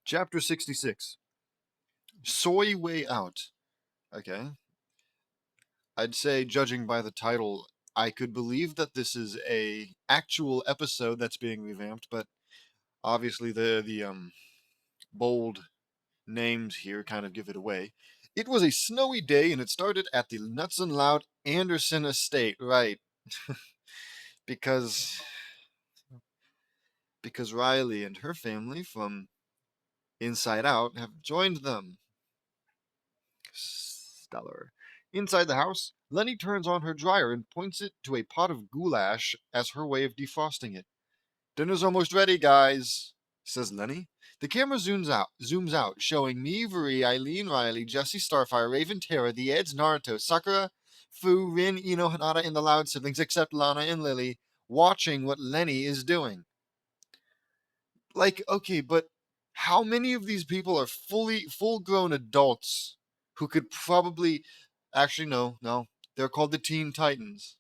Chapter 66. Soy Way Out. Okay. I'd say, judging by the title, I could believe that this is a actual episode that's being revamped, but obviously the bold names here kind of give it away. It was a snowy day and it started at the Nuts and Loud Anderson estate, right? because because Riley and her family from Inside Out have joined them. Stellar. Inside the house, Lenny turns on her dryer and points it to a pot of goulash as her way of defrosting it. Dinner's almost ready, guys, says Lenny. The camera zooms out, showing me, Vuri, Eileen, Riley, Jesse, Starfire, Raven, Tara, the Eds, Naruto, Sakura, Fu, Rin, Ino, Hanada, and the Loud siblings, except Lana and Lily, watching what Lenny is doing. Like, okay, but how many of these people are full-grown adults who could probably actually no, they're called the Teen Titans.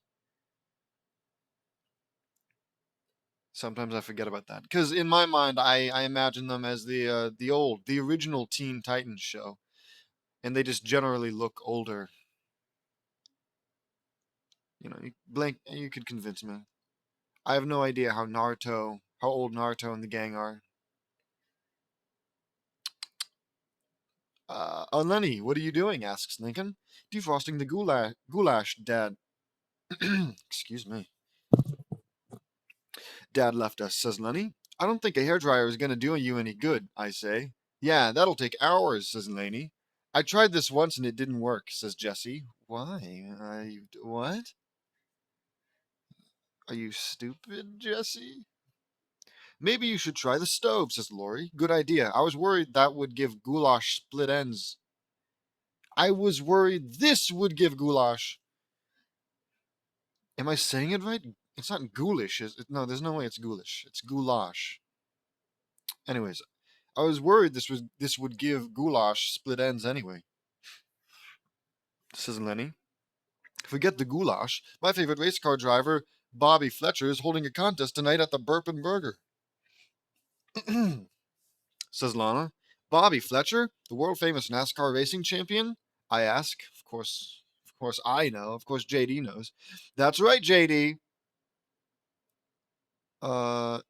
Sometimes I forget about that because in my mind I imagine them as the original Teen Titans show, and they just generally look older. You could convince me. I have no idea how old Naruto and the gang are. Oh, Lenny, what are you doing? Asks Lincoln. Defrosting the goulash, Dad. Excuse me. Dad left us, says Lenny. I don't think a hairdryer is going to do you any good, I say. Yeah, that'll take hours, says Laney. I tried this once and it didn't work, says Jesse. Why? What? Are you stupid, Jesse? Maybe you should try the stove, says Lori. Good idea. I was worried that would give goulash split ends. I was worried this would give goulash. Am I saying it right? It's not ghoulish, is it? No, there's no way it's ghoulish. It's goulash. Anyways, I was worried this would give goulash split ends anyway, says Lenny. Forget the goulash. My favorite race car driver, Bobby Fletcher, is holding a contest tonight at the Burpin' Burger, says Lana. Bobby Fletcher, the world famous NASCAR racing champion? I ask. Of course I know. Of course JD knows. That's right, JD. Uh,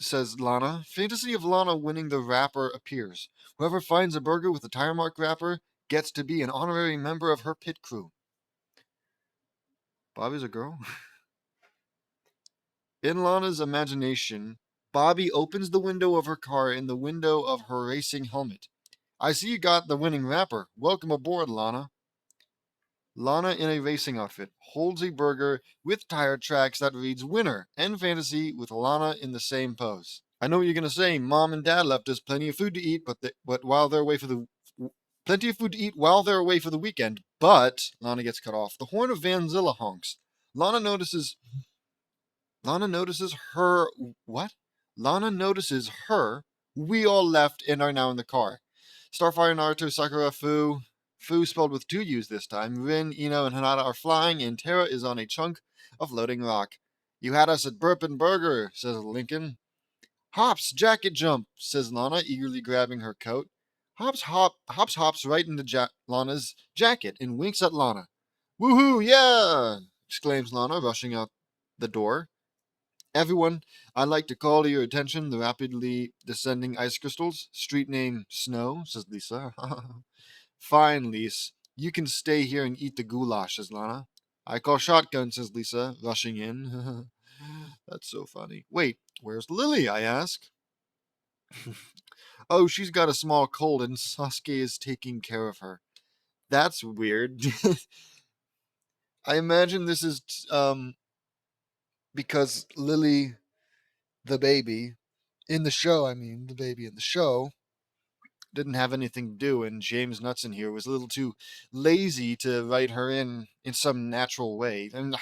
says Lana. Fantasy of Lana winning the wrapper appears. Whoever finds a burger with the tire mark wrapper gets to be an honorary member of her pit crew. Bobby's a girl? In Lana's imagination, Bobby opens the window of her car in the window of her racing helmet. I see you got the winning wrapper. Welcome aboard, Lana. Lana, in a racing outfit, holds a burger with tire tracks that reads winner and fantasy with Lana in the same pose. I know what you're going to say. Mom and Dad left us plenty of food to eat, but while they're away for the plenty of food to eat while they're away for the weekend. But Lana gets cut off. The horn of Vanzilla honks. Lana notices Lana notices her. What? Lana notices her. We all left and are now in the car. Starfire, Naruto, Sakura, Fu. Fu spelled with two U's this time. Rin, Ino, and Hanada are flying, and Terra is on a chunk of floating rock. You had us at Burpin' Burger, says Lincoln. Hops, jacket jump, says Lana, eagerly grabbing her coat. Hops right into Lana's jacket and winks at Lana. Woohoo, yeah! Exclaims Lana, rushing out the door. Everyone, I'd like to call to your attention the rapidly descending ice crystals. Street name Snow, says Lisa. Fine, Lise. You can stay here and eat the goulash, says Lana. I call shotgun, says Lisa, rushing in. That's so funny. Wait, where's Lily? I ask. Oh, she's got a small cold and Sasuke is taking care of her. That's weird. I imagine this is because Lily, the baby, in the show, the baby in the show, didn't have anything to do, and James Knutson here was a little too lazy to write her in some natural way. And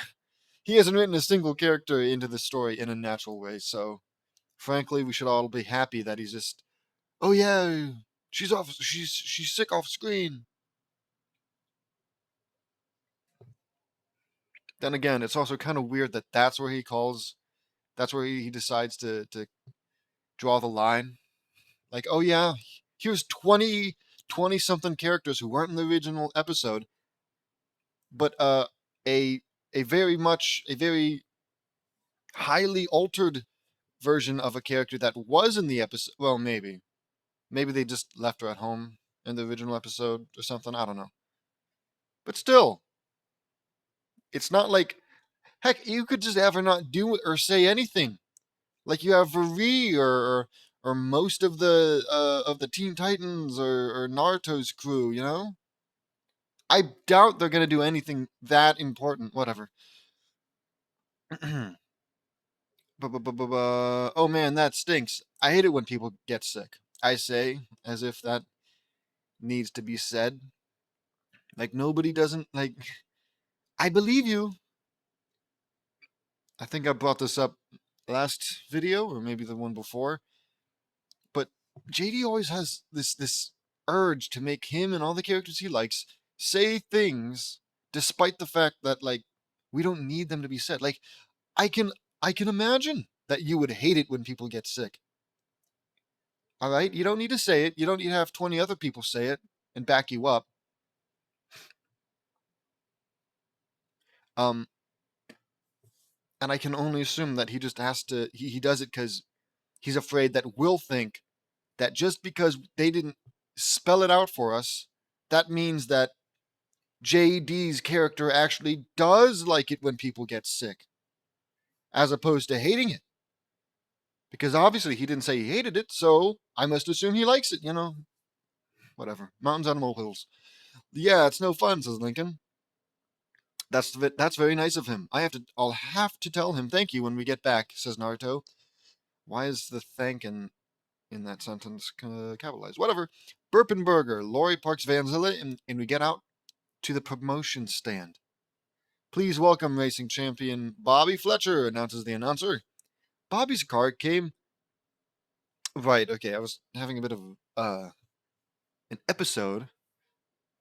he hasn't written a single character into the story in a natural way, so frankly, we should all be happy that he's just, oh yeah, she's sick off screen. Then again, it's also kind of weird that that's where he decides to draw the line. Like, oh yeah, here's 20 something characters who weren't in the original episode, but a a very highly altered version of a character that was in the episode. Well, maybe they just left her at home in the original episode or something. I don't know. But still, it's not like, heck, you could just have her not do it or say anything. Like you have Viri or most of the Teen Titans or Naruto's crew, you know? I doubt they're gonna do anything that important. Whatever. Oh man, that stinks. I hate it when people get sick. I say, as if that needs to be said. Like nobody doesn't like. I believe you. I think I brought this up last video or maybe the one before. But JD always has this urge to make him and all the characters he likes say things despite the fact that like we don't need them to be said. Like I can I can imagine that you would hate it when people get sick. All right? You don't need to say it. You don't need to have 20 other people say it and back you up. Um and I can only assume that he just has to he does it cuz he's afraid that we'll think that just because they didn't spell it out for us, that means that JD's character actually does like it when people get sick, as opposed to hating it. Because obviously he didn't say he hated it, so I must assume he likes it, you know? Whatever. Mountains and molehills. Yeah, it's no fun, says Lincoln. That's very nice of him. I'll have to tell him thank you when we get back, says Naruto. Why is the thank in that sentence capitalized? Whatever. Burpenberger. Lori parks Vanzilla and we get out to the promotion stand. Please welcome racing champion Bobby Fletcher, announces the announcer. Bobby's car came. Right, okay, I was having a bit of an episode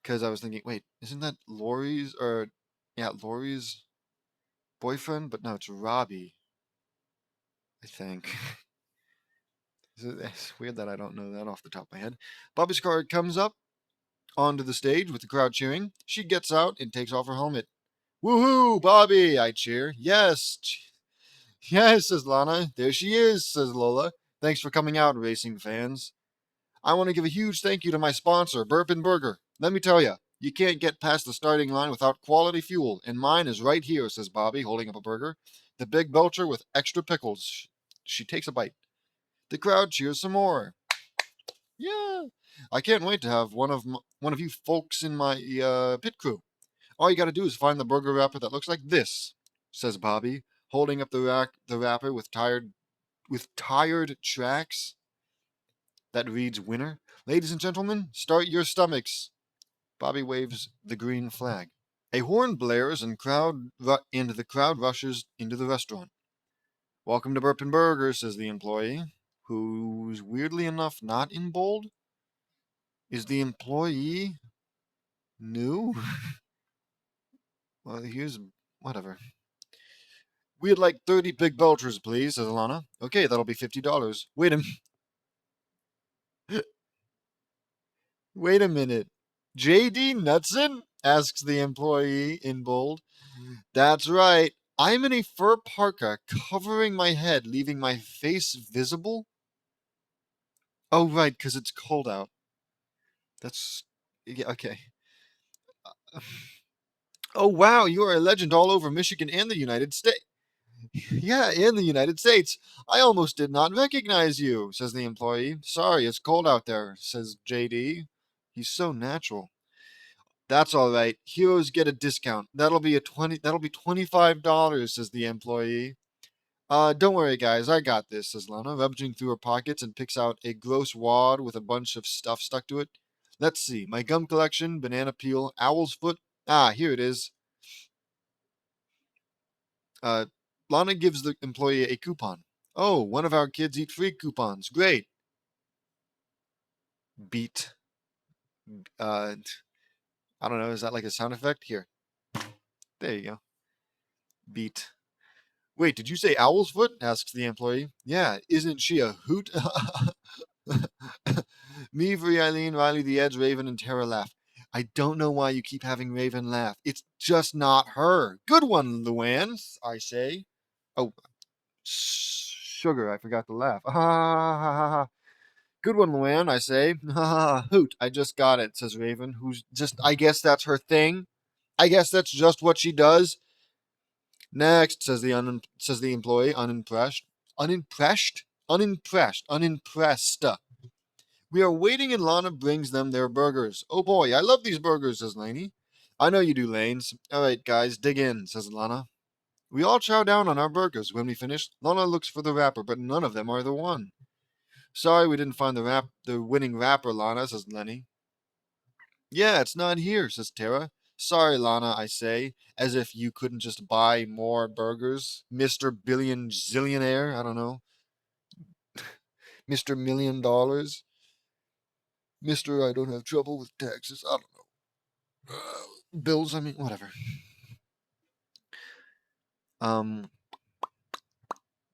because I was thinking, wait, isn't that Lori's or yeah, Lori's boyfriend? But no, it's Robbie, I think. It's weird that I don't know that off the top of my head. Bobby's car comes up onto the stage with the crowd cheering. She gets out and takes off her helmet. Woohoo, Bobby! I cheer. Yes, yes, says Lana. There she is, says Lola. Thanks for coming out, racing fans. I want to give a huge thank you to my sponsor, Burpin Burger. Let me tell you, you can't get past the starting line without quality fuel, and mine is right here, says Bobby, holding up a burger. The Big Belcher with extra pickles. She takes a bite. The crowd cheers some more. Yeah, I can't wait to have one of you folks in my pit crew. All you got to do is find the burger wrapper that looks like this, says Bobby, holding up the wrapper with tired tracks that reads winner. Ladies and gentlemen, start your stomachs. Bobby waves the green flag. A horn blares and the crowd rushes into the restaurant. Welcome to Burpin Burger, says the employee, who's weirdly enough not in bold. Is the employee new? Well, here's whatever. We'd like 30 big belchers, please, says Alana. Okay, that'll be $50. Wait a minute. JD Knudsen? Asks the employee in bold. That's right. I'm in a fur parka covering my head, leaving my face visible. Oh, right, because it's cold out. That's. Yeah, okay. Oh, wow, you are a legend all over Michigan and the United States. Yeah, in the United States. I almost did not recognize you, says the employee. Sorry, it's cold out there, says JD. He's so natural. That's all right. Heroes get a discount. That'll be $25, says the employee. Don't worry, guys. I got this, says Lana, rummaging through her pockets and picks out a gross wad with a bunch of stuff stuck to it. Let's see. My gum collection, banana peel, owl's foot. Ah, here it is. Uh, Lana gives the employee a coupon. Oh, one of our kids eat free coupons. Great. Beat. Uh, I don't know. Is that like a sound effect? Here. There you go. Beat. Wait, did you say owl's foot? Asks the employee. Yeah, isn't she a hoot? Me, Bree, Eileen, Riley, the Edge, Raven, and Tara laugh. I don't know why you keep having Raven laugh. It's just not her. Good one, Luann, I say. Oh, sugar, I forgot to laugh. Ha ha ha ha ha. Good one, Luann, I say. Ha ha ha. Hoot, I just got it, says Raven, who's just, I guess that's her thing. I guess that's just what she does. Next, says the employee, unimpressed. Unimpressed? Unimpressed. We are waiting and Lana brings them their burgers. Oh boy, I love these burgers, says Laney. I know you do, Lanes. All right, guys, dig in, says Lana. We all chow down on our burgers. When we finish, Lana looks for the wrapper, but none of them are the one. Sorry we didn't find the winning wrapper, Lana, says Lenny. Yeah, it's not here, says Tara. Sorry, Lana, I say, as if you couldn't just buy more burgers. Mr. Billion Zillionaire, I don't know. Mr. $1,000,000. Mr. I don't have trouble with taxes. I don't know. Bills, I mean, whatever. Where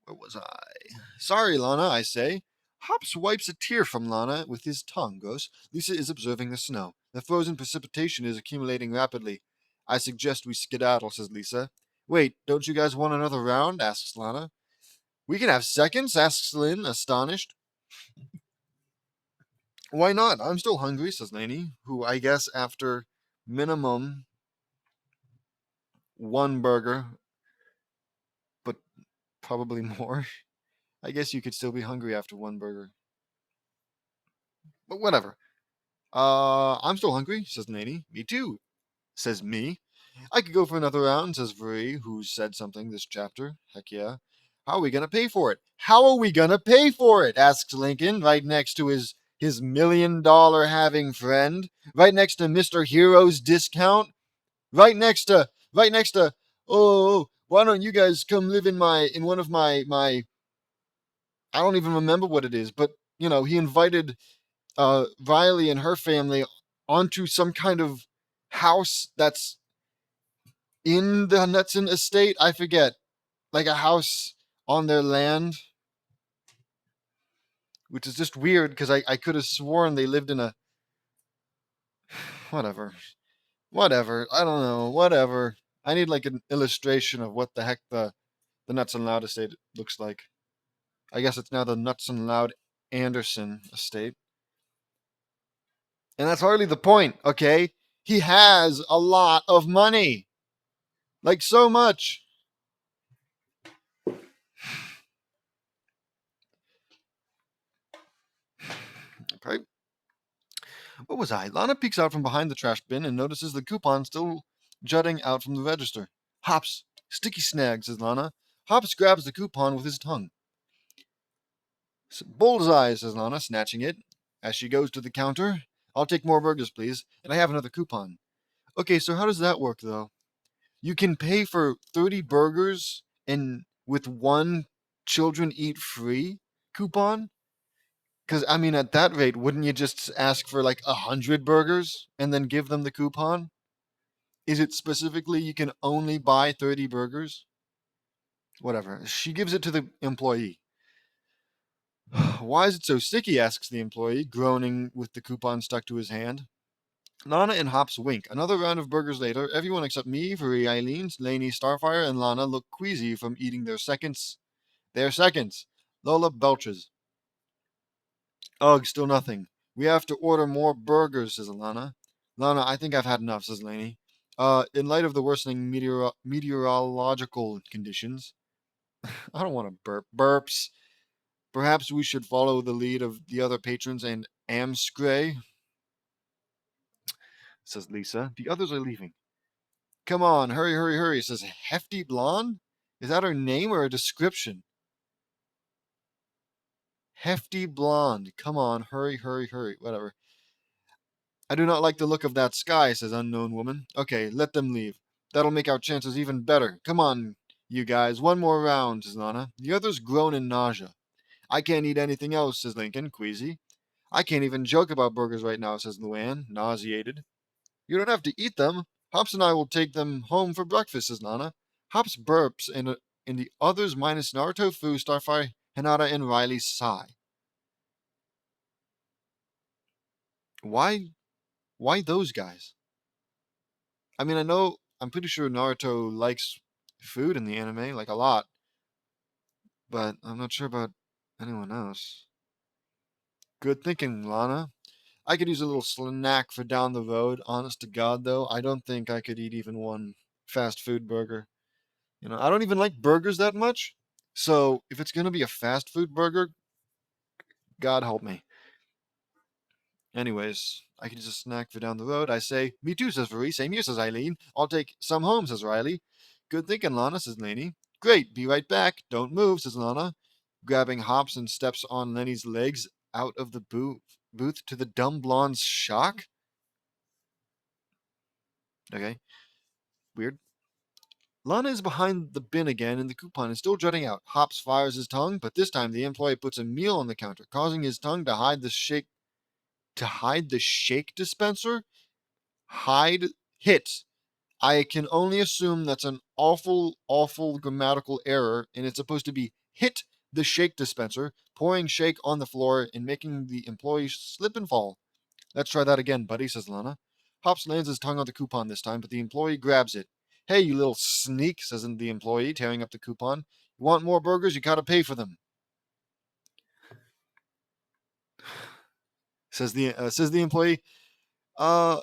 was I? Sorry, Lana, I say. Hops wipes a tear from Lana with his tongue. Goes. Lisa is observing the snow. The frozen precipitation is accumulating rapidly. I suggest we skedaddle, says Lisa. Wait, don't you guys want another round? Asks Lana. We can have seconds, asks Lynn, astonished. Why not? I'm still hungry, says Lainey, who I guess after minimum one burger, but probably more. I guess you could still be hungry after one burger. But whatever. I'm still hungry, says Lainey. Me too, says me. I could go for another round, says Vree, who said something this chapter. Heck yeah. How are we gonna pay for it? How are we gonna pay for it? Asks Lincoln, right next to his $1,000,000 having friend, right next to Mr. Hero's discount, right next to why don't you guys come live in one of my I don't even remember what it is, but he invited Riley and her family onto some kind of house that's in the Knutson estate. I forget, like a house on their land, which is just weird because I could have sworn they lived in a whatever, whatever. I don't know, whatever. I need like an illustration of what the heck the Nuts and Loud estate looks like. I guess it's now the Nuts and Loud Anderson estate. And that's hardly the point, okay? He has a lot of money. Like so much. Okay. What was I? Lana peeks out from behind the trash bin and notices the coupon still jutting out from the register. Hops. Sticky snag, says Lana. Hops grabs the coupon with his tongue. Bullseye, says Lana, snatching it. As she goes to the counter, I'll take more burgers, please, and I have another coupon. Okay, so how does that work, though? You can pay for 30 burgers and with one children eat free coupon? Because, I mean, at that rate, wouldn't you just ask for like 100 burgers and then give them the coupon? Is it specifically you can only buy 30 burgers? Whatever. She gives it to the employee. Why is it so sticky? Asks the employee, groaning with the coupon stuck to his hand. Lana and Hops wink. Another round of burgers later, everyone except me, Marie, Eileen, Lainey, Starfire, and Lana look queasy from eating their seconds. Their seconds. Lola belches. Ugh, still nothing. We have to order more burgers, says Lana. Lana, I think I've had enough, says Lainey. In light of the worsening meteorological conditions, I don't want to burp. Burps. Perhaps we should follow the lead of the other patrons and amscray, says Lisa. The others are leaving. Come on, hurry, hurry, hurry, says Hefty Blonde. Is that her name or a description? Hefty Blonde. Come on, hurry, hurry, hurry. Whatever. I do not like the look of that sky, says Unknown Woman. Okay, let them leave. That'll make our chances even better. Come on, you guys. One more round, says Lana. The others groan in nausea. I can't eat anything else, says Lincoln, queasy. I can't even joke about burgers right now, says Luann, nauseated. You don't have to eat them. Hops and I will take them home for breakfast, says Nana. Hops burps, and the others minus Naruto, Fu, Starfire, Hinata, and Riley sigh. Why? Why those guys? I mean, I'm pretty sure Naruto likes food in the anime, like a lot, but I'm not sure about anyone else. Good thinking, Lana. I could use a little snack for down the road. Honest to God, though, I don't think I could eat even one fast food burger. I don't even like burgers that much. So if it's gonna be a fast food burger, God help me. Anyways, I can just snack for down the road. I say, me too, says Marie. Same here, says Eileen. I'll take some home, says Riley. Good thinking, Lana, says Laney. Great, be right back. Don't move, says Lana, grabbing hops and steps on Lenny's legs out of the booth to the dumb blonde's shock. Okay, weird. Lana is behind the bin again, and the coupon is still jutting out. Hops fires his tongue, but this time the employee puts a meal on the counter, causing his tongue to hide the shake dispenser. Hide hit. I can only assume that's an awful, awful grammatical error, and it's supposed to be hit the shake dispenser, pouring shake on the floor and making the employee slip and fall. Let's try that again, buddy, says Lana. Hops lands his tongue on the coupon this time, but the employee grabs it. Hey, you little sneak, says the employee, tearing up the coupon. You want more burgers? You gotta pay for them. Says the employee. Uh,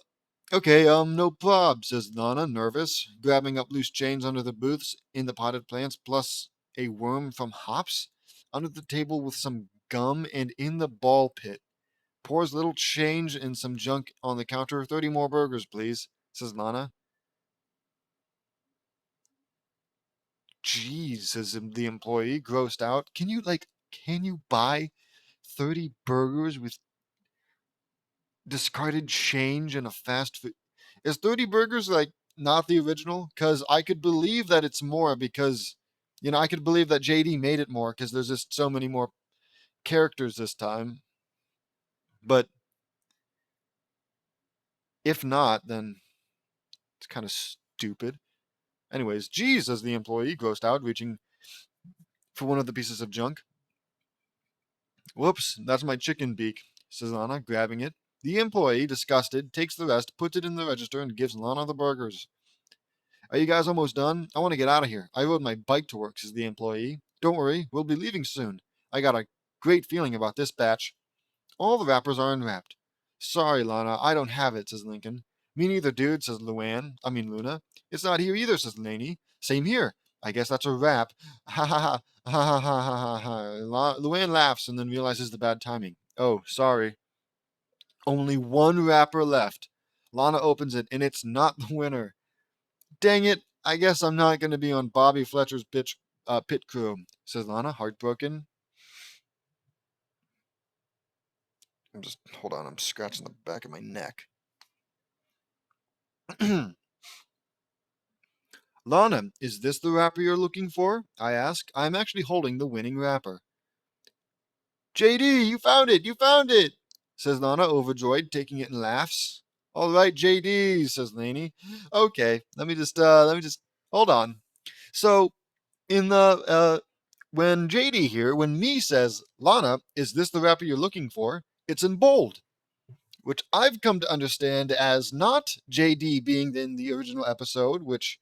okay, no prob, says Lana, nervous, grabbing up loose chains under the booths in the potted plants, plus a worm from Hops under the table with some gum and in the ball pit. Pours little change and some junk on the counter. 30 more burgers, please, says Lana. Geez, says the employee, grossed out. Can you buy 30 burgers with discarded change and a fast food? Is 30 burgers like not the original? Because I could believe that it's more because, I could believe that JD made it more because there's just so many more characters this time. But if not, then it's kind of stupid. Anyways, geez, says the employee, grossed out, reaching for one of the pieces of junk. Whoops, that's my chicken beak, says Lana, grabbing it. The employee, disgusted, takes the rest, puts it in the register, and gives Lana the burgers. Are you guys almost done? I want to get out of here. I rode my bike to work, says the employee. Don't worry, we'll be leaving soon. I got a great feeling about this batch. All the wrappers are unwrapped. Sorry, Lana, I don't have it, says Lincoln. Me neither, dude, says Luna. It's not here either, says Laney. Same here. I guess that's a wrap. Ha ha ha. Ha ha ha ha ha ha. Luann laughs and then realizes the bad timing. Oh, sorry. Only one wrapper left. Lana opens it, and it's not the winner. Dang it, I guess I'm not going to be on Bobby Fletcher's pit crew, says Lana, heartbroken. Hold on, I'm scratching the back of my neck. Lana, is this the wrapper you're looking for? I ask. I'm actually holding the winning wrapper. JD, you found it, says Lana, overjoyed, taking it and laughs. All right, JD, says Laney. Okay, let me just hold on. So, in the when JD here, when me says, Lana, is this the wrapper you're looking for? It's in bold, which I've come to understand as not JD being in the original episode, which,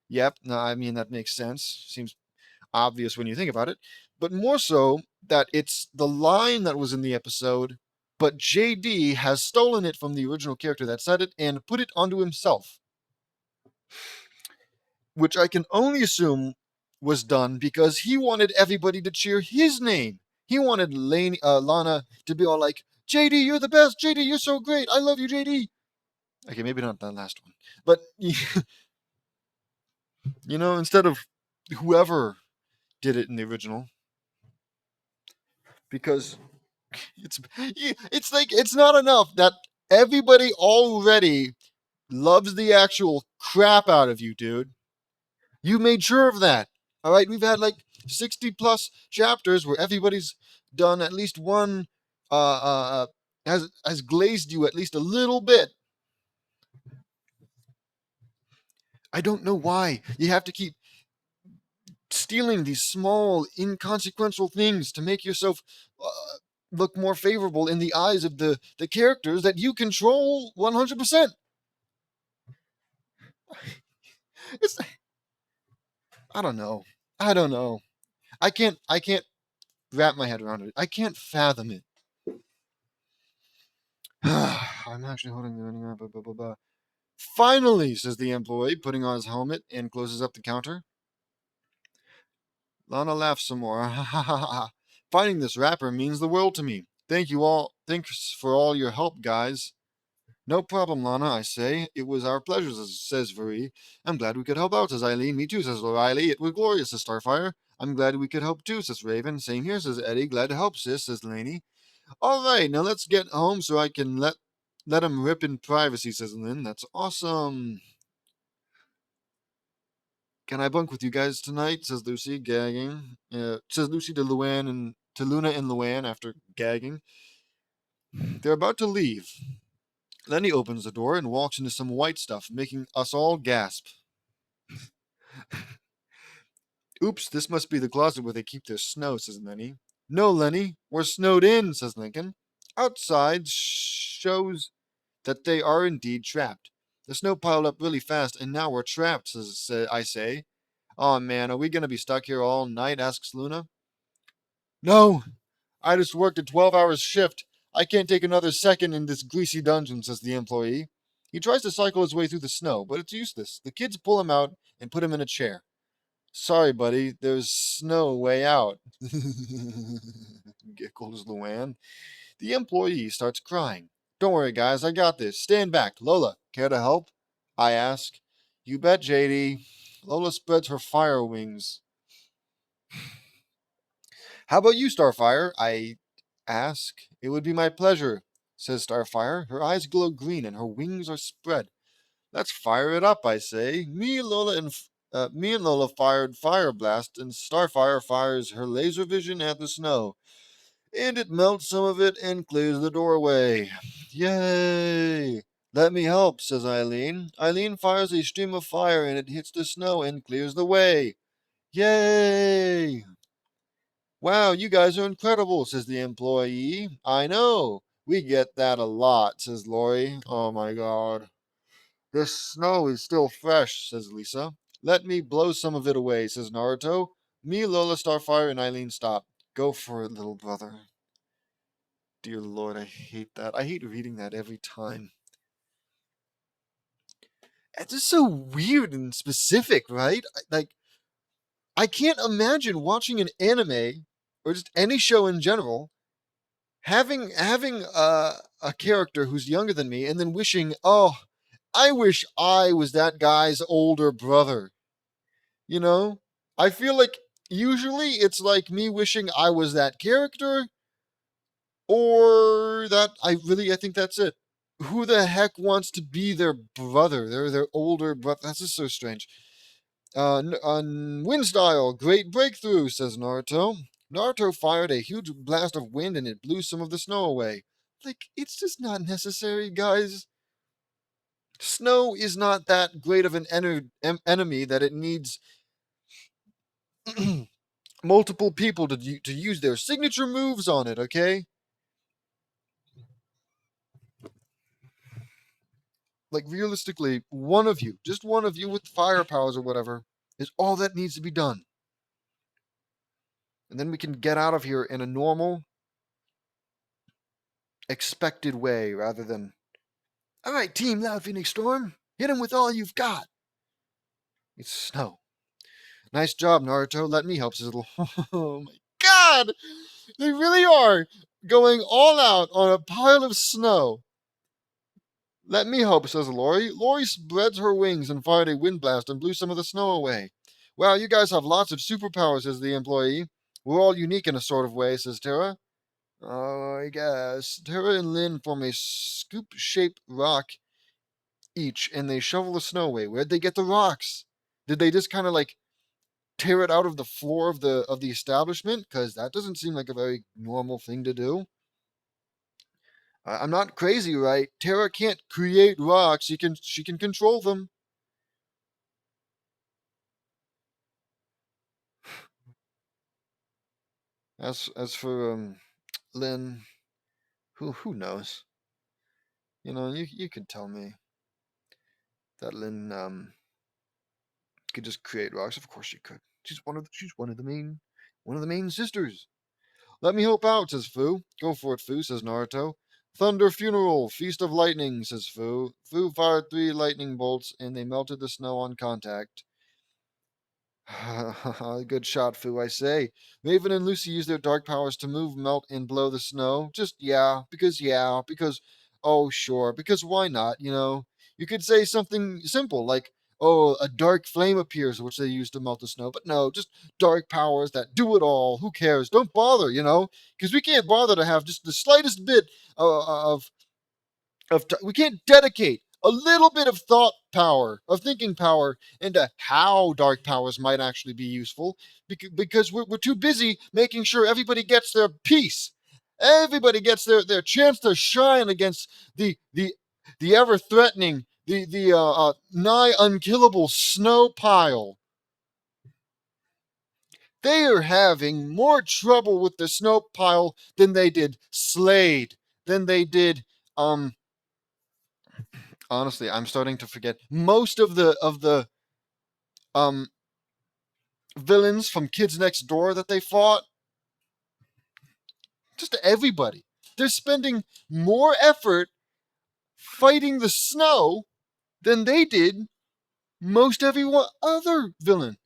yep, no, I mean, that makes sense. Seems obvious when you think about it, but more so that it's the line that was in the episode, but JD has stolen it from the original character that said it and put it onto himself, which I can only assume was done because he wanted everybody to cheer his name. He wanted Lana to be all like, JD, you're the best. JD, you're so great. I love you, JD. Okay, maybe not that last one. But, instead of whoever did it in the original, because it's like it's not enough that everybody already loves the actual crap out of you, dude. You made sure of that. All right, we've had like 60 plus chapters where everybody's done at least one has glazed you at least a little bit. I don't know why you have to keep stealing these small inconsequential things to make yourself look more favorable in the eyes of the characters that you control 100%. It's, I don't know. I don't know. I can't wrap my head around it. I can't fathom it. I'm actually holding the blah, blah, blah, blah. Finally, says the employee, putting on his helmet and closes up the counter. Lana laughs some more. Finding this wrapper means the world to me. Thank you all. Thanks for all your help, guys. No problem, Lana, I say. It was our pleasure, says Vary. I'm glad we could help out, says Eileen. Me too, says Riley. It was glorious, says Starfire. I'm glad we could help too, says Raven. Same here, says Eddie. Glad to help, sis, says Lainey. All right, now let's get home so I can let him rip in privacy, says Lynn. That's awesome. Can I bunk with you guys tonight? Says Lucy, gagging. Says Lucy to Luann and to Luna and Luann after gagging. They're about to leave. Lenny opens the door and walks into some white stuff, making us all gasp. Oops, this must be the closet where they keep their snow, says Lenny. No, Lenny, we're snowed in, says Lincoln. Outside shows that they are indeed trapped. The snow piled up really fast, and now we're trapped, I say. Oh man, are we gonna be stuck here all night? Asks Luna. No, I just worked a 12 hours shift. I can't take another second in this greasy dungeon, says the employee. He tries to cycle his way through the snow, but it's useless. The kids pull him out and put him in a chair. Sorry, buddy, there's snow way out. Giggles Luann. The employee starts crying. Don't worry, guys, I got this. Stand back. Lola, care to help? I ask. You bet, JD. Lola spreads her fire wings. How about you, Starfire? I ask. It would be my pleasure, says Starfire. Her eyes glow green and her wings are spread. Let's fire it up, I say. Me and Lola fired Fire Blast, and Starfire fires her laser vision at the snow. And it melts some of it and clears the doorway. Yay! Let me help, says Eileen. Eileen fires a stream of fire and it hits the snow and clears the way. Yay! Wow, you guys are incredible, says the employee. I know. We get that a lot, says Lori. Oh my god. This snow is still fresh, says Lisa. Let me blow some of it away, says Naruto. Me, Lola, Starfire, and Eileen stop. Go for it, little brother. Dear Lord, I hate that. I hate reading that every time. It's just so weird and specific, right? I can't imagine watching an anime or just any show in general having a character who's younger than me and then wishing, oh, I wish I was that guy's older brother. You know? I feel like usually it's like me wishing I was that character or that I think that's it. Who the heck wants to be their brother? They're their older brother. That's just so strange. Wind great breakthrough, says Naruto. Naruto fired a huge blast of wind and it blew some of the snow away. Like, it's just not necessary, guys. Snow is not that great of an enemy that it needs multiple people to use their signature moves on it, okay? Like, realistically, one of you, just one of you with fire powers or whatever, is all that needs to be done. And then we can get out of here in a normal, expected way rather than, all right, Team Loud Phoenix Storm, hit him with all you've got. It's snow. Nice job, Naruto. Let me help Sizzle. Oh my god! They really are going all out on a pile of snow. Let me help, says Lori. Lori spreads her wings and fired a wind blast and blew some of the snow away. Wow, you guys have lots of superpowers, says the employee. We're all unique in a sort of way, says Tara. Oh, I guess. Tara and Lynn form a scoop-shaped rock each, and they shovel the snow away. Where'd they get the rocks? Did they just kind of like tear it out of the floor of the establishment? Because that doesn't seem like a very normal thing to do. I'm not crazy, right? Tara can't create rocks. She can control them. As for Lynn, who knows? You could tell me that Lynn could just create rocks. Of course she could. She's one of the main sisters. Let me help out, says Fu. Go for it, Fu, says Naruto. Thunder funeral, feast of lightning, says Fu. Fu fired 3 lightning bolts, and they melted the snow on contact. Good shot, Fu, I say. Raven and Lucy use their dark powers to move, melt, and blow the snow. Just because, oh, sure, because why not, You could say something simple like, oh, a dark flame appears, which they use to melt the snow. But no, just dark powers that do it all. Who cares? Don't bother, Because we can't bother to have just the slightest bit of we can't dedicate a little bit of thought power, of thinking power, into how dark powers might actually be useful, because we're too busy making sure everybody gets their piece. Everybody gets their chance to shine against the ever threatening, the nigh unkillable snow pile. They are having more trouble with the snow pile than they did Slade, than they did honestly, I'm starting to forget most of the um villains from Kids Next Door that they fought. Just everybody. They're spending more effort fighting the snow than they did most every other villain.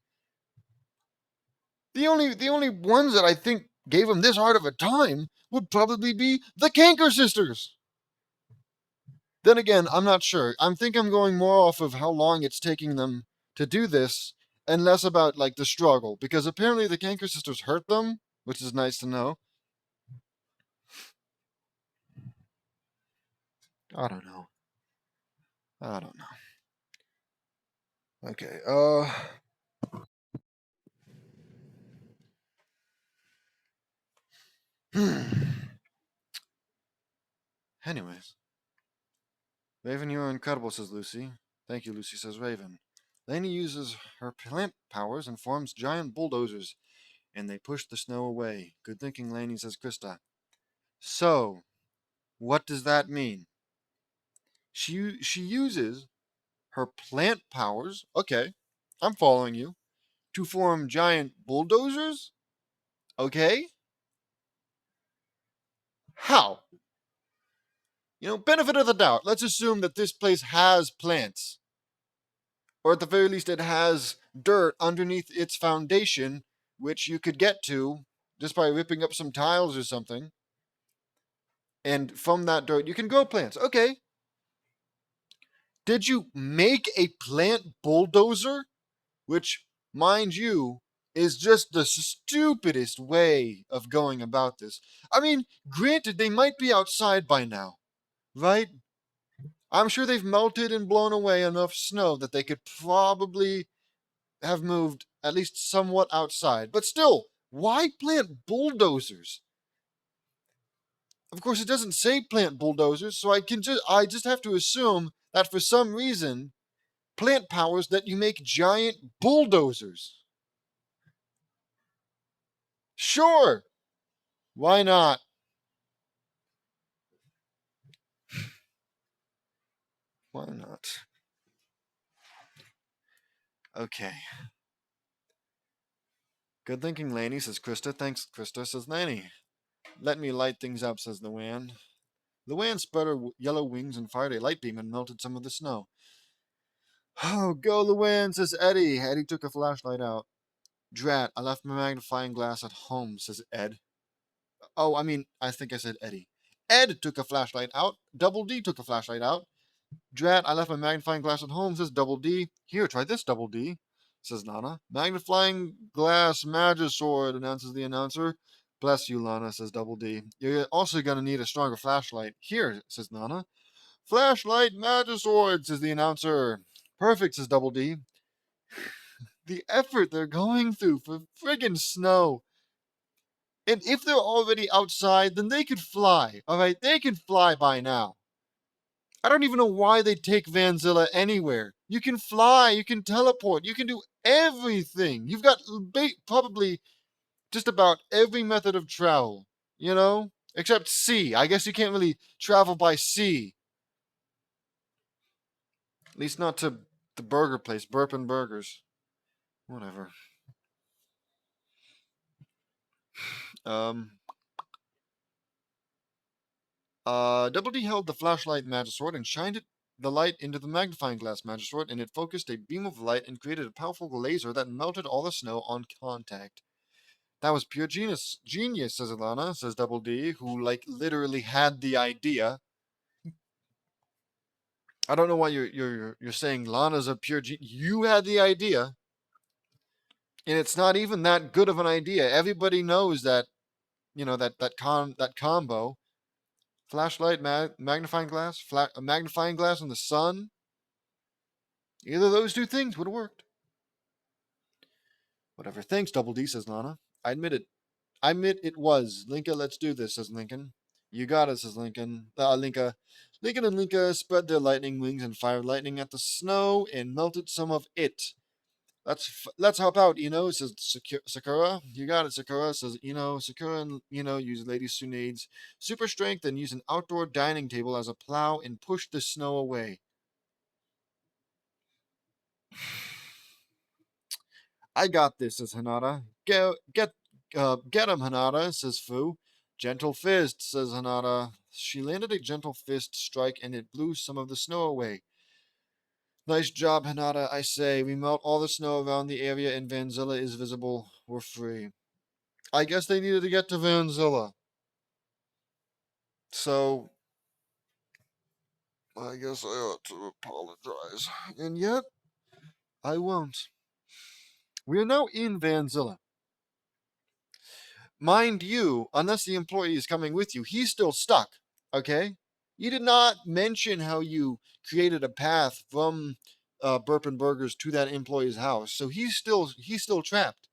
The only ones that I think gave them this hard of a time would probably be the Canker Sisters. Then again, I'm not sure. I'm going more off of how long it's taking them to do this and less about like the struggle, because apparently the Canker Sisters hurt them, which is nice to know. I don't know. I don't know. Okay. Anyways, Raven, you're incredible, says Lucy. Thank you, Lucy, says Raven. Lainey uses her plant powers and forms giant bulldozers, and they push the snow away. Good thinking, Lainey, says Krista. So, what does that mean? She uses her plant powers, okay, I'm following you, to form giant bulldozers? Okay. How? Benefit of the doubt. Let's assume that this place has plants, or at the very least, it has dirt underneath its foundation, which you could get to just by ripping up some tiles or something. And from that dirt, you can grow plants. Okay. Did you make a plant bulldozer? Which, mind you, is just the stupidest way of going about this. I mean, granted, they might be outside by now, right? I'm sure they've melted and blown away enough snow that they could probably have moved at least somewhat outside. But still, why plant bulldozers? Of course, it doesn't say plant bulldozers, so I just have to assume that for some reason, plant powers that you make giant bulldozers. Sure, why not? Why not? Okay. Good thinking, Laney, says Krista. Thanks, Krista, says Laney. Let me light things up, says Luann. Luann spread her yellow wings and fired a light beam and melted some of the snow. Oh, go, Luann, says Eddie. Eddie took a flashlight out. Drat, I left my magnifying glass at home, says Ed. Oh, I think I said Eddie. Ed took a flashlight out. Double D took a flashlight out. Drat, I left my magnifying glass at home, says Double D. Here, try this, Double D, says Nana. Magnifying glass Magisword, announces the announcer. Bless you, Lana, says Double D. You're also going to need a stronger flashlight. Here, says Nana. Flashlight Magisword, says the announcer. Perfect, says Double D. The effort they're going through for friggin' snow. And if they're already outside, then they could fly. Alright, they can fly by now. I don't even know why they take Vanzilla anywhere. You can fly, you can teleport, you can do everything. You've got probably just about every method of travel, Except sea. I guess you can't really travel by sea. At least not to the burger place, Burpin' Burgers. Whatever. Um, Double D held the flashlight Magisword and shined the light into the magnifying glass Magisword, and it focused a beam of light and created a powerful laser that melted all the snow on contact. That was pure genius, says Alana, says Double D, who, like, literally had the idea. I don't know why you're saying Lana's a pure genius. You had the idea, and it's not even that good of an idea. Everybody knows that, that combo, flashlight, magnifying glass, a magnifying glass in the sun. Either of those two things would have worked. Whatever. Thanks, Double D, says Lana. I admit it. I admit it was. Linka, let's do this, says Lincoln. You got it, says Lincoln. Linka. Lincoln and Linka spread their lightning wings and fired lightning at the snow and melted some of it. Let's help out, says Sakura. You got it, Sakura, says Sakura and use Lady Tsunade's super strength and use an outdoor dining table as a plow and push the snow away. I got this, says Hinata. Get him, Hinata, says Fu. Gentle fist, says Hinata. She landed a gentle fist strike and it blew some of the snow away. Nice job, Hinata, I say. We melt all the snow around the area and Vanzilla is visible. We're free. I guess they needed to get to Vanzilla. So, I guess I ought to apologize. And yet, I won't. We are now in Vanzilla. Mind you, unless the employee is coming with you, he's still stuck. Okay? You did not mention how you created a path from Burpin Burgers to that employee's house. So he's still trapped.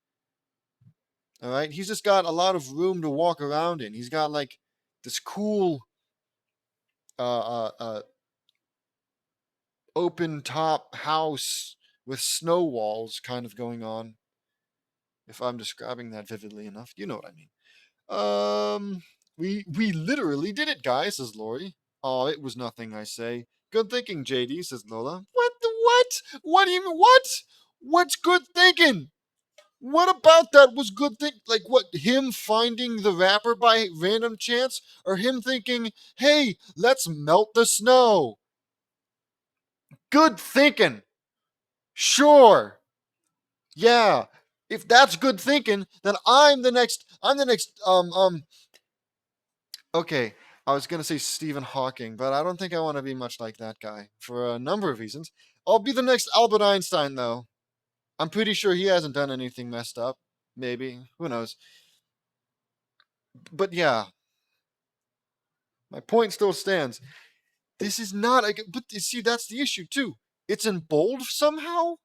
All right? He's just got a lot of room to walk around in. He's got like this cool open top house with snow walls kind of going on. If I'm describing that vividly enough, you know what I mean. We literally did it, guys, says Lori. Oh, it was nothing, I say. Good thinking, JD, says Lola. What? What do you mean? What? What's good thinking? What about that was good think? Like what? Him finding the wrapper by random chance, or him thinking, "Hey, let's melt the snow." Good thinking. Sure. Yeah. If that's good thinking, then I'm the next. Okay, I was gonna say Stephen Hawking, but I don't think I want to be much like that guy for a number of reasons. I'll be the next Albert Einstein, though. I'm pretty sure he hasn't done anything messed up. Maybe, who knows? But yeah, my point still stands. This is not a. But see, that's the issue too. It's in bold somehow.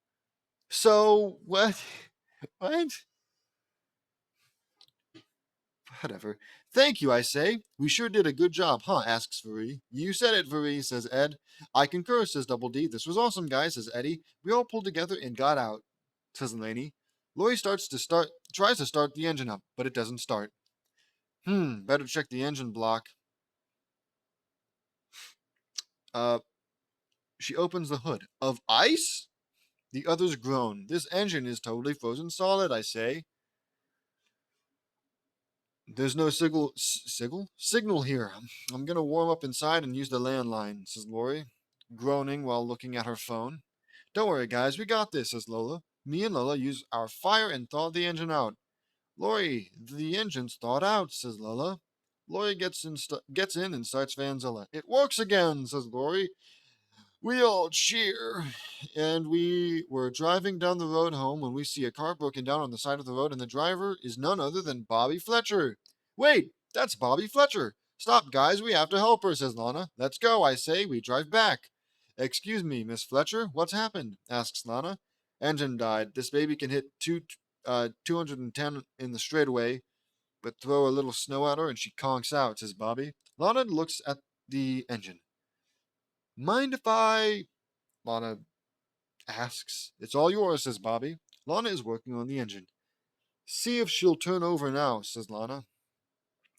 So what? What? Whatever. Thank you, I say. We sure did a good job, huh? Asks Varee. You said it, Varee, says Ed. I concur, says Double D. This was awesome, guys, says Eddie. We all pulled together and got out, says Laney. Lori tries to start the engine up, but it doesn't start. Better check the engine block. Uh, she opens the hood. Of ice? The others groan. This engine is totally frozen solid, I say. There's no signal here. I'm gonna warm up inside and use the landline, says Lori, groaning while looking at her phone. Don't worry, guys, we got this, says Lola. Me and Lola use our fire and thaw the engine out. Lori, the engine's thawed out, says Lola. Lori gets in and starts Vanzilla. It works again, says Lori. We all cheer. And we were driving down the road home when we see a car broken down on the side of the road, and the driver is none other than Bobby Fletcher. Wait, that's Bobby Fletcher. Stop, guys, we have to help her, says Lana. Let's go, I say. We drive back. Excuse me, Miss Fletcher, what's happened? Asks Lana. Engine died. This baby can hit 210 in the straightaway, but throw a little snow at her and she conks out, says Bobby. Lana looks at the engine. Mind if I... Lana asks. It's all yours, says Bobby. Lana is working on the engine. See if she'll turn over now, says Lana.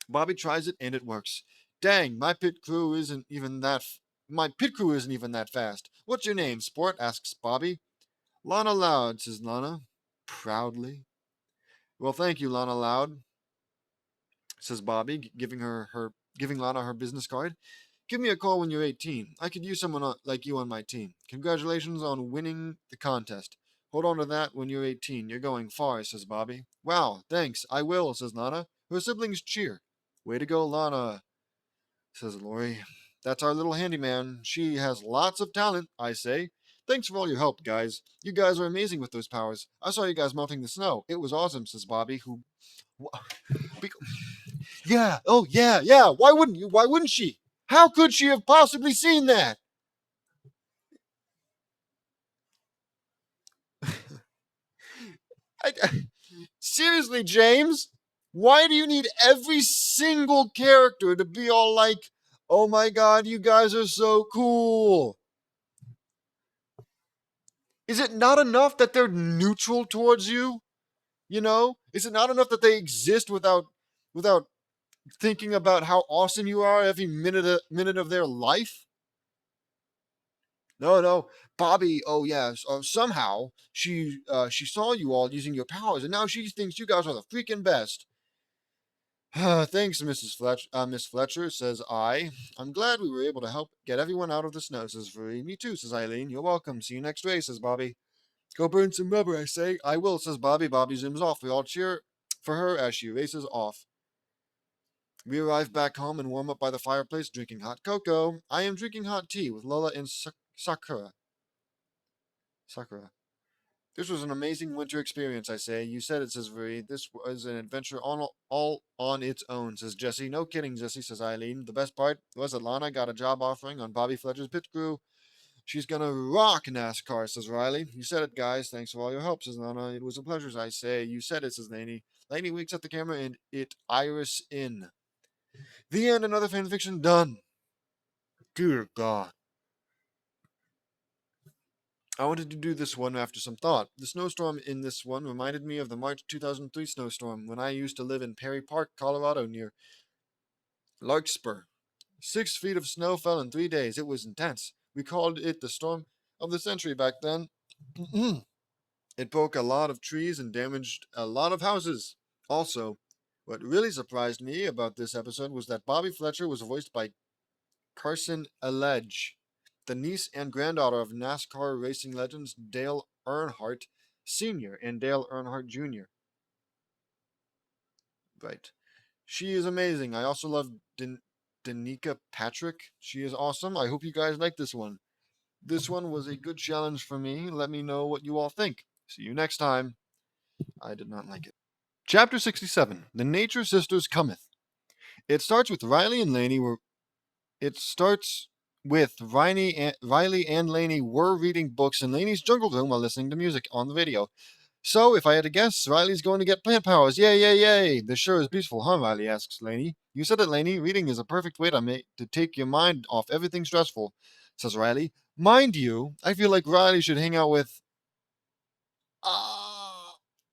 Bobby tries it and it works. Dang, my pit crew isn't even that fast. What's your name, sport? Asks Bobby. Lana Loud, says Lana, proudly. Well, thank you, Lana Loud, says Bobby, giving Lana her business card. Give me a call when you're 18. I could use someone like you on my team. Congratulations on winning the contest. Hold on to that when you're 18. You're going far, says Bobby. Wow, thanks. I will, says Lana. Her siblings cheer. Way to go, Lana, says Lori. That's our little handyman. She has lots of talent, I say. Thanks for all your help, guys. You guys are amazing with those powers. I saw you guys melting the snow. It was awesome, says Bobby, who. Yeah, oh, yeah, yeah. Why wouldn't you? Why wouldn't she? How could she have possibly seen that? Seriously, James, why do you need every single character to be all like, oh my god, you guys are so cool? Is it not enough that they're neutral towards you? You know? Is it not enough that they exist without thinking about how awesome you are every minute of their life? No, no, Bobby. Oh yes. Somehow she saw you all using your powers, and now she thinks you guys are the freaking best. Thanks, Miss Fletcher, says I. I'm glad we were able to help get everyone out of the snow, says Free. Me too, says Eileen. You're welcome. See you next race, says Bobby. Go burn some rubber, I say. I will, says Bobby. Bobby zooms off. We all cheer for her as she races off. We arrive back home and warm up by the fireplace, drinking hot cocoa. I am drinking hot tea with Lola and Sakura. Sakura. This was an amazing winter experience, I say. You said it, says Vuri. This was an adventure all on its own, says Jesse. No kidding, Jesse, says Eileen. The best part was that Lana got a job offering on Bobby Fletcher's pit crew. She's gonna rock NASCAR, says Riley. You said it, guys. Thanks for all your help, says Lana. It was a pleasure, I say. You said it, says Laney. Laney winks at the camera and it iris in. The end, another fanfiction done. Dear God. I wanted to do this one after some thought. The snowstorm in this one reminded me of the March 2003 snowstorm when I used to live in Perry Park, Colorado, near Larkspur. 6 feet of snow fell in 3 days. It was intense. We called it the storm of the century back then. It broke a lot of trees and damaged a lot of houses. Also, what really surprised me about this episode was that Bobby Fletcher was voiced by Carson Alledge, the niece and granddaughter of NASCAR racing legends Dale Earnhardt Sr. and Dale Earnhardt Jr. Right. She is amazing. I also love Danica Patrick. She is awesome. I hope you guys like this one. This one was a good challenge for me. Let me know what you all think. See you next time. I did not like it. Chapter 67 The Nature Sisters Cometh. It starts with Riley and Laney were It starts with Riley and Laney were reading books in Laney's jungle room while listening to music on the video. So, if I had to guess, Riley's going to get plant powers. Yay, yay, yay! This sure is peaceful, huh, Riley asks Laney. You said it, Laney. Reading is a perfect way to take your mind off everything stressful, says Riley. Mind you, I feel like Riley should hang out with...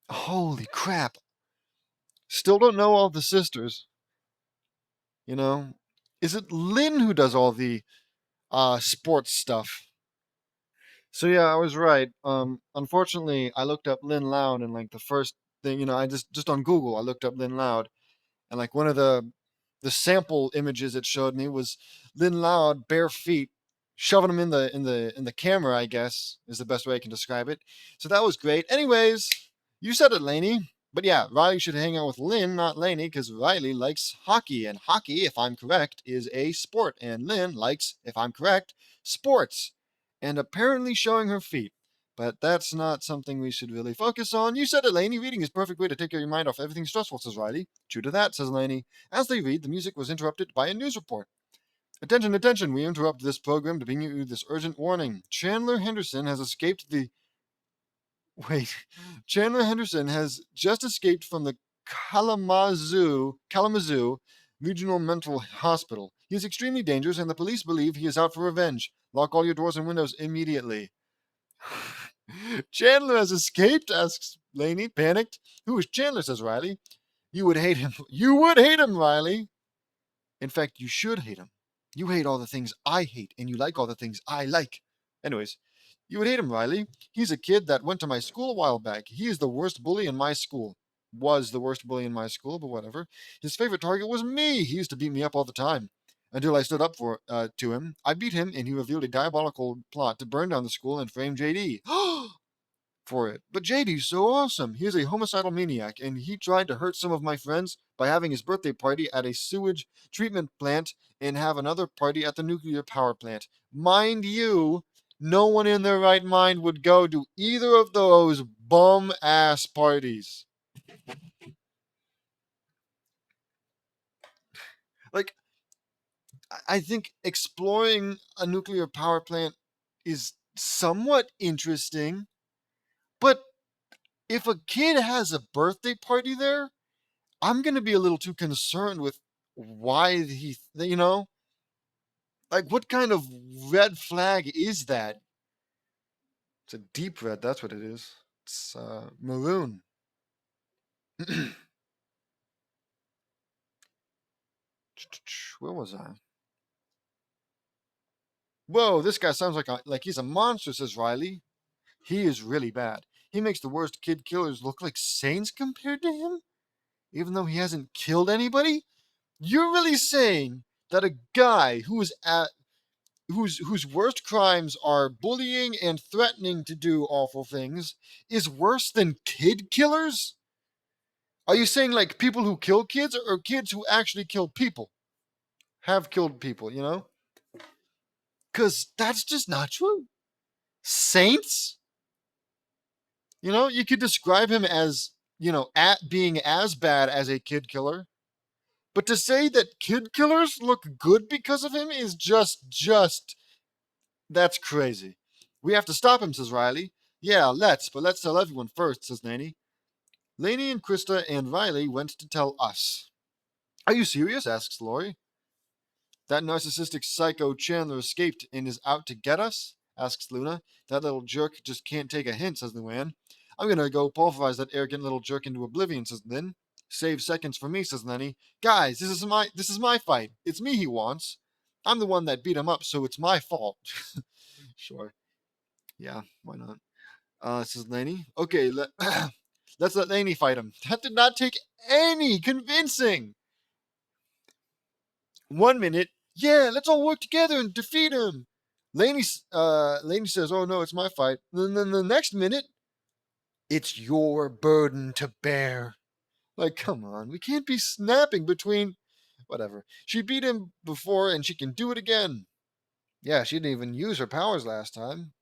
Holy crap. Still don't know all the sisters, you know? Is it Lynn who does all the sports stuff? So yeah, I was right. Unfortunately, I looked up Lynn Loud and like the first thing, I just on Google, I looked up Lynn Loud, and like one of the sample images it showed me was Lynn Loud bare feet shoving them in the camera, I guess is the best way I can describe it. So that was great. Anyways, you said it, Laney. But yeah, Riley should hang out with Lynn, not Laney, because Riley likes hockey, and hockey, if I'm correct, is a sport, and Lynn likes, if I'm correct, sports, and apparently showing her feet. But that's not something we should really focus on. You said it, Laney. Reading is a perfect way to take your mind off everything stressful, says Riley. True to that, says Laney. As they read, the music was interrupted by a news report. Attention, attention, we interrupt this program to bring you this urgent warning. Chandler Henderson has escaped the... Wait. Chandler Henderson has just escaped from the Kalamazoo Regional Mental Hospital. He is extremely dangerous, and the police believe he is out for revenge. Lock all your doors and windows immediately. Chandler has escaped, asks Laney, panicked. Who is Chandler, says Riley. You would hate him. You would hate him, Riley. In fact, you should hate him. You hate all the things I hate, and you like all the things I like. Anyways, you would hate him, Riley. He's a kid that went to my school a while back. He is the worst bully in my school. Was the worst bully in my school, but whatever. His favorite target was me. He used to beat me up all the time. Until I stood up to him. I beat him, and he revealed a diabolical plot to burn down the school and frame JD. For it. But JD's so awesome. He is a homicidal maniac, and he tried to hurt some of my friends by having his birthday party at a sewage treatment plant and have another party at the nuclear power plant. Mind you, no one in their right mind would go to either of those bum ass parties. Like, I think exploring a nuclear power plant is somewhat interesting, but if a kid has a birthday party there, I'm going to be a little too concerned with why like what kind of red flag is that? It's a deep red, that's what it is. It's maroon. Where was I? Whoa, this guy sounds like he's a monster, says Riley. He is really bad. He makes the worst kid killers look like saints compared to him, even though he hasn't killed anybody. You're really saying that a guy whose worst crimes are bullying and threatening to do awful things is worse than kid killers? Are you saying like people who kill kids or kids who actually kill people? Have killed people, you know? Because that's just not true. Saints? You know, you could describe him as, at being as bad as a kid killer. But to say that kid killers look good because of him is just that's crazy. We have to stop him, says Riley. Yeah, but let's tell everyone first, says Nanny. Lainey and Krista and Riley went to tell us. Are you serious? Asks Lori. That narcissistic psycho Chandler escaped and is out to get us? Asks Luna. That little jerk just can't take a hint, says Luann. I'm gonna go pulverize that arrogant little jerk into oblivion, says Lynn. Save seconds for me, says Lenny. Guys, this is my fight. It's me he wants. I'm the one that beat him up, so it's my fault. Sure. Yeah, why not? Says Laney. Okay, let's let Laney fight him. That did not take any convincing. 1 minute, yeah, let's all work together and defeat him. Laney says, "Oh no, it's my fight." And then the next minute, it's your burden to bear. Like, come on, we can't be snapping between. Whatever. She beat him before, and she can do it again. Yeah, she didn't even use her powers last time.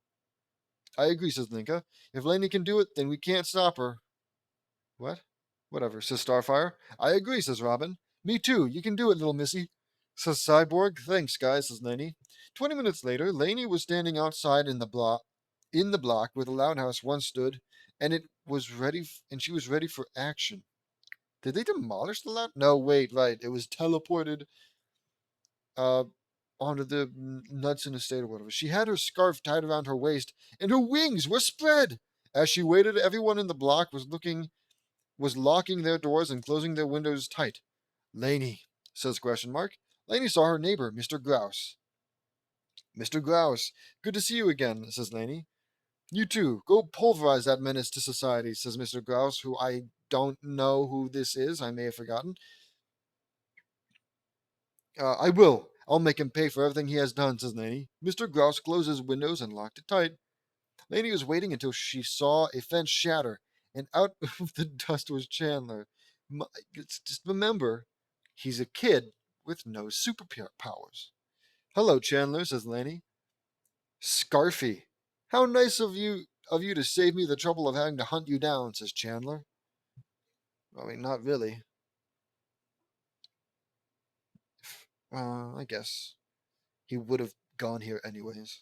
I agree, says Linka. If Laney can do it, then we can't stop her. What? Whatever, says Starfire. I agree, says Robin. Me too. You can do it, little missy, says Cyborg. Thanks, guys, says Laney. 20 minutes later, Laney was standing outside in the block where the loud house once stood, and she was ready for action. Did they demolish the loud? No, wait, right. It was teleported uh onto the nuts in estate or whatever. She had her scarf tied around her waist, and her wings were spread. As she waited, everyone in the block was locking their doors and closing their windows tight. Laney, says question mark. Laney saw her neighbor, Mr. Grouse. Mr. Grouse, good to see you again, says Laney. You too. Go pulverize that menace to society, says Mr. Grouse, who I don't know who this is. I may have forgotten. I will. I'll make him pay for everything he has done, says Laney. Mr. Grouse closed his windows and locked it tight. Laney was waiting until she saw a fence shatter, and out of the dust was Chandler. Just remember, he's a kid with no superpowers. Hello, Chandler, says Laney. Scarfy. How nice of you to save me the trouble of having to hunt you down, says Chandler. I mean, not really. I guess he would have gone here anyways.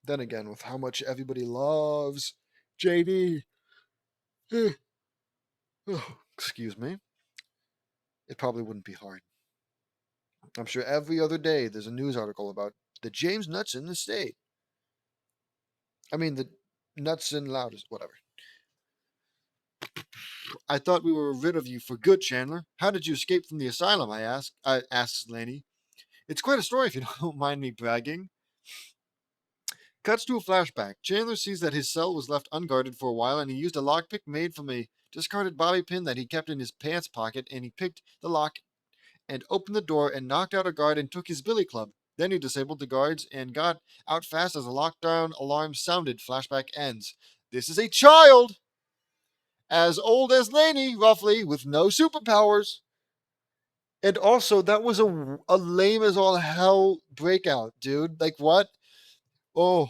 Then again, with how much everybody loves JD, excuse me, it probably wouldn't be hard. I'm sure every other day there's a news article about the James nuts in the state. I mean, the nuts and loudest, whatever. I thought we were rid of you for good, Chandler. How did you escape from the asylum? Asks Laney. It's quite a story if you don't mind me bragging. Cuts to a flashback. Chandler sees that his cell was left unguarded for a while, and he used a lockpick made from a discarded bobby pin that he kept in his pants pocket, and he picked the lock and opened the door and knocked out a guard and took his billy club. Then he disabled the guards and got out fast as a lockdown alarm sounded. Flashback ends. This is a child as old as Laney, roughly, with no superpowers. And also, that was a lame as all hell breakout, dude. Like, what? Oh,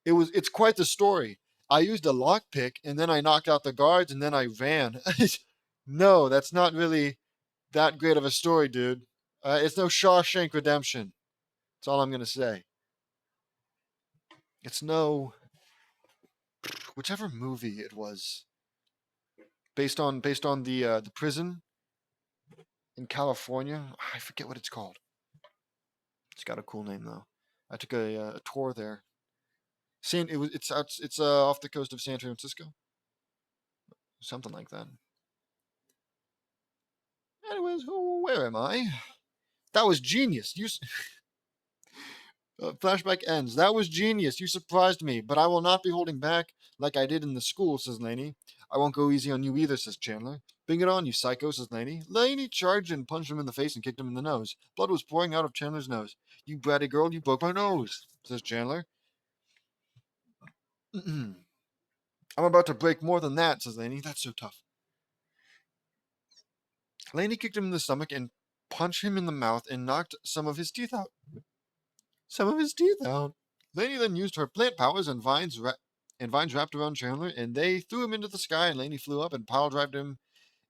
it's quite the story. I used a lockpick and then I knocked out the guards and then I ran. No, that's not really that great of a story, dude. It's no Shawshank Redemption. That's all I'm gonna say. It's no whichever movie it was based on the prison in California. I forget what it's called. It's got a cool name though. I took a tour there. It's off the coast of San Francisco, something like that. Anyways, where am I? That was genius. Flashback ends. That was genius. You surprised me, but I will not be holding back like I did in the school, says Laney. I won't go easy on you either, says Chandler. Bring it on, you psycho, says Laney. Laney charged and punched him in the face and kicked him in the nose. Blood was pouring out of Chandler's nose. You bratty girl, you broke my nose, says Chandler. I'm about to break more than that, says Laney. That's so tough. Laney kicked him in the stomach and punched him in the mouth and knocked some of his teeth out. Laney then used her plant powers and vines wrapped around Chandler, and they threw him into the sky, and Laney flew up and pile-drived him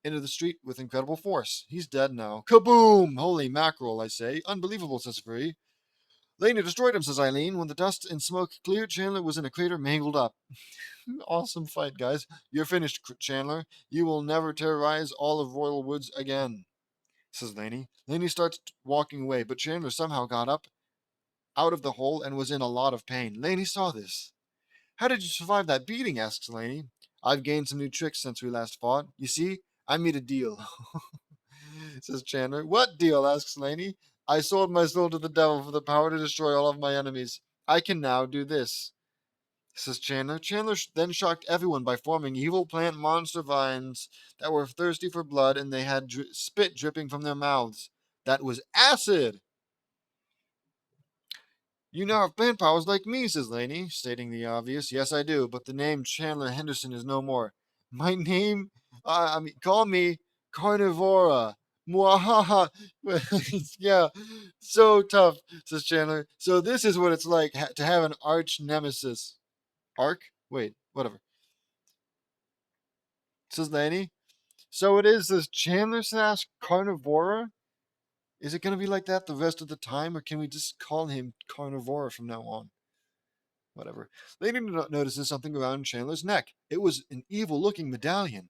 into the street with incredible force. He's dead now. Kaboom! Holy mackerel, I say. Unbelievable, says Free. Laney destroyed him, says Eileen. When the dust and smoke cleared, Chandler was in a crater mangled up. Awesome fight, guys. You're finished, Chandler. You will never terrorize all of Royal Woods again, says Laney. Laney starts walking away, but Chandler somehow got up out of the hole and was in a lot of pain. Laney saw this. How did you survive that beating? Asks Laney. I've gained some new tricks since we last fought. You see, I made a deal, says Chandler. What deal? Asks Laney. I sold my soul to the devil for the power to destroy all of my enemies. I can now do this, says Chandler. Chandler then shocked everyone by forming evil plant monster vines that were thirsty for blood, and they had spit dripping from their mouths. That was acid! You now have plant powers like me, says Laney, stating the obvious. Yes, I do, but the name Chandler Henderson is no more. My name, call me Carnivora. Mwahaha. Yeah, so tough, says Chandler. So this is what it's like to have an arch nemesis. Arc? Wait, whatever. Says Laney. So it is this Chandler slash Carnivora? Is it going to be like that the rest of the time, or can we just call him Carnivora from now on? Whatever. Later notices something around Chandler's neck. It was an evil-looking medallion.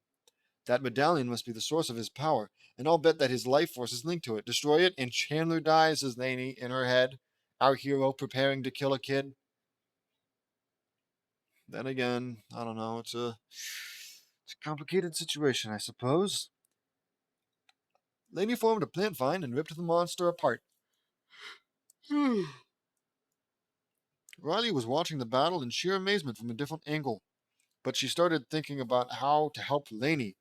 That medallion must be the source of his power, and I'll bet that his life force is linked to it. Destroy it, and Chandler dies, says Laney in her head. Our hero preparing to kill a kid. Then again, I don't know. It's a complicated situation, I suppose. Laney formed a plant vine and ripped the monster apart. Riley was watching the battle in sheer amazement from a different angle, but she started thinking about how to help Laney.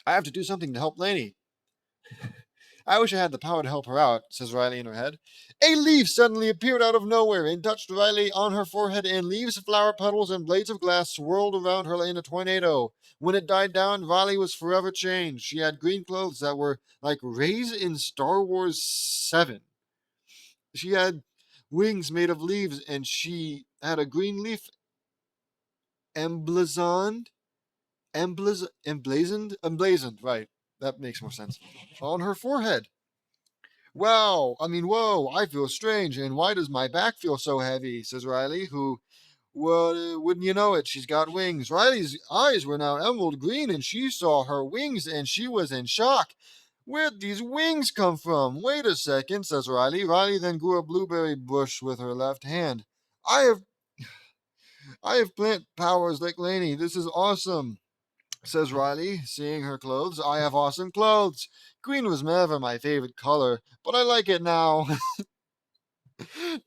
I have to do something to help Laney. I wish I had the power to help her out, says Riley in her head. A leaf suddenly appeared out of nowhere and touched Riley on her forehead, and leaves, flower petals, and blades of glass swirled around her in a tornado. When it died down, Riley was forever changed. She had green clothes that were like Rey's in Star Wars 7. She had wings made of leaves, and she had a green leaf emblazoned, emblazoned, right. That makes more sense. On her forehead. Wow, whoa, I feel strange, and why does my back feel so heavy, says Riley, who, well, wouldn't you know it, she's got wings. Riley's eyes were now emerald green, and she saw her wings, and she was in shock. Where'd these wings come from? Wait a second, says Riley. Riley then grew a blueberry bush with her left hand. I have I have plant powers like Lainey. This is awesome, says Riley, seeing her clothes. I have awesome clothes. Green was never my favorite color, but I like it now.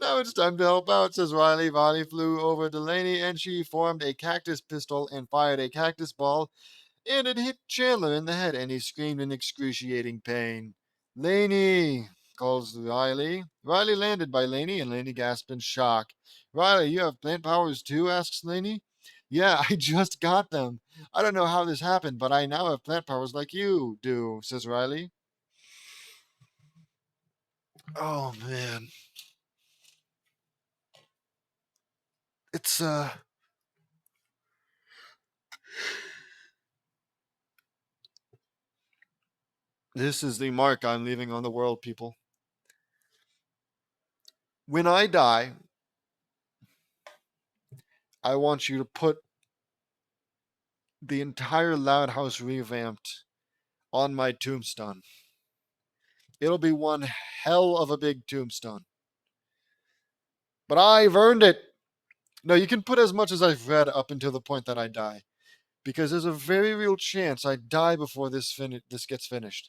Now it's time to help out, says Riley. Riley flew over to Lainey and she formed a cactus pistol and fired a cactus ball, and it hit Chandler in the head, and he screamed in excruciating pain. Lainey, calls Riley. Riley landed by Lainey, and Lainey gasped in shock. Riley, you have plant powers too? Asks Lainey. Yeah, I just got them. I don't know how this happened, but I now have plant powers like you do, says Riley. Oh man. It's This is the mark I'm leaving on the world, people. When I die, I want you to put the entire Loud House Revamped on my tombstone. It'll be one hell of a big tombstone. But I've earned it. No, you can put as much as I've read up until the point that I die, because there's a very real chance I die before this gets finished.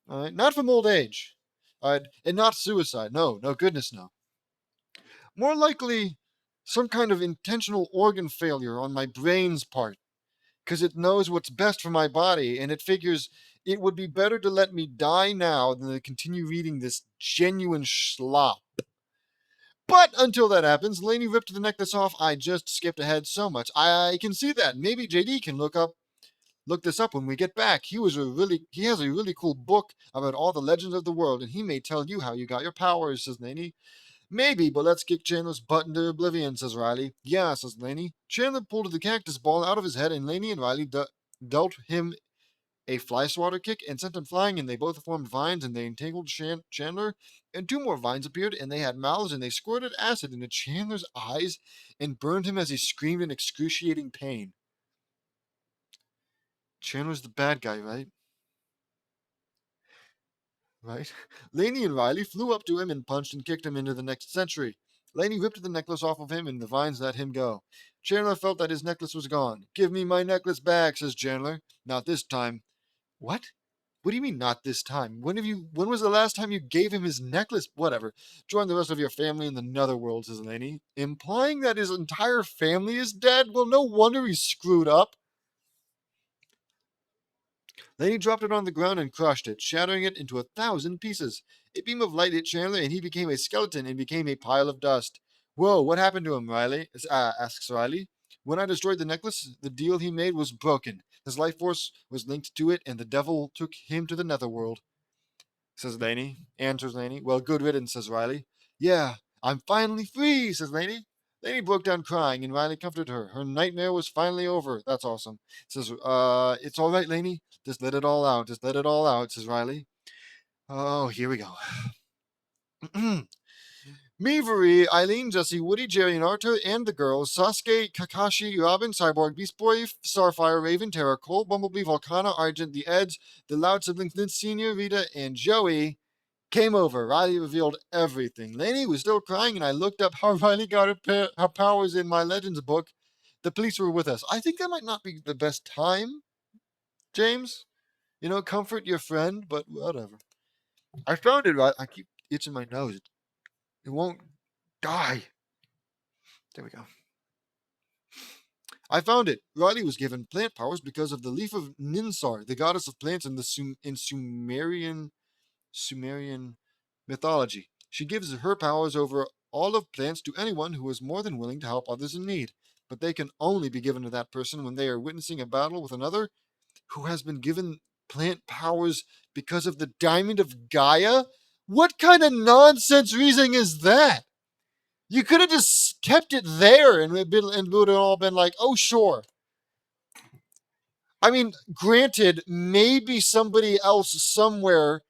All right, not from old age, all right, and not suicide. No, no, goodness, no. More likely, some kind of intentional organ failure on my brain's part, because it knows what's best for my body, and it figures it would be better to let me die now than to continue reading this genuine slop. But until that happens, Lainey ripped the necklace off. I just skipped ahead so much. I can see that. Maybe JD can look this up when we get back. He has a really cool book about all the legends of the world, and he may tell you how you got your powers, says Lainey. Maybe, but let's kick Chandler's butt into oblivion, says Riley. Yeah, says Lainey. Chandler pulled the cactus ball out of his head, and Lainey and Riley dealt him a fly swatter kick and sent him flying, and they both formed vines, and they entangled Chandler, and two more vines appeared, and they had mouths, and they squirted acid into Chandler's eyes and burned him as he screamed in excruciating pain. Chandler's the bad guy, right? Right? Lainey and Riley flew up to him and punched and kicked him into the next century. Lainey ripped the necklace off of him, and the vines let him go. Chandler felt that his necklace was gone. Give me my necklace back, says Chandler. Not this time. What? What do you mean not this time? When was the last time you gave him his necklace? Whatever. Join the rest of your family in the netherworld, says Lainey. Implying that his entire family is dead? Well, no wonder he's screwed up. Then he dropped it on the ground and crushed it, shattering it into 1,000 pieces. A beam of light hit Chandler, and he became a skeleton and became a pile of dust. Whoa, what happened to him, Riley? Asks Riley. When I destroyed the necklace, the deal he made was broken. His life force was linked to it, and the devil took him to the netherworld, says Lainey. Answers Lainey. Well, good riddance, says Riley. Yeah, I'm finally free, says Lainey. Lainey broke down crying, and Riley comforted her. Her nightmare was finally over. That's awesome. Says, it's all right, Lainey. Just let it all out. Just let it all out, says Riley. Oh, here we go. Meavery, Eileen, Jesse, Woody, Jerry, and Arthur, and the girls, Sasuke, Kakashi, Robin, Cyborg, Beast Boy, Starfire, Raven, Terra, Cole, Bumblebee, Volcana, Argent, the Eds, the Loud Siblings, Vince Sr., Rita, and Joey came over. Riley revealed everything. Lainey was still crying, and I looked up how Riley got her powers in my Legends book. The police were with us. I think that might not be the best time, James. Comfort your friend, but whatever. I found it, right? I keep itching my nose. It won't die. There we go. I found it. Riley was given plant powers because of the leaf of Ninsar, the goddess of plants in Sumerian mythology. She gives her powers over all of plants to anyone who is more than willing to help others in need. But they can only be given to that person when they are witnessing a battle with another who has been given plant powers because of the Diamond of Gaia? What kind of nonsense reasoning is that? You could have just kept it there and it would have all been like, oh, sure. I mean, granted, maybe somebody else somewhere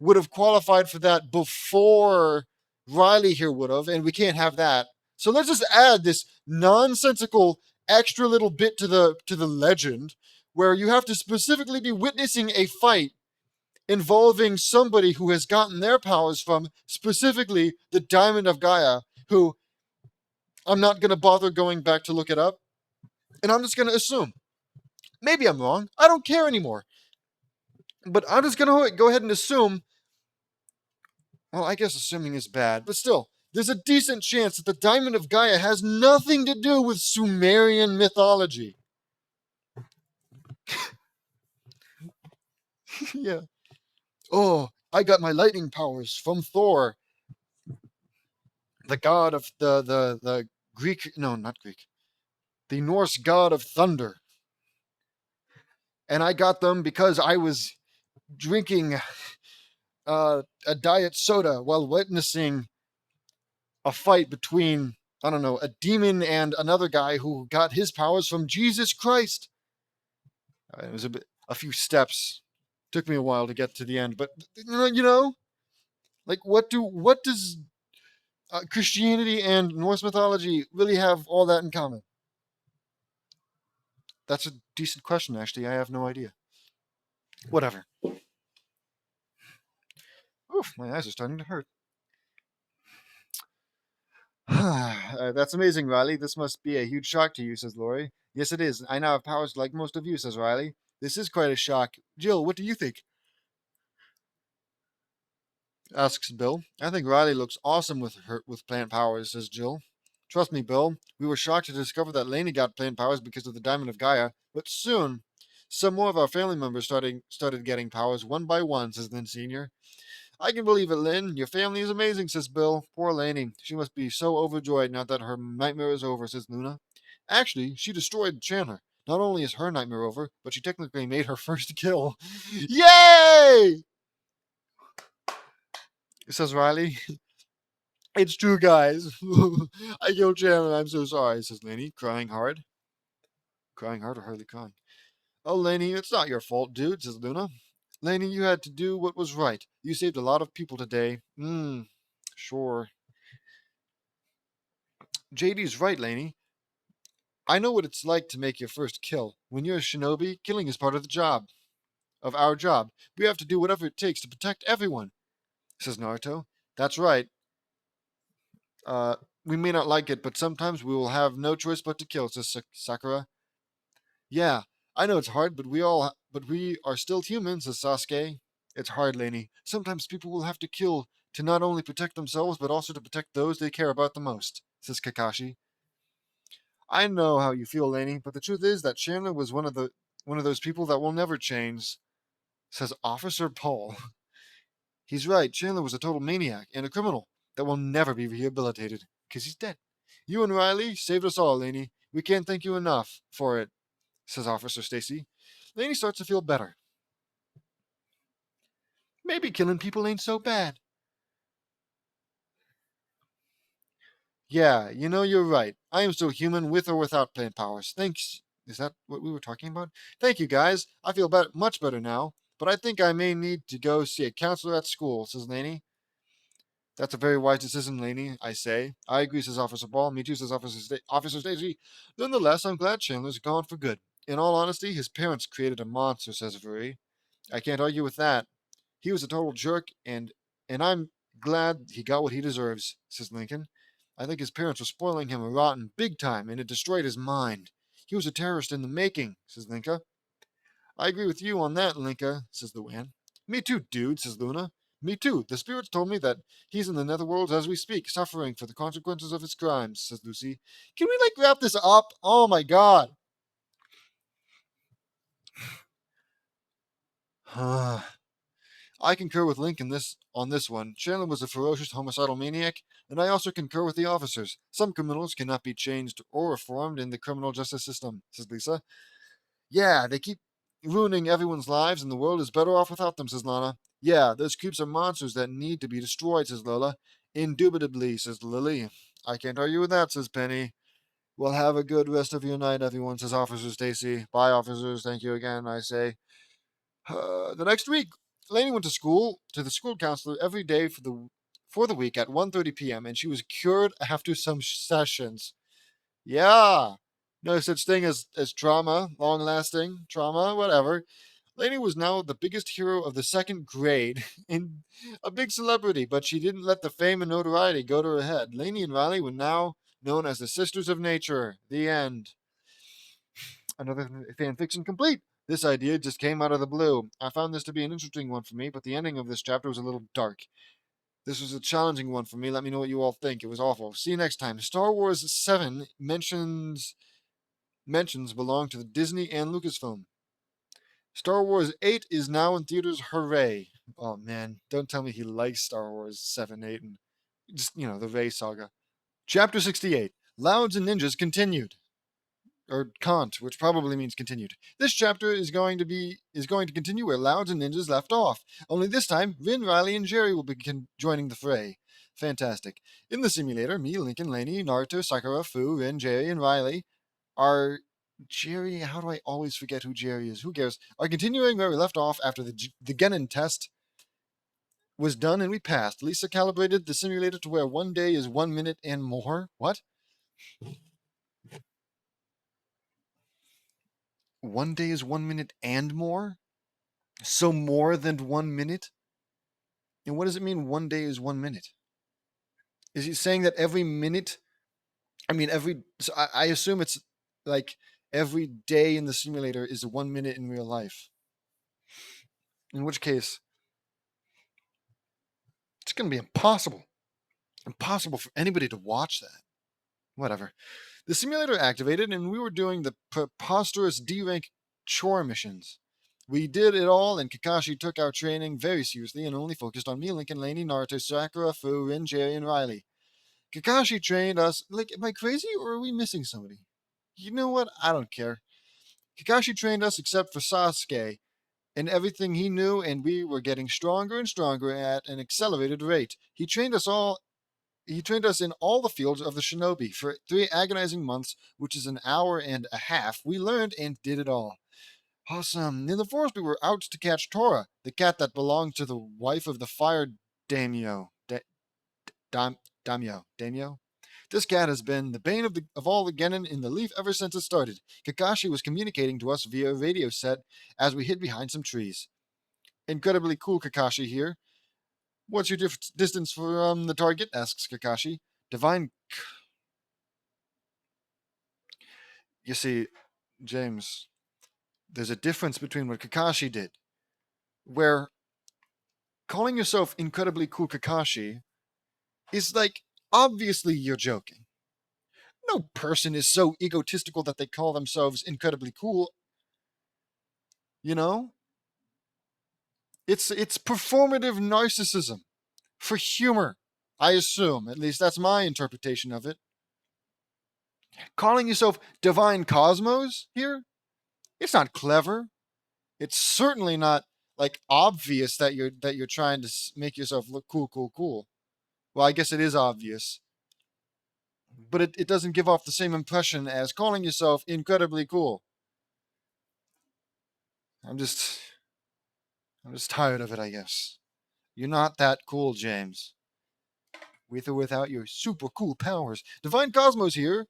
would have qualified for that before Riley here would have, and we can't have that. So let's just add this nonsensical extra little bit to the legend where you have to specifically be witnessing a fight involving somebody who has gotten their powers from specifically the Diamond of Gaia, who I'm not going to bother going back to look it up. And I'm just going to assume. Maybe I'm wrong. I don't care anymore. But I'm just going to go ahead and assume. Well, I guess assuming is bad. But still, there's a decent chance that the Diamond of Gaia has nothing to do with Sumerian mythology. Yeah. Oh, I got my lightning powers from Thor, the god of the Greek. No, not Greek. The Norse god of thunder. And I got them because I was drinking a diet soda while witnessing a fight between, I don't know, a demon and another guy who got his powers from Jesus Christ. It was a few steps. Took me a while to get to the end, but like what does Christianity and Norse mythology really have all that in common? That's a decent question, actually. I have no idea. Whatever. Oof, my eyes are starting to hurt. That's amazing, Riley. This must be a huge shock to you, says Lori. Yes, it is. I now have powers like most of you, says Riley. This is quite a shock. Jill, what do you think? Asks Bill. I think Riley looks awesome with plant powers, says Jill. Trust me, Bill. We were shocked to discover that Lainey got plant powers because of the Diamond of Gaia, but soon some more of our family members started getting powers one by one, says Lynn Sr. I can believe it, Lynn. Your family is amazing, says Bill. Poor Lainey. She must be so overjoyed now that her nightmare is over, says Luna. Actually, she destroyed Chandler. Not only is her nightmare over, but she technically made her first kill. Yay! Says Riley. It's true, guys. I killed Chandler. I'm so sorry, says Lainey, crying hard. Crying hard or hardly crying? Oh, Lainey, it's not your fault, dude, says Luna. Lainey, you had to do what was right. You saved a lot of people today. Sure. JD's right, Lainey. I know what it's like to make your first kill. When you're a shinobi, killing is part of the job. Of our job. We have to do whatever it takes to protect everyone, says Naruto. That's right. Uh, we may not like it, but sometimes we will have no choice but to kill, says Sakura. Yeah, I know it's hard, but we are still humans, says Sasuke. It's hard, Lainey. Sometimes people will have to kill to not only protect themselves, but also to protect those they care about the most, says Kakashi. I know how you feel, Lainey, but the truth is that Chandler was one of those people that will never change, says Officer Paul. He's right. Chandler was a total maniac and a criminal that will never be rehabilitated because he's dead. You and Riley saved us all, Lainey. We can't thank you enough for it, says Officer Stacy. Lainey starts to feel better. Maybe killing people ain't so bad. Yeah, you're right. I am still human with or without plant powers. Thanks. Is that what we were talking about? Thank you, guys. I feel much better now, but I think I may need to go see a counselor at school, says Lainey. That's a very wise decision, Lainey, I say. I agree, says Officer Ball. Me too, says Officer Stacy. Nonetheless, I'm glad Chandler's gone for good. In all honesty, his parents created a monster, says Vuri. I can't argue with that. He was a total jerk, and I'm glad he got what he deserves, says Lincoln. I think his parents were spoiling him rotten big time, and it destroyed his mind. He was a terrorist in the making, says Linka. I agree with you on that, Linka, says Luann. Me too, dude, says Luna. Me too. The spirits told me that he's in the netherworld as we speak, suffering for the consequences of his crimes, says Lucy. Can we, wrap this up? Oh my god. I concur with Lincoln on this one. Chandler was a ferocious homicidal maniac, and I also concur with the officers. Some criminals cannot be changed or reformed in the criminal justice system, says Lisa. Yeah, they keep ruining everyone's lives, and the world is better off without them, says Lana. Yeah, those creeps are monsters that need to be destroyed, says Lola. Indubitably, says Lily. I can't argue with that, says Penny. Well, have a good rest of your night, everyone, says Officer Stacy. Bye, officers. Thank you again, I say. The next week, Lainey went to the school counselor every day for the week at 1:30 p.m., and she was cured after some sessions. Yeah. No such thing as trauma, long lasting trauma, whatever. Lainey was now the biggest hero of the second grade and a big celebrity, but she didn't let the fame and notoriety go to her head. Lainey and Riley were now known as the Sisters of Nature. The end. Another fanfiction complete. This idea just came out of the blue. I found this to be an interesting one for me, but the ending of this chapter was a little dark. This was a challenging one for me. Let me know what you all think. It was awful. See you next time. Star Wars 7 mentions belong to the Disney and Lucasfilm. Star Wars 8 is now in theaters. Hooray. Oh man, don't tell me he likes Star Wars 7, 8, and just, the Rey saga. Chapter 68. Louds and Ninjas continued. Or Kant, which probably means continued. This chapter is going to continue where Louds and Ninjas left off. Only this time, Rin, Riley, and Jerry will be joining the fray. Fantastic. In the simulator, me, Lincoln, Laney, Naruto, Sakura, Fu, Rin, Jerry, and Riley are Jerry. How do I always forget who Jerry is? Who cares? Are continuing where we left off after the Genin test was done and we passed. Lisa calibrated the simulator to where 1 day is 1 minute and more. What? 1 day is 1 minute and more? So more than 1 minute? And what does it mean 1 day is 1 minute? Is he saying that every minute? So I assume it's like every day in the simulator is 1 minute in real life. In which case, it's going to be impossible. Impossible for anybody to watch that. Whatever. The simulator activated, and we were doing the preposterous D-rank chore missions. We did it all, and Kakashi took our training very seriously and only focused on me, Lincoln, Laney, Naruto, Sakura, Fu, Rin, Jerry, and Riley. Kakashi trained us. Like, am I crazy, or are we missing somebody? You know what? I don't care. Kakashi trained us except for Sasuke and everything he knew, and we were getting stronger and stronger at an accelerated rate. He trained us in all the fields of the shinobi for 3 agonizing months, which is an hour and a half. We learned and did it all. Awesome. In the forest, we were out to catch Tora, the cat that belonged to the wife of the fire daimyo. Daimyo? This cat has been the bane of all the genin in the leaf ever since it started. Kakashi was communicating to us via a radio set as we hid behind some trees. Incredibly cool, Kakashi here. What's your distance from the target? Asks Kakashi. Divine. You see, James, there's a difference between what Kakashi did, where calling yourself incredibly cool Kakashi is like, obviously you're joking. No person is so egotistical that they call themselves incredibly cool. You know? It's performative narcissism for humor, I assume. At least that's my interpretation of it. Calling yourself Divine Cosmos here? It's not clever. It's certainly not like obvious that you're trying to make yourself look cool. Well, I guess it is obvious, but it doesn't give off the same impression as calling yourself incredibly cool. I'm just tired of it, I guess. You're not that cool, James. With or without your super cool powers. Divine Cosmos here.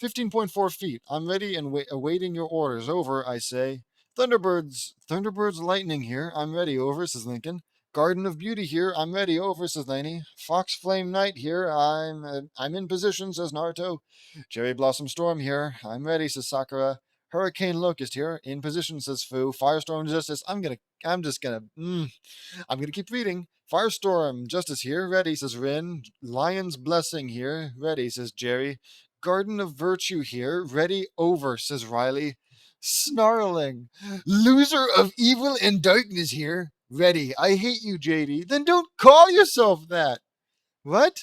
15.4 feet. I'm ready and awaiting your orders. Over, I say. Thunderbird's lightning here. I'm ready. Over, says Lincoln. Garden of Beauty here. I'm ready. Over, says Laney. Fox Flame Knight here. I'm in position, says Naruto. Cherry Blossom Storm here. I'm ready, says Sakura. Hurricane Locust here. In position, says Fu. Firestorm Justice. I'm gonna keep reading. Firestorm Justice here. Ready, says Rin. Lion's Blessing here. Ready, says Jerry. Garden of Virtue here. Ready. Over, says Riley. Snarling. Loser of evil and darkness here. Ready. I hate you, JD. Then don't call yourself that. What?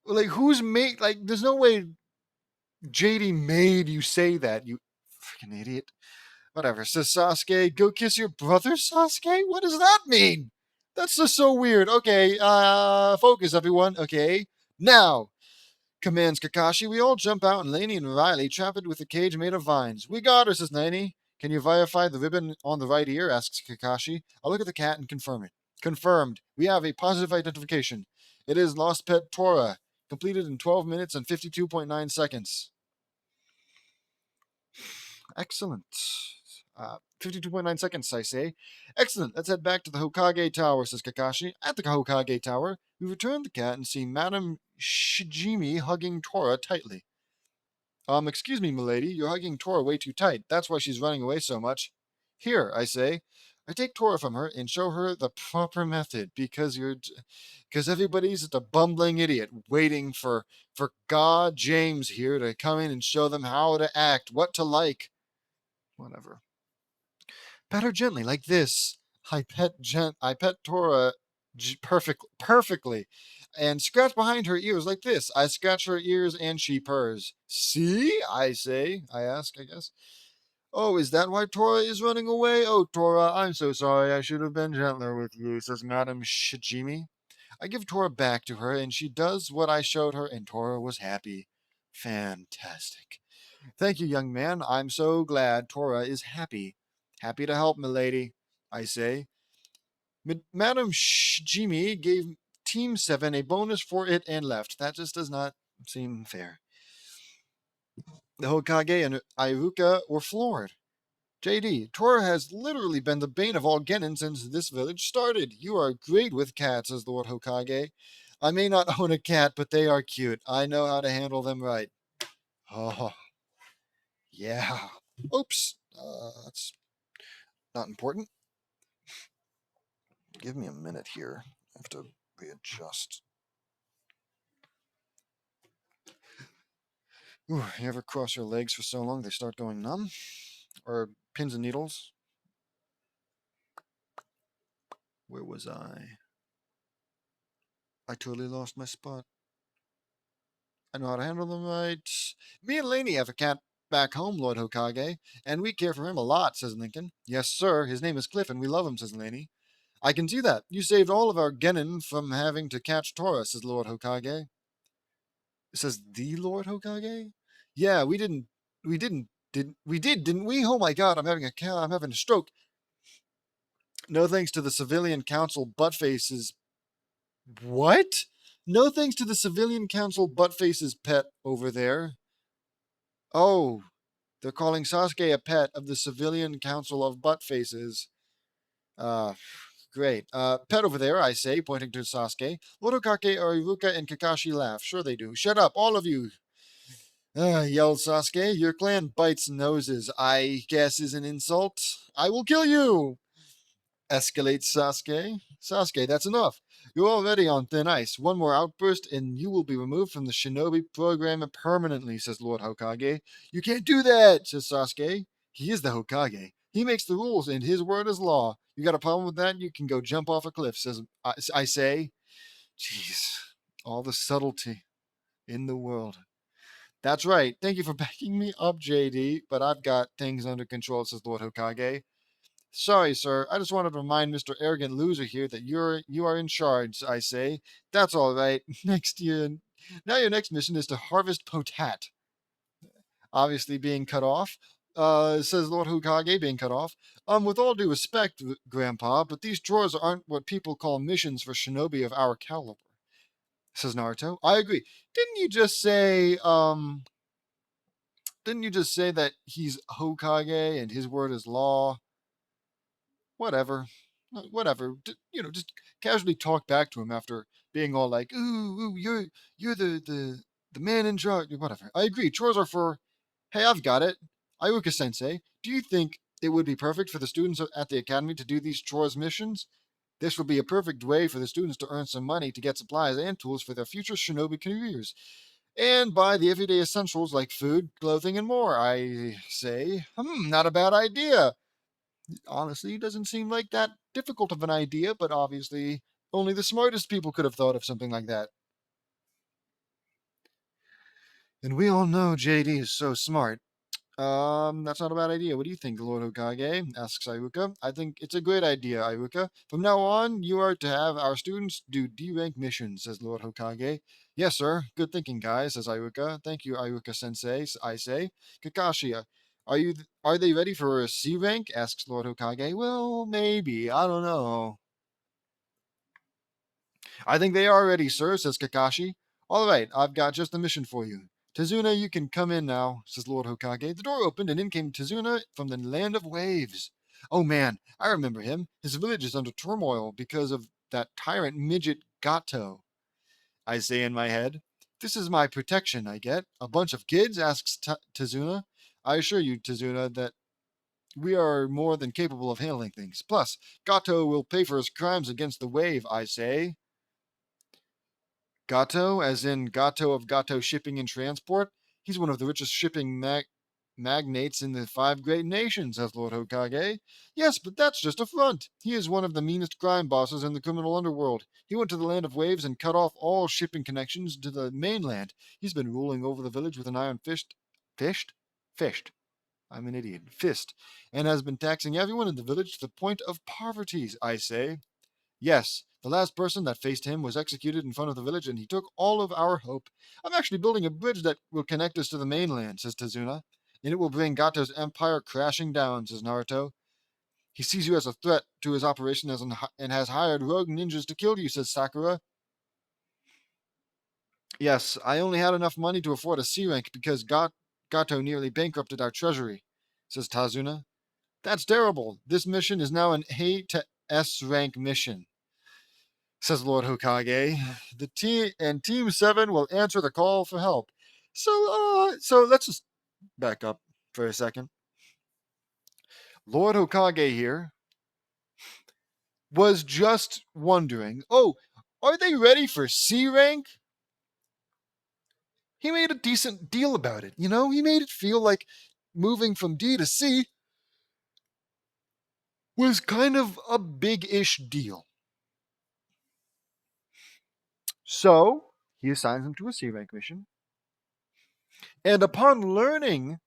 Like, who's made, like, there's no way JD made you say that, you freaking idiot. Whatever. Says Sasuke, go kiss your brother, Sasuke? What does that mean? That's just so weird. Okay, focus, everyone. Okay. Now, commands Kakashi. We all jump out, and Laney and Riley trap it with a cage made of vines. We got her, says Laney. Can you verify the ribbon on the right ear? Asks Kakashi. I'll look at the cat and confirm it. Confirmed. We have a positive identification. It is Lost Pet Tora. Completed in 12 minutes and 52.9 seconds. Excellent. 52.9 seconds, I say. Excellent. Let's head back to the Hokage Tower, says Kakashi. At the Hokage Tower, we return the cat and see Madame Shijimi hugging Tora tightly. Excuse me, milady, you're hugging Tora way too tight. That's why she's running away so much. Here, I say. I take Tora from her and show her the proper method because everybody's just a bumbling idiot waiting for God James here to come in and show them how to act, what to like. Whatever. Pet her gently like this. I pet Tora perfectly, and scratch behind her ears like this. I scratch her ears and she purrs. See, I say. I ask, I guess. Oh, is that why Tora is running away? Oh, Tora, I'm so sorry. I should have been gentler with you, says Madame Shijimi. I give Tora back to her, and she does what I showed her, and Tora was happy. Fantastic. Thank you, young man. I'm so glad Tora is happy. Happy to help, milady, I say. Madame Shijimi gave Team 7 a bonus for it and left. That just does not seem fair. The Hokage and Iruka were floored. JD, Tora has literally been the bane of all Genin since this village started. You are great with cats, says Lord Hokage. I may not own a cat, but they are cute. I know how to handle them right. Oh, yeah. Oops. That's not important. Give me a minute here. I have to readjust. Ooh, you ever cross your legs for so long they start going numb? Or pins and needles? Where was I? I totally lost my spot. I know how to handle them right. Me and Laney have a cat back home, Lord Hokage, and we care for him a lot, says Lincoln. Yes, sir. His name is Cliff, and we love him, says Laney. I can see that. You saved all of our Genin from having to catch Tora, says Lord Hokage. It says the Lord Hokage? Yeah, didn't we? Oh my god, I'm having a stroke. No thanks to the civilian council buttfaces. What? No thanks to the civilian council buttfaces pet over there. Oh, they're calling Sasuke a pet of the civilian council of buttfaces. Uh, great. Pet over there, I say, pointing to Sasuke. Lorokake, Iruka, and Kakashi laugh. Sure they do. Shut up, all of you, yelled Sasuke. Your clan bites noses. I guess is an insult. I will kill you! Escalates Sasuke. Sasuke, that's enough. You're already on thin ice. One more outburst and you will be removed from the shinobi program permanently, says Lord Hokage. You can't do that, says Sasuke. He is the Hokage. He makes the rules and his word is law. You got a problem with that? You can go jump off a cliff, says I say. Jeez, all the subtlety in the world. That's right. Thank you for backing me up, JD, but I've got things under control, says Lord Hokage. Sorry, sir. I just wanted to remind Mr. Arrogant Loser here that you are in charge, I say. That's all right. Next year. Now your next mission is to harvest potat. Obviously being cut off. Says Lord Hokage being cut off. With all due respect, Grandpa, but these chores aren't what people call missions for shinobi of our caliber. Says Naruto. I agree. Didn't you just say that he's Hokage and his word is law? Whatever. Whatever. Just casually talk back to him after being all like, ooh, you're the man in charge. Whatever. I agree. Chores are for. Hey, I've got it. Iuka Sensei, do you think it would be perfect for the students at the academy to do these chores missions? This would be a perfect way for the students to earn some money to get supplies and tools for their future shinobi careers. And buy the everyday essentials like food, clothing, and more. I say, not a bad idea. Honestly, doesn't seem like that difficult of an idea, but obviously only the smartest people could have thought of something like that. And we all know JD is so smart. That's not a bad idea. What do you think, Lord Hokage? Asks Iruka. I think it's a great idea, Iruka. From now on, you are to have our students do D-rank missions, says Lord Hokage. Yes, sir. Good thinking, guys, says Iruka. Thank you, Iruka Sensei, I say. Kakashi, are they ready for a C rank? Asks Lord Hokage. Well, maybe. I don't know. I think they are ready, sir, says Kakashi. All right, I've got just a mission for you. Tazuna, you can come in now, says Lord Hokage. The door opened, and in came Tazuna from the land of waves. Oh man, I remember him. His village is under turmoil because of that tyrant midget Gato. I say in my head. This is my protection, I get. A bunch of kids, asks Tazuna. I assure you, Tazuna, that we are more than capable of handling things. Plus, Gato will pay for his crimes against the wave, I say. Gato, as in Gato of Gato Shipping and Transport? He's one of the richest shipping magnates in the five great nations, says Lord Hokage. Yes, but that's just a front. He is one of the meanest crime bosses in the criminal underworld. He went to the land of waves and cut off all shipping connections to the mainland. He's been ruling over the village with an iron fist. Fished? Fished. I'm an idiot. Fist. And has been taxing everyone in the village to the point of poverty, I say. Yes, the last person that faced him was executed in front of the village, and he took all of our hope. I'm actually building a bridge that will connect us to the mainland, says Tazuna, and it will bring Gato's empire crashing down, says Naruto. He sees you as a threat to his operation and has hired rogue ninjas to kill you, says Sakura. Yes, I only had enough money to afford a C rank because Gato nearly bankrupted our treasury, says Tazuna. That's terrible. This mission is now an A to S rank mission, says Lord Hokage. The Team 7 will answer the call for help. So let's just back up for a second. Lord Hokage here was just wondering, oh, are they ready for C rank? He made a decent deal about it, He made it feel like moving from D to C was kind of a big-ish deal. So he assigns him to a C rank mission. And upon learning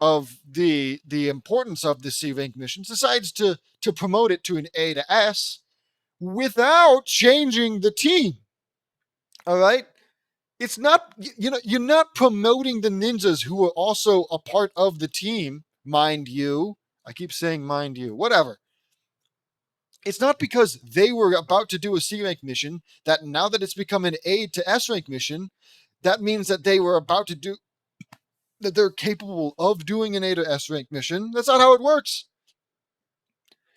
of the importance of the C rank missions, decides to promote it to an A to S without changing the team. All right? It's not, you're not promoting the ninjas who are also a part of the team, mind you. I keep saying mind you, whatever. It's not because they were about to do a C rank mission that now that it's become an A to S rank mission, that means that they were about to do, that they're capable of doing an A to S rank mission. That's not how it works.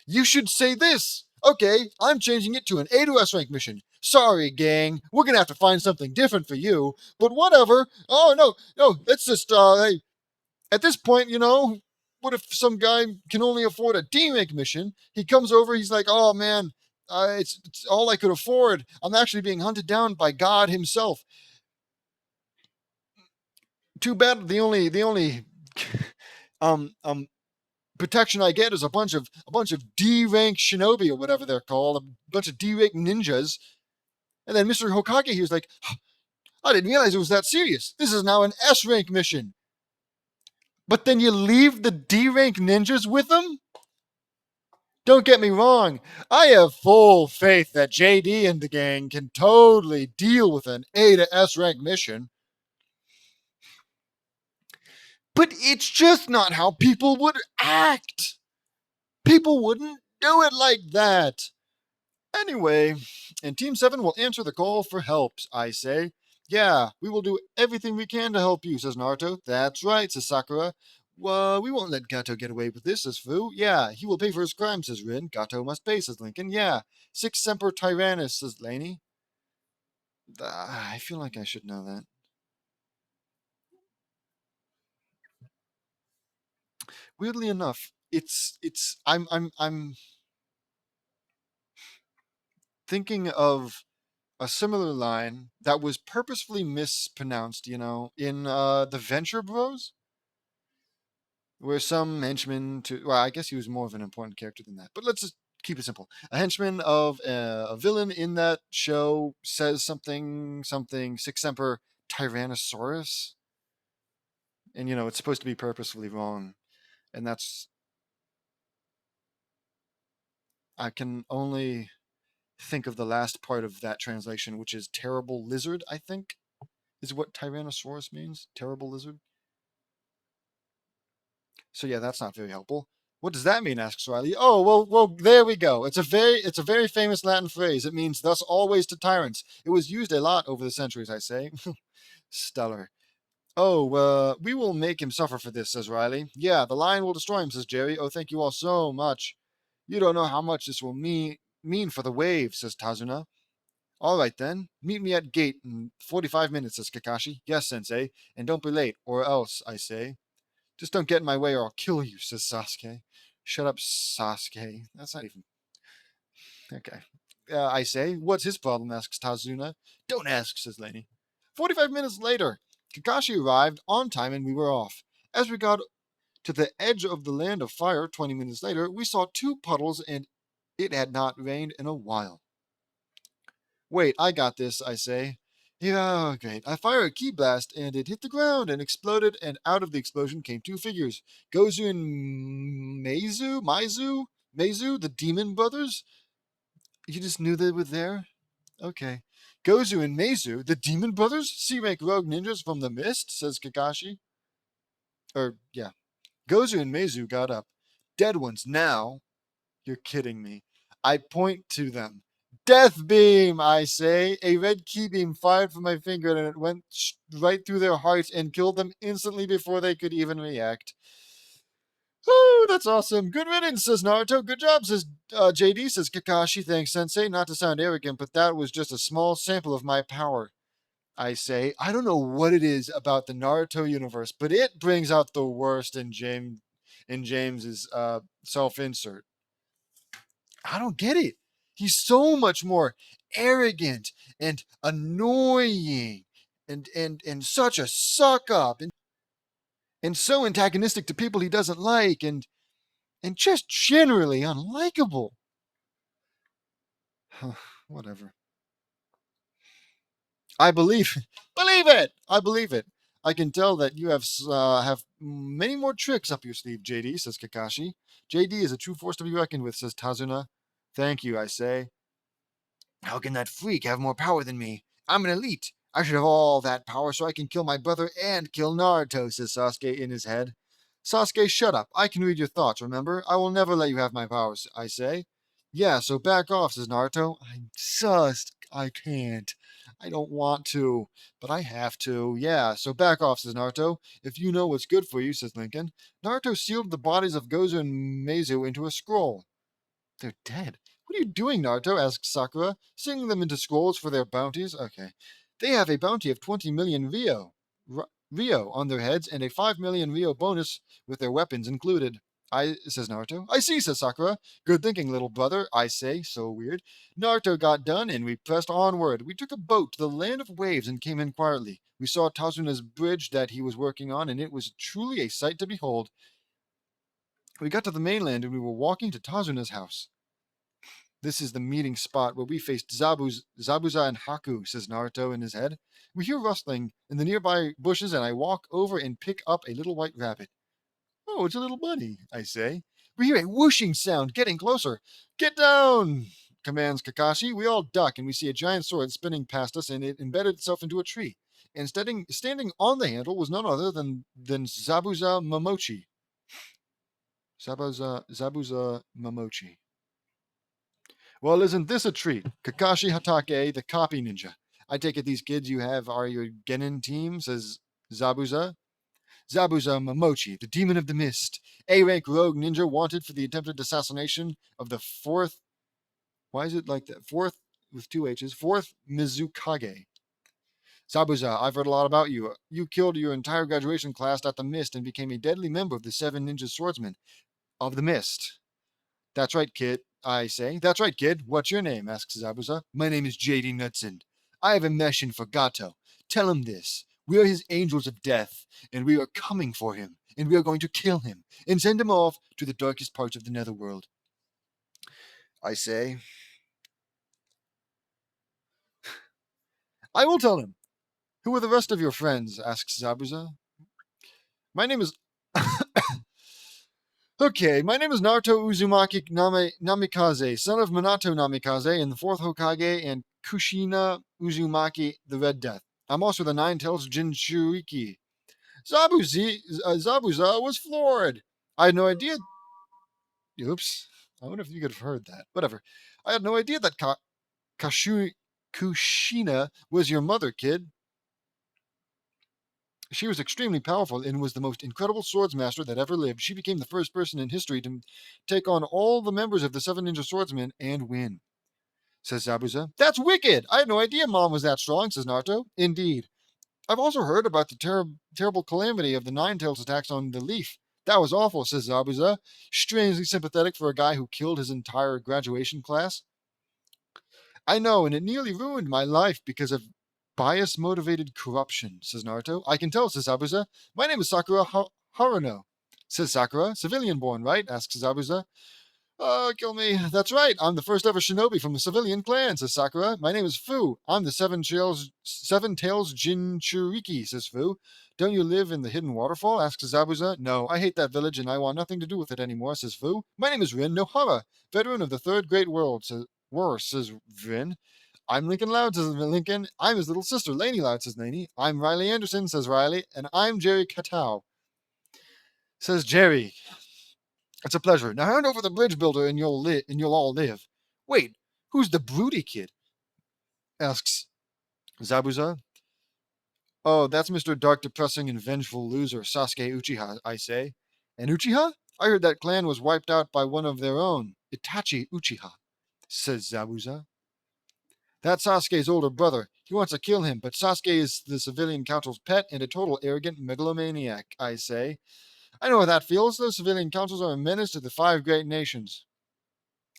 You should say this. Okay, I'm changing it to an A to S rank mission. Sorry, gang. We're gonna have to find something different for you. But whatever. Oh no. Let's just hey. At this point, what if some guy can only afford a D rank mission? He comes over. He's like, oh man, it's all I could afford. I'm actually being hunted down by God Himself. Too bad. The only um protection I get is a bunch of D rank shinobi or whatever they're called, a bunch of D rank ninjas. And then Mr. Hokage he was like, I didn't realize it was that serious. This is now an S rank mission. But then you leave the D rank ninjas with them? Don't get me wrong, I have full faith that JD and the gang can totally deal with an A to S rank mission. But it's just not how people would act. People wouldn't do it like that. Anyway, and Team 7 will answer the call for help, I say. Yeah, we will do everything we can to help you, says Naruto. That's right, says Sakura. Well, we won't let Gato get away with this, says Fu. Yeah, he will pay for his crimes, says Rin. Gato must pay, says Lincoln. Yeah, Six Semper Tyrannis, says Laney. I feel like I should know that. Weirdly enough, I'm thinking of a similar line that was purposefully mispronounced, in the Venture Bros, where some henchman I guess he was more of an important character than that, but let's just keep it simple. A henchman of a villain in that show says something Six Semper Tyrannosaurus, and it's supposed to be purposefully wrong, and that's I can only think of the last part of that translation, which is terrible lizard, I think, is what Tyrannosaurus means. Terrible lizard. So yeah, that's not very helpful. What does that mean? Asks Riley. Oh, well, there we go. It's a very famous Latin phrase. It means thus always to tyrants. It was used a lot over the centuries, I say. Stellar. Oh, we will make him suffer for this, says Riley. Yeah, the lion will destroy him, says Jerry. Oh, thank you all so much. You don't know how much this will mean for the wave, says Tazuna. All right, then. Meet me at gate in 45 minutes, says Kakashi. Yes, Sensei, and don't be late, or else, I say. Just don't get in my way or I'll kill you, says Sasuke. Shut up, Sasuke. That's not even... Okay. I say. What's his problem, asks Tazuna. Don't ask, says Laney. 45 minutes later, Kakashi arrived on time and we were off. As we got to the edge of the land of fire 20 minutes later, we saw two puddles and it had not rained in a while. Wait, I got this, I say. Yeah, great. I fire a ki blast and it hit the ground and exploded, and out of the explosion came two figures. Gozu and Meizu, the demon brothers? You just knew they were there? Okay. Gozu and Meizu, the demon brothers? C-rank rogue ninjas from the mist, says Kakashi. Yeah. Gozu and Meizu got up. Dead ones now. You're kidding me. I point to them. Death beam, I say. A red key beam fired from my finger and it went right through their hearts and killed them instantly before they could even react. Oh, that's awesome. Good riddance, says Naruto. Good job, says JD, says Kakashi. Thanks, Sensei. Not to sound arrogant, but that was just a small sample of my power. I say, I don't know what it is about the Naruto universe, but it brings out the worst in James's self-insert. I don't get it. He's so much more arrogant and annoying and such a suck up and so antagonistic to people he doesn't like and just generally unlikable. Whatever. I believe it. I believe it. I can tell that you have many more tricks up your sleeve, JD, says Kakashi. JD is a true force to be reckoned with, says Tazuna. Thank you, I say. How can that freak have more power than me? I'm an elite. I should have all that power so I can kill my brother and kill Naruto, says Sasuke in his head. Sasuke, shut up. I can read your thoughts, remember? I will never let you have my powers, I say. Yeah, so back off, says Naruto. I can't. I don't want to, but I have to. Yeah, so back off, says Naruto. If you know what's good for you, says Lincoln. Naruto sealed the bodies of Gozu and Meizu into a scroll. They're dead. What are you doing, Naruto? Asks Sakura. Singing them into scrolls for their bounties? Okay. They have a bounty of 20 million Rio on their heads and a 5 million Rio bonus with their weapons included. Says Naruto. I see, says Sakura. Good thinking, little brother, I say. So weird. Naruto got done and we pressed onward. We took a boat to the land of waves and came in quietly. We saw Tazuna's bridge that he was working on and it was truly a sight to behold. We got to the mainland and we were walking to Tazuna's house. This is the meeting spot where we faced Zabuza and Haku, says Naruto in his head. We hear rustling in the nearby bushes and I walk over and pick up a little white rabbit. Oh, it's a little bunny, I say. We hear a whooshing sound getting closer. Get down, commands Kakashi. We all duck and we see a giant sword spinning past us and it embedded itself into a tree. And standing on the handle was none other than Zabuza Momochi. Zabuza Momochi. Well, isn't this a treat? Kakashi Hatake, the copy ninja. I take it these kids you have are your Genin team, says Zabuza. Zabuza Momochi, the demon of the mist. A-rank rogue ninja wanted for the attempted assassination of the fourth... Why is it like that? Fourth, with two H's, fourth Mizukage. Zabuza, I've heard a lot about you. You killed your entire graduation class at the Mist and became a deadly member of the Seven Ninja Swordsmen of the Mist. That's right, kid, I say. That's right, kid. What's your name? Asks Zabuza. My name is J.D. Knudsen. I have a mission for Gato. Tell him this. We are his angels of death, and we are coming for him, and we are going to kill him, and send him off to the darkest parts of the netherworld. I say. I will tell him. Who are the rest of your friends? Asks Zabuza. My name is... Okay, my name is Naruto Uzumaki Namikaze, son of Minato Namikaze and the fourth Hokage, and Kushina Uzumaki, the Red Death. I'm also the Nine-Tails Jinchuriki. Zabuza was floored. I had no idea... Oops. I wonder if you could have heard that. Whatever. I had no idea that Kushina was your mother, kid. She was extremely powerful and was the most incredible swordsmaster that ever lived. She became the first person in history to take on all the members of the Seven Ninja Swordsmen and win. says Zabuza. That's wicked! I had no idea Mom was that strong, says Naruto. Indeed. I've also heard about the terrible calamity of the Nine-Tails attacks on the Leaf. That was awful, says Zabuza, strangely sympathetic for a guy who killed his entire graduation class. I know, and it nearly ruined my life because of bias-motivated corruption, says Naruto. I can tell, says Zabuza. My name is Sakura Haruno, says Sakura. Civilian-born, right? asks Zabuza. Oh, kill me. That's right. I'm the first ever shinobi from the civilian clan, says Sakura. My name is Fu. I'm the Seven Tails Jinchuriki, says Fu. Don't you live in the hidden waterfall? asks Zabuza. No, I hate that village and I want nothing to do with it anymore, says Fu. My name is Rin Nohara, veteran of the Third Great World, says Rin. I'm Lincoln Loud, says Lincoln. I'm his little sister, Lainey Loud, says Lainey. I'm Riley Anderson, says Riley. And I'm Jerry Katao, says Jerry. It's a pleasure. Now hand over the bridge builder and you'll all live. Wait, who's the broody kid? Asks Zabuza. Oh, that's Mr. Dark, Depressing, and Vengeful Loser, Sasuke Uchiha, I say. And Uchiha? I heard that clan was wiped out by one of their own, Itachi Uchiha, says Zabuza. That's Sasuke's older brother. He wants to kill him, but Sasuke is the civilian council's pet and a total arrogant megalomaniac, I say. I know how that feels. Those civilian councils are a menace to the five great nations,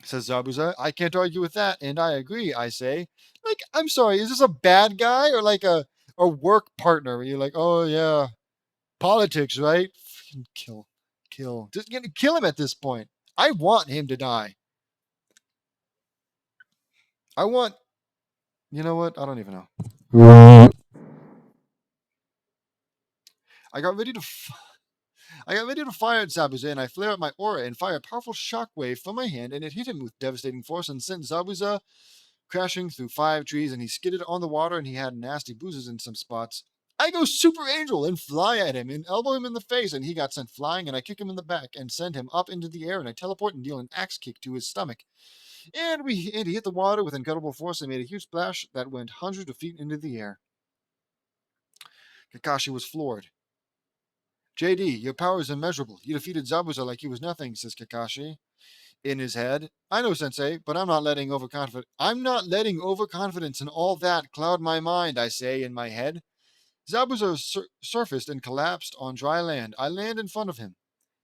says Zabuza. I can't argue with that, and I agree, I say. Like, I'm sorry, is this a bad guy or like a work partner where you're like, oh yeah, politics, right? Freaking kill. Just kill him at this point. I want him to die. I want, you know what? I don't even know. I got ready to fire at Zabuza, and I flare out my aura and fire a powerful shockwave from my hand, and it hit him with devastating force and sent Zabuza crashing through 5 trees, and he skidded on the water, and he had nasty bruises in some spots. I go Super Angel and fly at him and elbow him in the face, and he got sent flying, and I kick him in the back and send him up into the air, and I teleport and deal an axe kick to his stomach. And he hit the water with incredible force and made a huge splash that went hundreds of feet into the air. Kakashi was floored. JD, your power is immeasurable. You defeated Zabuza like he was nothing, says Kakashi in his head. I know, Sensei, but I'm not letting overconfidence and all that cloud my mind, I say in my head. Zabuza surfaced and collapsed on dry land. I land in front of him.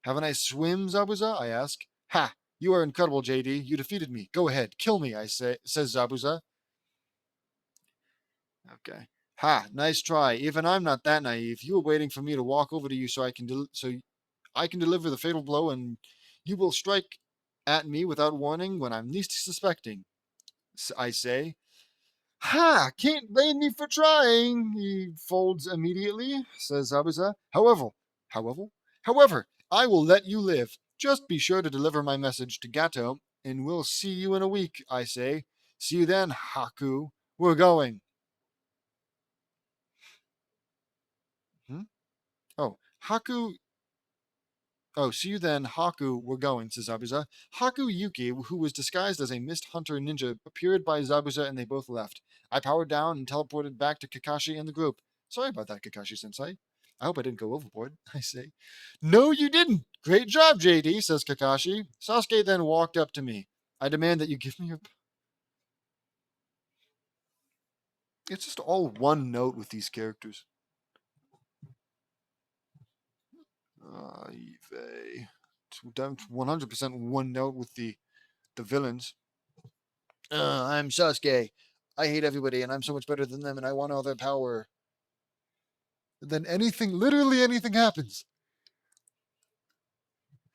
Haven't I swim, Zabuza? I ask. Ha! You are incredible, JD. You defeated me. Go ahead, kill me, says Zabuza. Okay. Ha! Nice try. Even I'm not that naive. You were waiting for me to walk over to you so I can deliver the fatal blow, and you will strike at me without warning when I'm least suspecting, I say. Ha! Can't blame me for trying, he folds immediately, says Zabuza. However, I will let you live. Just be sure to deliver my message to Gato, and we'll see you in a week, I say. See you then, Haku. We're going. Oh, Haku. Oh, see you then, Haku. We're going, says Zabuza. Haku Yuki, who was disguised as a mist hunter ninja, appeared by Zabuza and they both left. I powered down and teleported back to Kakashi and the group. Sorry about that, Kakashi-sensei. I hope I didn't go overboard, I say. No, you didn't. Great job, JD, says Kakashi. Sasuke then walked up to me. I demand that you give me your... It's just all one note with these characters. Eve. 100% one note with the villains. I'm Sasuke. I hate everybody, and I'm so much better than them, and I want all their power. And then literally anything happens.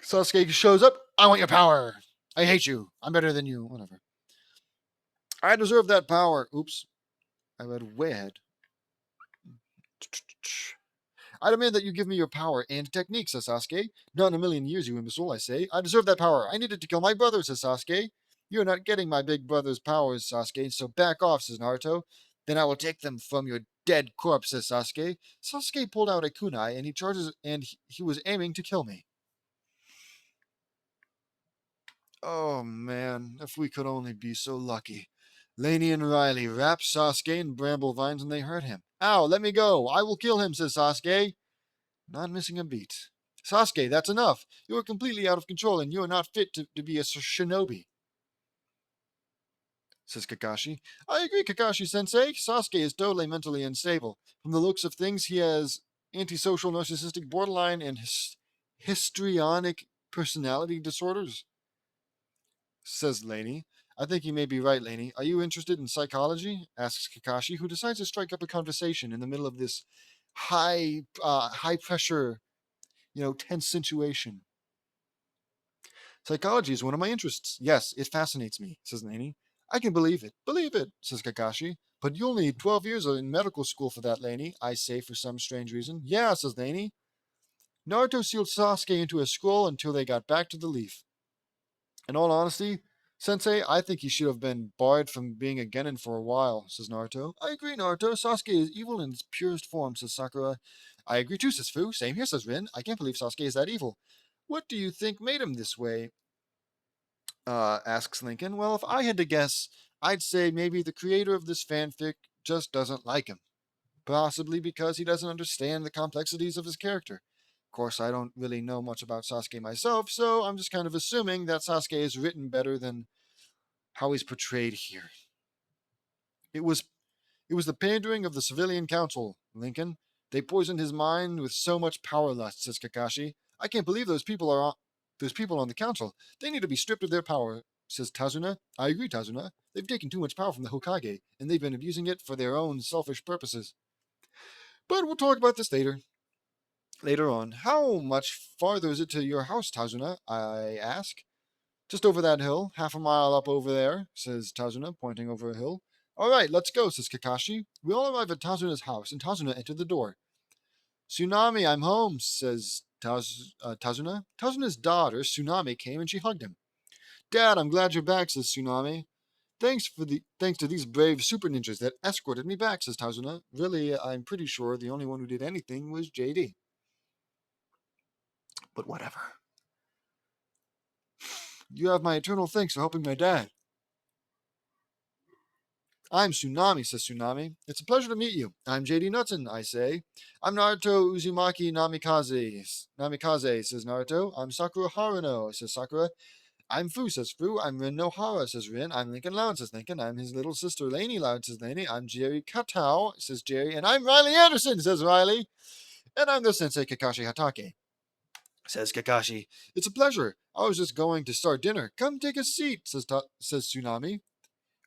Sasuke shows up. I want your power. I hate you. I'm better than you. Whatever. I deserve that power. Oops. I read way ahead. I demand that you give me your power and technique, says Sasuke. Not in a million years, you imbecile, I say. I deserve that power. I needed to kill my brother, says Sasuke. You're not getting my big brother's powers, Sasuke, so back off, says Naruto. Then I will take them from your dead corpse, says Sasuke. Sasuke pulled out a kunai and he charges, and he was aiming to kill me. Oh man, if we could only be so lucky. Lainey and Riley wrapped Sasuke in bramble vines and they hurt him. Ow, let me go. I will kill him, says Sasuke. Not missing a beat. Sasuke, that's enough. You are completely out of control and you are not fit to be a shinobi. says Kakashi. I agree, Kakashi-sensei. Sasuke is totally mentally unstable. From the looks of things, he has antisocial, narcissistic, borderline, and histrionic personality disorders, says Laney. I think you may be right, Laney. Are you interested in psychology? Asks Kakashi, who decides to strike up a conversation in the middle of this high pressure, tense situation. Psychology is one of my interests. Yes, it fascinates me, says Laney. I can believe it. Believe it, says Kakashi. But you'll need 12 years in medical school for that, Laney, I say for some strange reason. Yeah, says Laney. Naruto sealed Sasuke into a scroll until they got back to the leaf. In all honesty, Sensei, I think he should have been barred from being a genin for a while, says Naruto. I agree, Naruto. Sasuke is evil in its purest form, says Sakura. I agree too, says Fu. Same here, says Rin. I can't believe Sasuke is that evil. What do you think made him this way? Asks Lincoln. Well, if I had to guess, I'd say maybe the creator of this fanfic just doesn't like him. Possibly because he doesn't understand the complexities of his character. Of course, I don't really know much about Sasuke myself, so I'm just kind of assuming that Sasuke is written better than how he's portrayed here. It was the pandering of the civilian council, Lincoln. They poisoned his mind with so much power lust, says Kakashi. I can't believe those people on the council. They need to be stripped of their power, says Tazuna. I agree, Tazuna. They've taken too much power from the Hokage, and they've been abusing it for their own selfish purposes. But we'll talk about this later on. How much farther is it to your house, Tazuna? I ask. Just over that hill, half a mile up over there, says Tazuna, pointing over a hill. All right, let's go, says Kakashi. We all arrive at Tazuna's house, and Tazuna entered the door. Tsunami, I'm home, says Tazuna. Tazuna's daughter, Tsunami, came and she hugged him. Dad, I'm glad you're back, says Tsunami. Thanks to these brave super ninjas that escorted me back, says Tazuna. Really, I'm pretty sure the only one who did anything was JD. But whatever. You have my eternal thanks for helping my dad. I'm Tsunami, says Tsunami. It's a pleasure to meet you. I'm JD Nutson, I say. I'm Naruto Uzumaki Namikaze, says Naruto. I'm Sakura Haruno, says Sakura. I'm Fu, says Fu. I'm Rin Nohara, says Rin. I'm Lincoln Loud, says Lincoln. I'm his little sister Lainey Loud, says Lainey. I'm Jerry Katao, says Jerry. And I'm Riley Anderson, says Riley. And I'm the Sensei Kakashi Hatake, says Kakashi. It's a pleasure. I was just going to start dinner. Come take a seat, says Tsunami.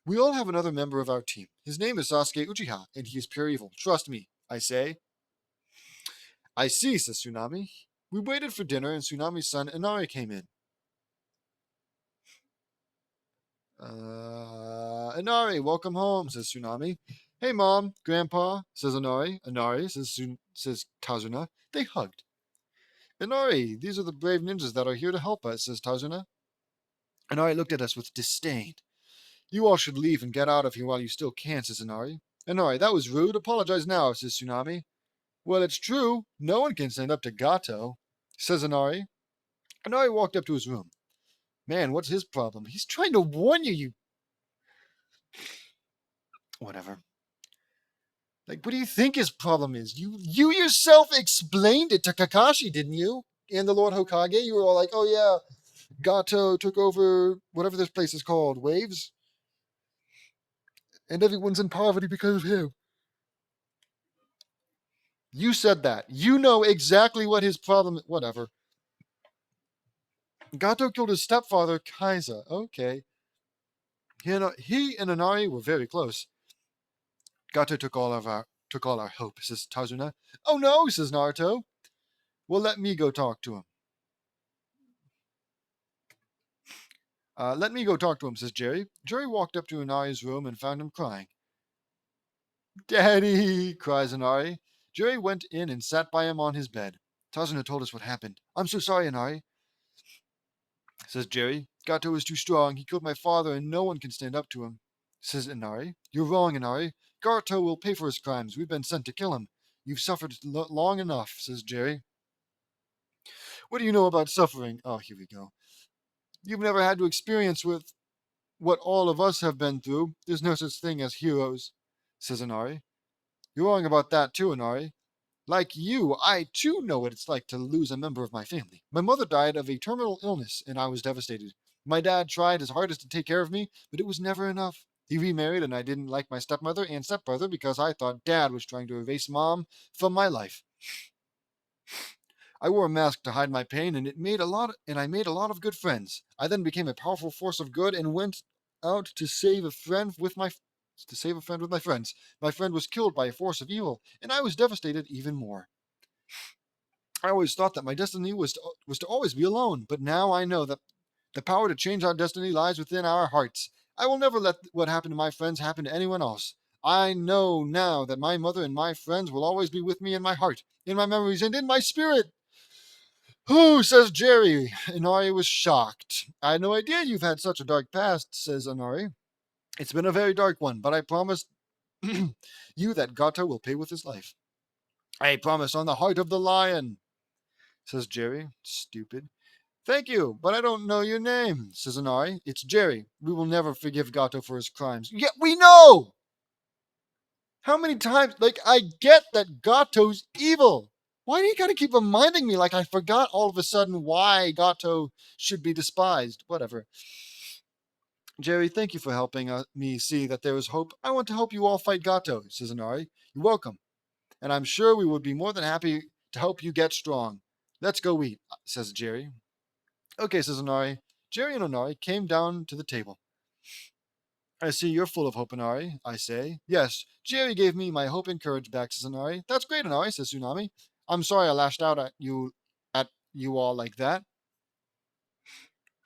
We all have another member of our team. His name is Sasuke Uchiha, and he is pure evil. Trust me, I say. I see, says Tsunami. We waited for dinner, and Tsunami's son Inari came in. Inari, welcome home, says Tsunami. Hey, Mom, Grandpa, says Inari. Inari, says Tazuna. They hugged. Inari, these are the brave ninjas that are here to help us, says Tazuna. Inari looked at us with disdain. You all should leave and get out of here while you still can, says Inari. Inari, that was rude. Apologize now, says Tsunami. Well, it's true. No one can stand up to Gato, says Inari. Inari walked up to his room. Man, what's his problem? He's trying to warn you. Whatever. Like, what do you think his problem is? You yourself explained it to Kakashi, didn't you? And the Lord Hokage? You were all like, oh yeah, Gato took over whatever this place is called, Waves? And everyone's in poverty because of him. You said that. You know exactly what his problem is. Whatever. Gato killed his stepfather, Kaiza. Okay. He and Inari were very close. Gato took all our hope, says Tazuna. Oh no, says Naruto. Well, let me go talk to him. Let me go talk to him, says Jerry. Jerry walked up to Inari's room and found him crying. Daddy, cries Inari. Jerry went in and sat by him on his bed. Tazuna told us what happened. I'm so sorry, Inari, says Jerry. Gato is too strong. He killed my father, and no one can stand up to him, says Inari. You're wrong, Inari. Gato will pay for his crimes. We've been sent to kill him. You've suffered long enough, says Jerry. What do you know about suffering? Oh, here we go. You've never had to experience with what all of us have been through. There's no such thing as heroes, says Inari. You're wrong about that too, Inari. Like you, I too know what it's like to lose a member of my family. My mother died of a terminal illness, and I was devastated. My dad tried his hardest to take care of me, but it was never enough. He remarried, and I didn't like my stepmother and stepbrother because I thought Dad was trying to erase Mom from my life. I wore a mask to hide my pain, and I made a lot of good friends. I then became a powerful force of good and went out to save a friend with my friends. My friend was killed by a force of evil, and I was devastated even more. I always thought that my destiny was to always be alone, but now I know that the power to change our destiny lies within our hearts. I will never let what happened to my friends happen to anyone else. I know now that my mother and my friends will always be with me in my heart, in my memories, and in my spirit. Who, says Jerry. Inari was shocked. I had no idea you've had such a dark past, says Inari. It's been a very dark one, but I promise you that Gato will pay with his life. I promise on the heart of the lion, says Jerry. Stupid. Thank you, but I don't know your name, says Inari. It's Jerry. We will never forgive Gato for his crimes. Yet we know! How many times? I get that Gato's evil. Why do you gotta keep reminding me like I forgot all of a sudden why Gato should be despised? Whatever. Jerry, thank you for helping me see that there is hope. I want to help you all fight Gato, says Inari. You're welcome. And I'm sure we would be more than happy to help you get strong. Let's go eat, says Jerry. Okay, says Inari. Jerry and Inari came down to the table. I see you're full of hope, Inari, I say. Yes, Jerry gave me my hope and courage back, says Inari. That's great, Inari, says Tsunami. I'm sorry I lashed out at you all like that,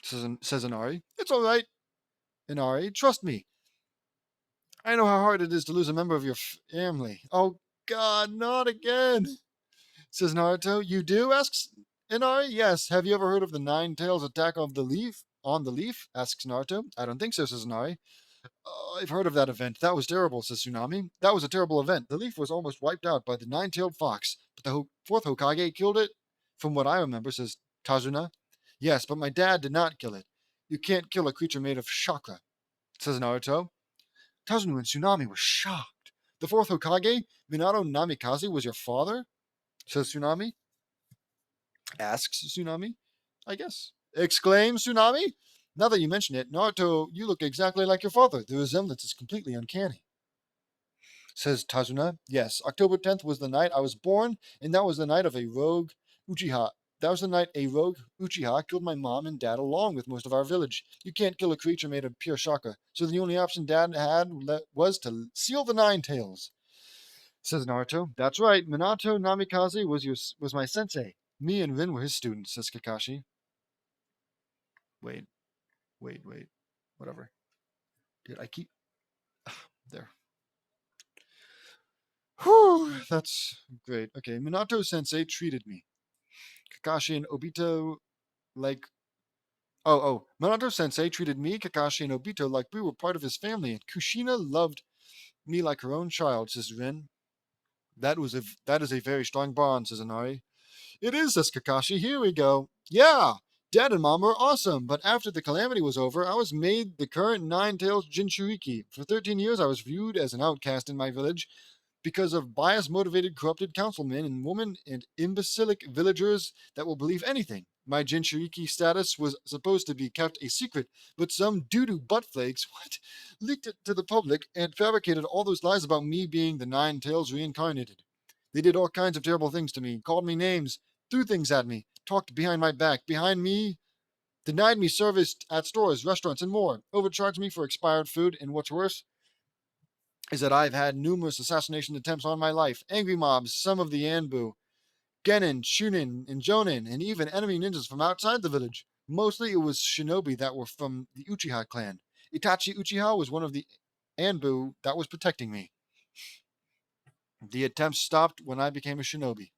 says Inari. It's all right, Inari. Trust me. I know how hard it is to lose a member of your family. Oh, God, not again, says Naruto. You do? Asks Inari. Yes. Have you ever heard of the Nine Tails attack of the leaf? On the leaf? Asks Naruto. I don't think so, says Inari. I've heard of that event. That was terrible, says Tsunami. That was a terrible event. The leaf was almost wiped out by the nine-tailed fox, but the fourth Hokage killed it, from what I remember, says Tazuna. Yes, but my dad did not kill it. You can't kill a creature made of chakra, says Naruto. Tazuna and Tsunami were shocked. The fourth Hokage, Minato Namikaze, was your father? Says Tsunami. Asks Tsunami. I guess. Exclaims Tsunami. Now that you mention it, Naruto, you look exactly like your father. The resemblance is completely uncanny. Says Tazuna. Yes, October 10th was the night I was born, and that was the night of a rogue Uchiha. That was the night a rogue Uchiha killed my mom and dad along with most of our village. You can't kill a creature made of pure chakra, so the only option Dad had was to seal the Nine Tails. Says Naruto. That's right, Minato Namikaze was my sensei. Me and Rin were his students, says Kakashi. Wait, wait. Whatever. Dude, I keep... There. Whew, that's great. Okay, Minato Sensei treated me. Kakashi and Obito like... Minato Sensei treated me, Kakashi, and Obito like we were part of his family, and Kushina loved me like her own child, says Rin. That is a very strong bond, says Inari. It is, says Kakashi. Here we go. Yeah, Dad and Mom were awesome, but after the calamity was over, I was made the current Nine-Tails Jinchuriki. For 13 years, I was viewed as an outcast in my village because of bias-motivated, corrupted councilmen and women and imbecilic villagers that will believe anything. My Jinchuriki status was supposed to be kept a secret, but some doo-doo buttflakes leaked it to the public and fabricated all those lies about me being the Nine-Tails reincarnated. They did all kinds of terrible things to me, called me names, threw things at me, talked behind my back, behind me, denied me service at stores, restaurants, and more, overcharged me for expired food, and what's worse is that I've had numerous assassination attempts on my life, angry mobs, some of the Anbu, Genin, Shunin, and Jonin, and even enemy ninjas from outside the village. Mostly it was shinobi that were from the Uchiha clan. Itachi Uchiha was one of the Anbu that was protecting me. The attempts stopped when I became a shinobi.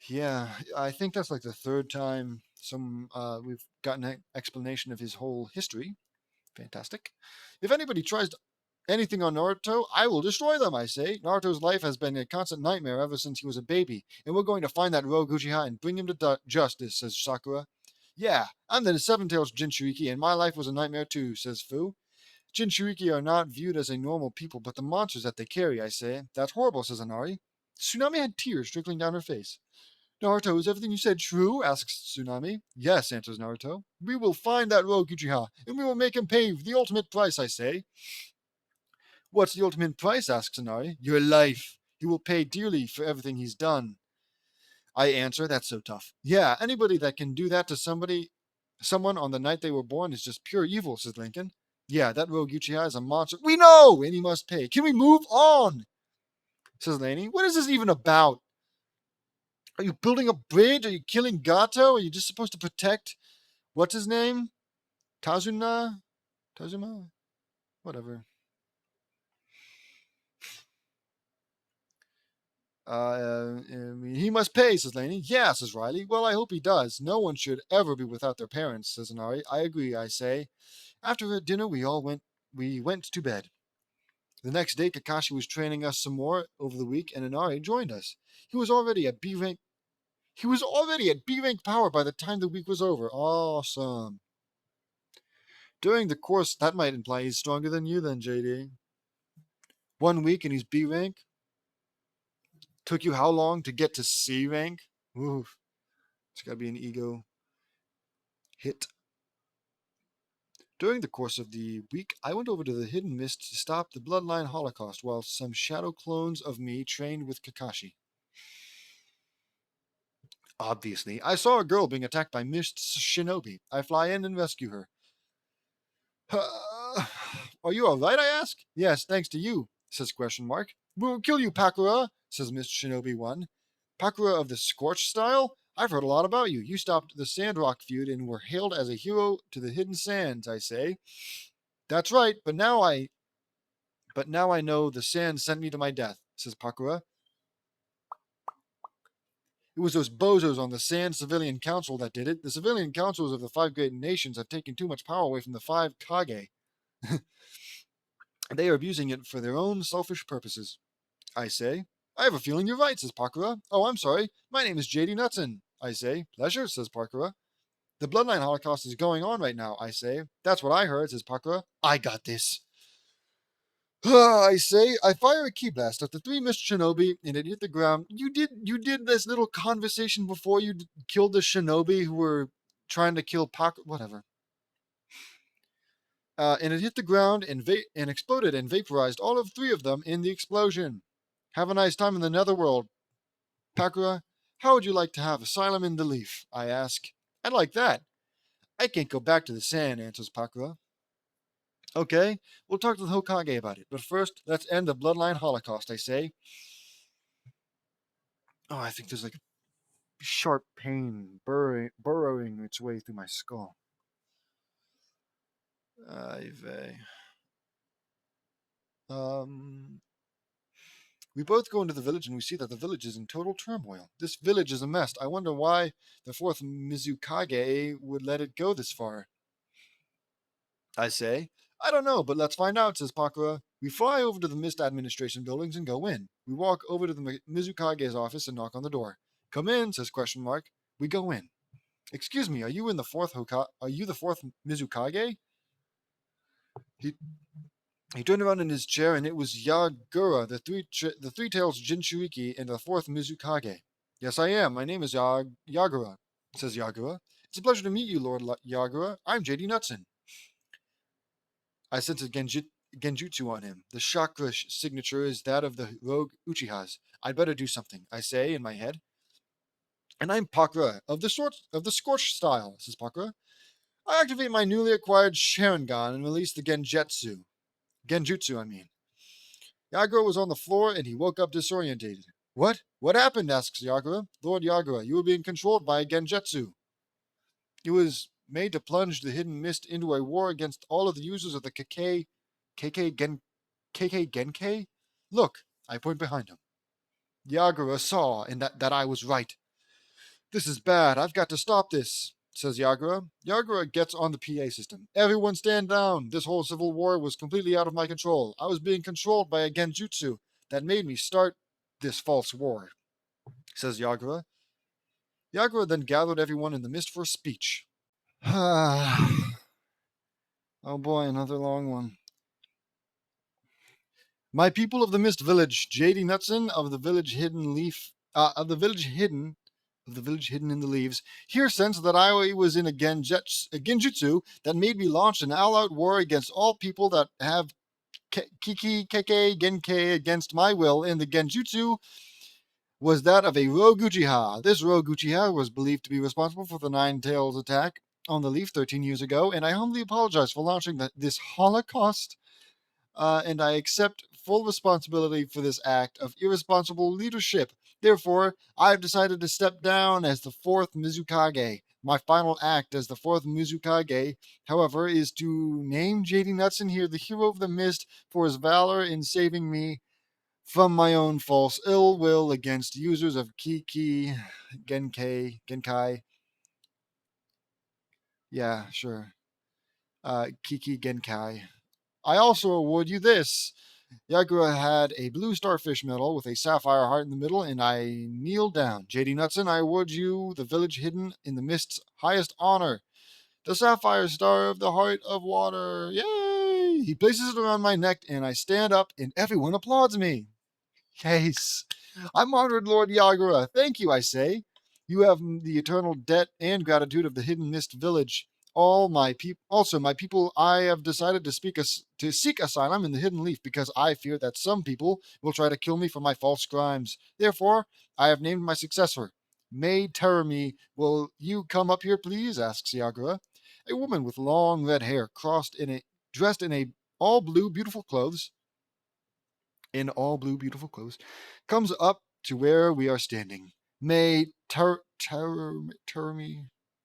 Yeah, I think that's like the third time we've gotten an explanation of his whole history. Fantastic. If anybody tries anything on Naruto, I will destroy them, I say. Naruto's life has been a constant nightmare ever since he was a baby, and we're going to find that rogue Uchiha and bring him to justice, says Sakura. Yeah, I'm the Seven-Tails Jinchuriki, and my life was a nightmare too, says Fu. Jinchuriki are not viewed as a normal people, but the monsters that they carry, I say. That's horrible, says Inari. Tsunami had tears trickling down her face. Naruto, is everything you said true? Asks Tsunami. Yes, answers Naruto. We will find that rogue Uchiha, and we will make him pay the ultimate price, I say. What's the ultimate price? Asks Inari. Your life. He will pay dearly for everything he's done. I answer, that's so tough. Yeah, anybody that can do that to someone on the night they were born is just pure evil, says Lincoln. Yeah, that rogue Uchiha is a monster. We know, and he must pay. Can we move on? Says Laney. What is this even about? Are you building a bridge? Are you killing Gato? Are you just supposed to protect, what's his name? Tazuma? Whatever. He must pay, says Laney. Yeah, says Riley. Well, I hope he does. No one should ever be without their parents, says Inari. I agree, I say. After dinner, we went to bed. The next day, Kakashi was training us some more over the week, and Inari joined us. He was already at B rank. He was already at B rank power by the time the week was over. Awesome. During the course, that might imply he's stronger than you, then, JD. 1 week and he's B rank. Took you how long to get to C rank? Oof. It's got to be an ego hit. During the course of the week, I went over to the Hidden Mist to stop the Bloodline Holocaust while some shadow clones of me trained with Kakashi. Obviously, I saw a girl being attacked by Mist's shinobi. I fly in and rescue her. Are you alright, I ask? Yes, thanks to you, says question mark. We'll kill you, Pakura, says Mist Shinobi 1. Pakura of the Scorch style? I've heard a lot about you. You stopped the Sandrock feud and were hailed as a hero to the Hidden Sands, I say. That's right, but now I know the Sand sent me to my death, says Pakura. It was those bozos on the Sand Civilian Council that did it. The civilian councils of the 5 great nations have taken too much power away from the 5 Kage. They are abusing it for their own selfish purposes. I say. I have a feeling you're right, says Pakura. Oh, I'm sorry. My name is J.D. Knutson. I say. Pleasure, says Pakura. The Bloodline Holocaust is going on right now, I say. That's what I heard, says Pakura. I got this. I say. I fire a key blast at the 3 Mist Shinobi and it hit the ground. You did this little conversation before you killed the Shinobi who were trying to kill Pakura. Whatever. And it hit the ground and exploded and vaporized all of 3 of them in the explosion. Have a nice time in the netherworld, Pakura. How would you like to have asylum in the leaf? I ask. I'd like that. I can't go back to the sand, answers Pakura. Okay, we'll talk to the Hokage about it, but first, let's end the Bloodline Holocaust, I say. Oh, I think there's like a sharp pain burrowing its way through my skull. We both go into the village and we see that the village is in total turmoil. This village is a mess. I wonder why the 4th Mizukage would let it go this far. I say. I don't know, but let's find out, says Pakura. We fly over to the Mist Administration buildings and go in. We walk over to the Mizukage's office and knock on the door. Come in, says question mark. We go in. Excuse me, are you the 4th Mizukage? He turned around in his chair and it was Yagura, the Three Tails Jinchuriki, and the 4th Mizukage. Yes, I am. My name is Yagura, says Yagura. It's a pleasure to meet you, Lord Yagura. I'm J.D. Knutson. I sense a genjutsu on him. The chakra signature is that of the rogue Uchihas. I'd better do something, I say in my head. And I'm Pakura, of the Scorch style, says Pakura. I activate my newly acquired Sharingan and release the Genjutsu, I mean. Yagura was on the floor and he woke up disorientated. What? What happened? Asks Yagura. Lord Yagura, you were being controlled by a Genjutsu. It was made to plunge the Hidden Mist into a war against all of the users of the KK Genkai? Look, I point behind him. Yagura saw and that I was right. This is bad. I've got to stop this, says Yagura. Yagura gets on the PA system. Everyone stand down. This whole civil war was completely out of my control. I was being controlled by a genjutsu that made me start this false war, says Yagura. Yagura then gathered everyone in the mist for a speech. Oh boy, another long one. My people of the Mist Village, J.D. Knutson of the Village Hidden of the village hidden in the leaves. Here sense that I was in a genjutsu that made me launch an all-out war against all people that have Kiki Keke Genkei against my will, and the genjutsu was that of a rogue Uchiha. This rogue Uchiha was believed to be responsible for the Nine Tails attack on the leaf 13 years ago, and I humbly apologize for launching this holocaust, and I accept full responsibility for this act of irresponsible leadership. Therefore, I have decided to step down as the fourth Mizukage. My final act as the fourth Mizukage, however, is to name JD Nutson here the hero of the mist for his valor in saving me from my own false ill will against users of Kiki Genkai. Yeah, sure. Kiki Genkai. I also award you this. Yagura had a blue starfish medal with a sapphire heart in the middle, and I kneel down. JD Nutson, I award you the village hidden in the mist's highest honor, the sapphire star of the heart of water. Yay! He places it around my neck, and I stand up, and everyone applauds me. Yes, I'm honored, Lord Yagura. Thank you, I say. You have the eternal debt and gratitude of the hidden mist village. Also, my people, I have decided to seek asylum in the hidden leaf because I fear that some people will try to kill me for my false crimes. Therefore, I have named my successor. May Terumi, will you come up here, please? Asks Yagura. A woman with long red hair, dressed in a all blue, beautiful clothes, comes up to where we are standing. May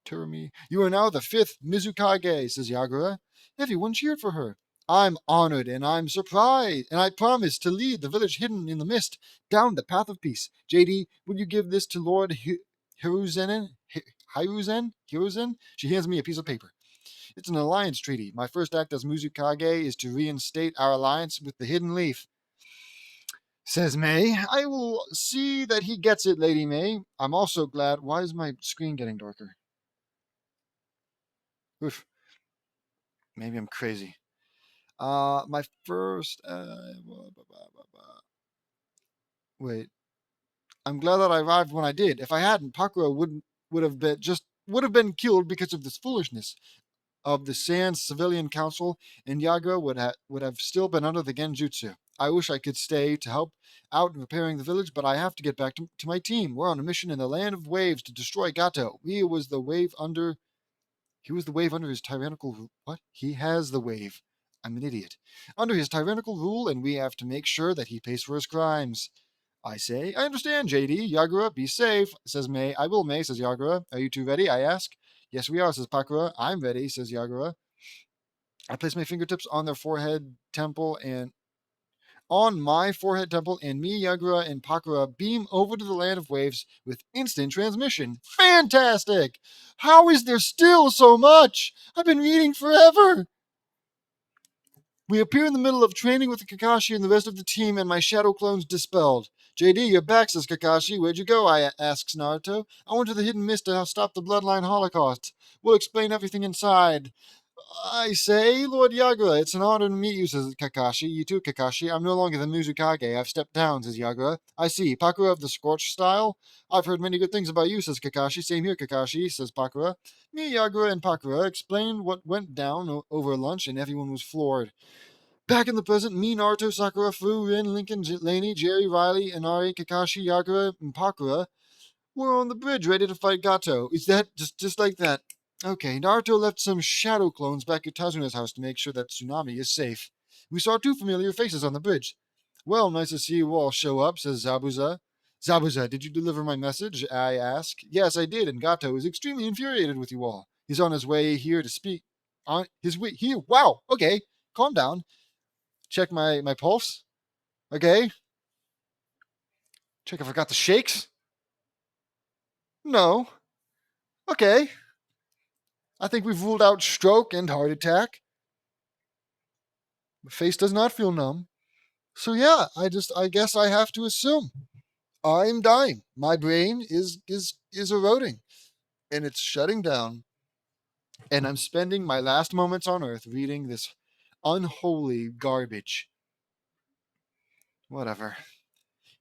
Terumi, you are now the fifth Mizukage, says Yagura. Everyone cheered for her. I'm honored and I'm surprised, and I promise to lead the village hidden in the mist down the path of peace. JD, would you give this to Lord Hiruzen? Hiruzen? She hands me a piece of paper. It's an alliance treaty. My first act as Mizukage is to reinstate our alliance with the Hidden Leaf, says May. I will see that he gets it, Lady May. I'm also glad. Why is my screen getting darker? Oof. Maybe I'm crazy. My first. Wait. I'm glad that I arrived when I did. If I hadn't, Pakura would have been killed because of this foolishness of the Sand Civilian Council, and Yagura would have still been under the Genjutsu. I wish I could stay to help out in repairing the village, but I have to get back to my team. We're on a mission in the Land of Waves to destroy Gato. He was the wave under his tyrannical. What? He has the wave. I'm an idiot. Under his tyrannical rule, and we have to make sure that he pays for his crimes. I say, I understand, JD. Yagura, be safe, says May. I will, May, says Yagura. Are you two ready? I ask. Yes, we are, says Pakura. I'm ready, says Yagura. I place my fingertips on their forehead temple and on my forehead temple, and me, Yagura, and Pakura beam over to the Land of Waves with instant transmission. Fantastic! How is there still so much? I've been reading forever. We appear in the middle of training with Kakashi and the rest of the team, and my shadow clone's dispelled. JD, you're back, says Kakashi. Where'd you go? Asks Naruto. I went to the hidden mist to stop the bloodline holocaust. We'll explain everything inside. I say, Lord Yagura, it's an honor to meet you, says Kakashi. You too, Kakashi. I'm no longer the Mizukage. I've stepped down, says Yagura. I see. Pakura of the Scorched style? I've heard many good things about you, says Kakashi. Same here, Kakashi, says Pakura. Me, Yagura, and Pakura explained what went down over lunch, and everyone was floored. Back in the present, me, Naruto, Sakura, Fu, Rin, Lincoln, Laney, Jerry, Riley, Inari, Kakashi, Yagura, and Pakura were on the bridge ready to fight Gato. Is that just like that? Okay, Naruto left some shadow clones back at Tazuna's house to make sure that Tsunami is safe. We saw two familiar faces on the bridge. Well, nice to see you all show up, says Zabuza. Zabuza, did you deliver my message? I ask. Yes, I did, and Gato is extremely infuriated with you all. He's on his way here to speak. On his way here? Wow, okay, calm down. Check my pulse. Okay. Check if I got the shakes. No. Okay. I think we've ruled out stroke and heart attack. My face does not feel numb. So yeah, I guess I have to assume I'm dying. My brain is eroding and it's shutting down. And I'm spending my last moments on earth reading this unholy garbage. Whatever.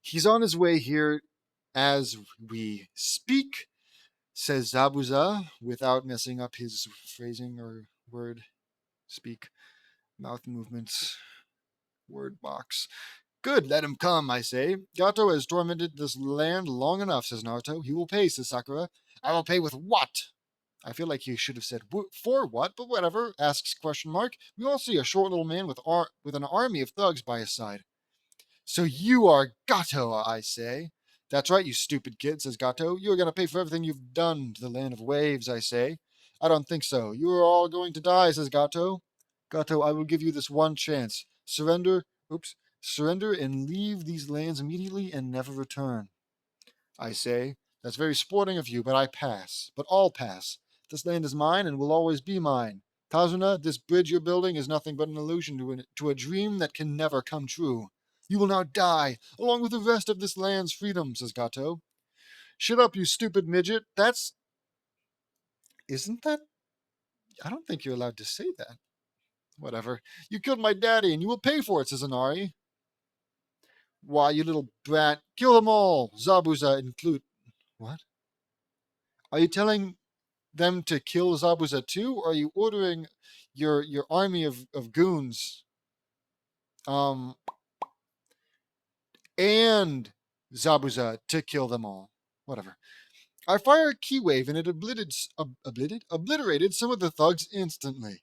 He's on his way here as we speak. says Zabuza, without messing up his phrasing or word speak, mouth movements, word box. Good, let him come, I say. Gato has tormented this land long enough, says Naruto. He will pay, says Sakura. I will pay with what? I feel like he should have said for what, but whatever, asks question mark. We all see a short little man with an army of thugs by his side. So you are Gato, I say. That's right, you stupid kid, says Gato. You are going to pay for everything you've done to the land of waves, I say. I don't think so. You are all going to die, says Gato. Gato, I will give you this one chance. Surrender and leave these lands immediately and never return. I say, that's very sporting of you, but I pass. But I'll pass. This land is mine and will always be mine. Kazuna, this bridge you're building is nothing but an illusion to a dream that can never come true. You will now die, along with the rest of this land's freedom, says Gato. Shut up, you stupid midget. Isn't that? I don't think you're allowed to say that. Whatever. You killed my daddy, and you will pay for it, says Inari. Why, you little brat. Kill them all, Zabuza include. What? Are you telling them to kill Zabuza too, or are you ordering your army of goons and Zabuza to kill them all? Whatever. I fire a key wave and it obliterated some of the thugs instantly.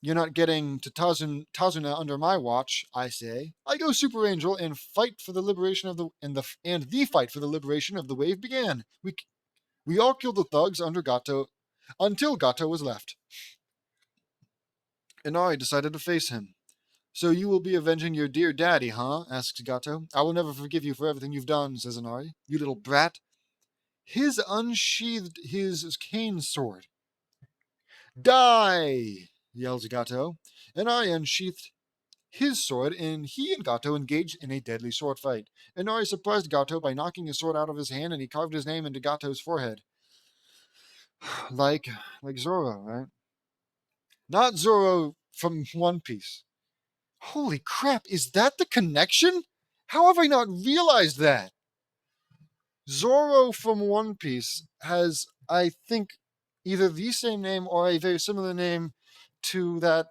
You're not getting to Tazuna under my watch, I say. I go Super Angel and fight for the liberation of the fight for the liberation of the wave began. We all killed the thugs under Gato until Gato was left. Inari decided to face him. So you will be avenging your dear daddy, huh? Asks Gato. I will never forgive you for everything you've done, says Inari. You little brat. His unsheathed his cane sword. Die! Yells Gato. Inari unsheathed his sword, and he and Gato engaged in a deadly sword fight. Inari surprised Gato by knocking his sword out of his hand, and he carved his name into Gato's forehead. like Zoro, right? Not Zoro from One Piece. Holy crap, is that the connection? How have I not realized that? Zoro from One Piece has, I think, either the same name or a very similar name to that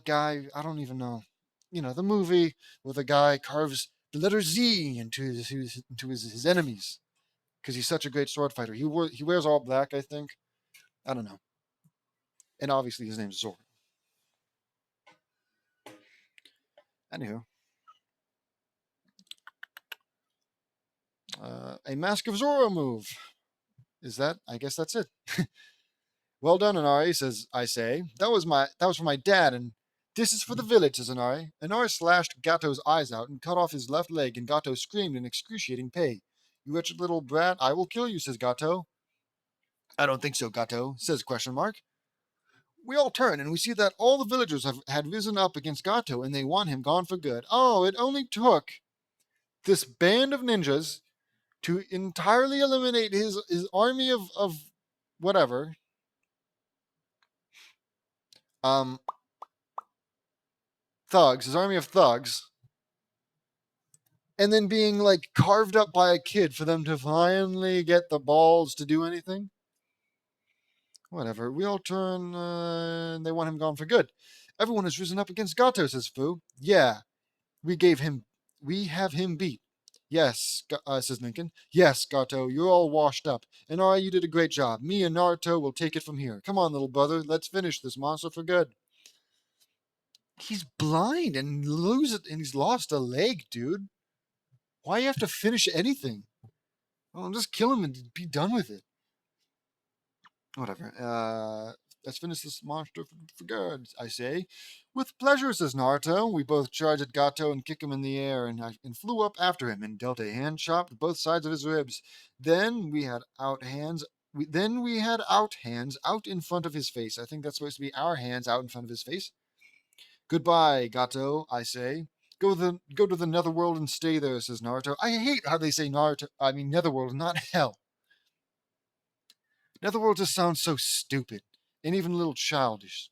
guy. I don't even know. You know, the movie where the guy carves the letter Z into his enemies because he's such a great sword fighter. He wears all black, I think. I don't know. And obviously his name's Zoro. Anywho, a Mask of Zoro move. Is that? I guess that's it. Well done, Inari, says I say. That was for my dad, and this is for the village, says Inari. Inari slashed Gato's eyes out and cut off his left leg, and Gato screamed in excruciating pain. You wretched little brat, I will kill you, says Gato. I don't think so, Gato, says question mark. We all turn, and we see that all the villagers had risen up against Gato, and they want him gone for good. Oh, it only took this band of ninjas to entirely eliminate his army of whatever. Um, Thugs, his army of thugs, and then being like carved up by a kid for them to finally get the balls to do anything. Whatever. We all turn, and they want him gone for good. Everyone has risen up against Gato, says Fu. Yeah, we have him beat. Yes, says Lincoln. Yes, Gato, you're all washed up. And you did a great job. Me and Naruto will take it from here. Come on, little brother, let's finish this monster for good. He's blind and he's lost a leg, dude. Why you have to finish anything? Well, just kill him and be done with it. Whatever. Let's finish this monster for good, I say. With pleasure, says Naruto. We both charge at Gato and kick him in the air, and flew up after him and dealt a hand chop to both sides of his ribs. Then we had out hands. We had out hands out in front of his face. I think that's supposed to be our hands out in front of his face. Goodbye, Gato, I say. Go to the netherworld and stay there, says Naruto. I hate how they say netherworld, not hell. Netherworld just sounds so stupid and even a little childish.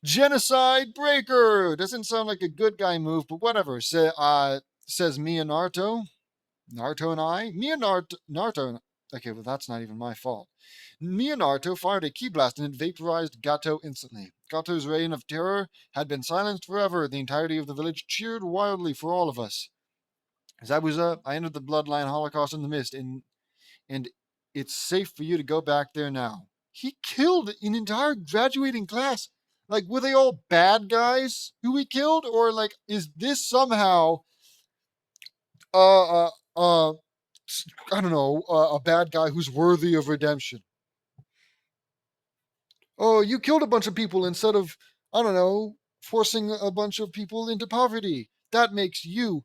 Genocide Breaker! Doesn't sound like a good guy move, but whatever, says me and Naruto. Naruto and I, me and Naruto, okay, well, that's not even my fault. Me and Naruto fired a ki blast and it vaporized Gato instantly. Gato's reign of terror had been silenced forever. The entirety of the village cheered wildly for all of us. Zabuza, I ended the bloodline holocaust in the mist, and it's safe for you to go back there now. He killed an entire graduating class. Like, were they all bad guys who he killed? Or, like, is this somehow, uh, uh, uh, I don't know, a bad guy who's worthy of redemption? Oh, you killed a bunch of people instead of, I don't know, forcing a bunch of people into poverty. That makes you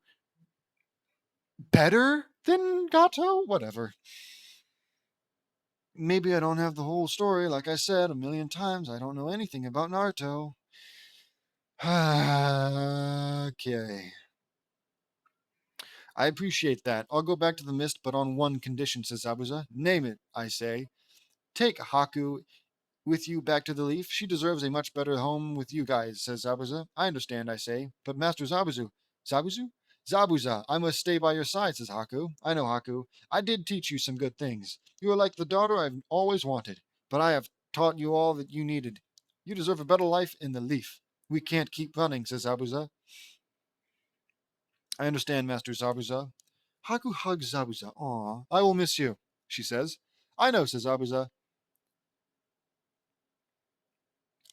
better than Gato? Whatever. Maybe I don't have the whole story. Like I said a million times, I don't know anything about Naruto. Okay. I appreciate that. I'll go back to the mist, but on one condition, says Zabuza. Name it, I say. Take Haku with you back to the Leaf. She deserves a much better home with you guys, says Zabuza. I understand, I say. But Master Zabuzu. Zabuzu? Zabuza, I must stay by your side, says Haku. I know, Haku. I did teach you some good things. You are like the daughter I've always wanted. But I have taught you all that you needed. You deserve a better life in the Leaf. We can't keep running, says Zabuza. I understand, Master Zabuza. Haku hugs Zabuza. Aw, I will miss you, she says. I know, says Zabuza.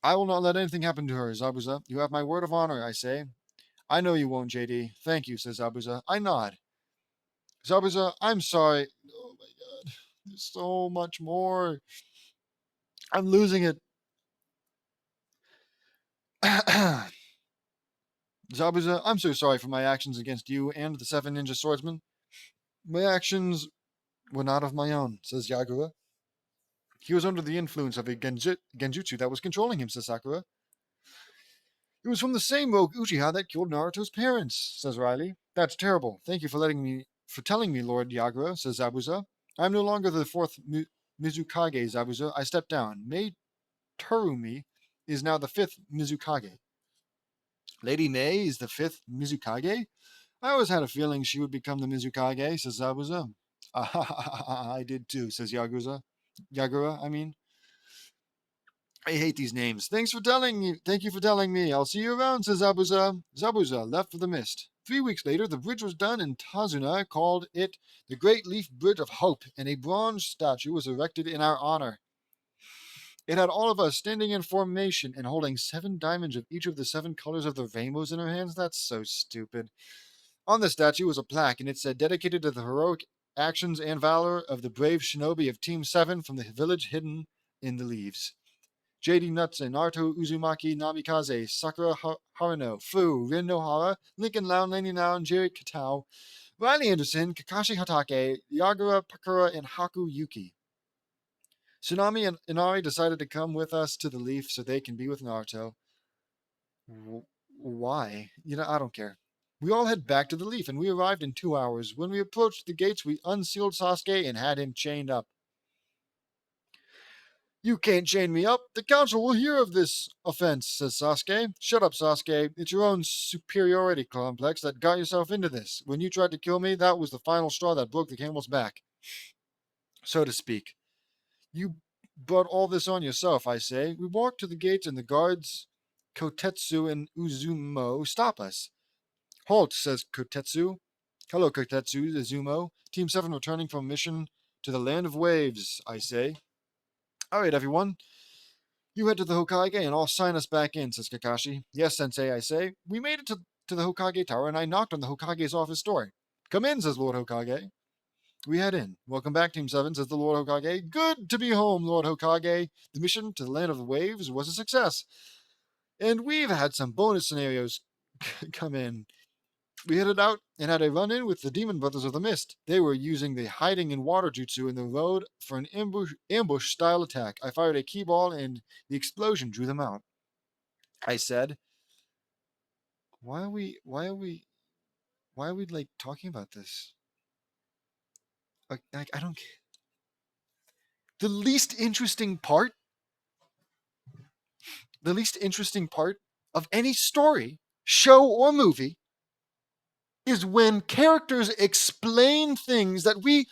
I will not let anything happen to her, Zabuza. You have my word of honor, I say. I know you won't, JD. Thank you, says Zabuza. I nod. Zabuza, I'm sorry. Oh my god. There's so much more. I'm losing it. Zabuza, I'm so sorry for my actions against you and the 7 ninja swordsmen. My actions were not of my own, says Yagura. He was under the influence of a genjutsu that was controlling him, says Sakura. It was from the same rogue Uchiha that killed Naruto's parents, says Riley. That's terrible. Thank you for telling me, Lord Yagura, says Zabuza. I am no longer the fourth Mizukage, Zabuza. I stepped down. Mei Terumi is now the fifth Mizukage. Lady Mei is the fifth Mizukage? I always had a feeling she would become the Mizukage, says Zabuza. I did too, says Yagura, I mean. I hate these names. Thank you for telling me. I'll see you around, says Zabuza. Zabuza left for the mist. 3 weeks later, the bridge was done, and Tazuna called it the Great Leaf Bridge of Hope, and a bronze statue was erected in our honor. It had all of us standing in formation and holding 7 diamonds of each of the 7 colors of the rainbows in our hands. That's so stupid. On the statue was a plaque, and it said, dedicated to the heroic actions and valor of the brave shinobi of Team 7 from the village hidden in the leaves. JD Nutson, Naruto Uzumaki Namikaze, Sakura Harano, Fu, Rin Nohara, Lincoln Lown, Laney Noun, Jerry Katao, Riley Anderson, Kakashi Hatake, Yagura Pakura, and Haku Yuki. Tsunami and Inari decided to come with us to the Leaf so they can be with Naruto. Why? I don't care. We all head back to the Leaf, and we arrived in 2 hours. When we approached the gates, we unsealed Sasuke and had him chained up. You can't chain me up. The council will hear of this offense, says Sasuke. Shut up, Sasuke. It's your own superiority complex that got yourself into this. When you tried to kill me, that was the final straw that broke the camel's back, so to speak. You brought all this on yourself, I say. We walk to the gates, and the guards, Kotetsu and Uzumo, stop us. Halt, says Kotetsu. Hello, Kotetsu, Uzumo. Team 7 returning from a mission to the Land of Waves, I say. All right, everyone. You head to the Hokage and I'll sign us back in, says Kakashi. Yes, Sensei, I say. We made it to the Hokage Tower and I knocked on the Hokage's office door. Come in, says Lord Hokage. We head in. Welcome back, Team 7, says the Lord Hokage. Good to be home, Lord Hokage. The mission to the Land of the Waves was a success. And we've had some bonus scenarios come in. We headed out and had a run-in with the Demon Brothers of the Mist. They were using the hiding in water jutsu in the road for an ambush-style attack. I fired a key ball and the explosion drew them out. I said, why are we like talking about this? I don't. The least interesting part, of any story, show or movie is when characters explain things that we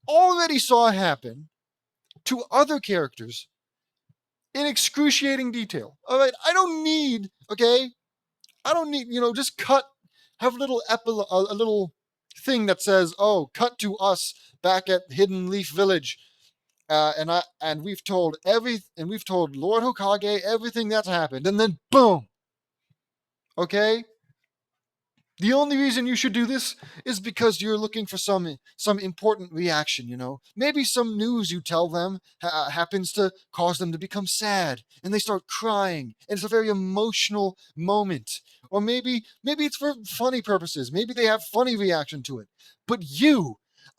already saw happen to other characters in excruciating detail. All right, I don't need, okay, I don't need, just cut, have a little a little thing that says, "Oh, cut to us back at Hidden Leaf Village," and we've told we've told Lord Hokage everything that's happened, and then boom, okay. The only reason you should do this is because you're looking for some important reaction, Maybe some news you tell them happens to cause them to become sad and they start crying and it's a very emotional moment. Or maybe it's for funny purposes. Maybe they have funny reaction to it. But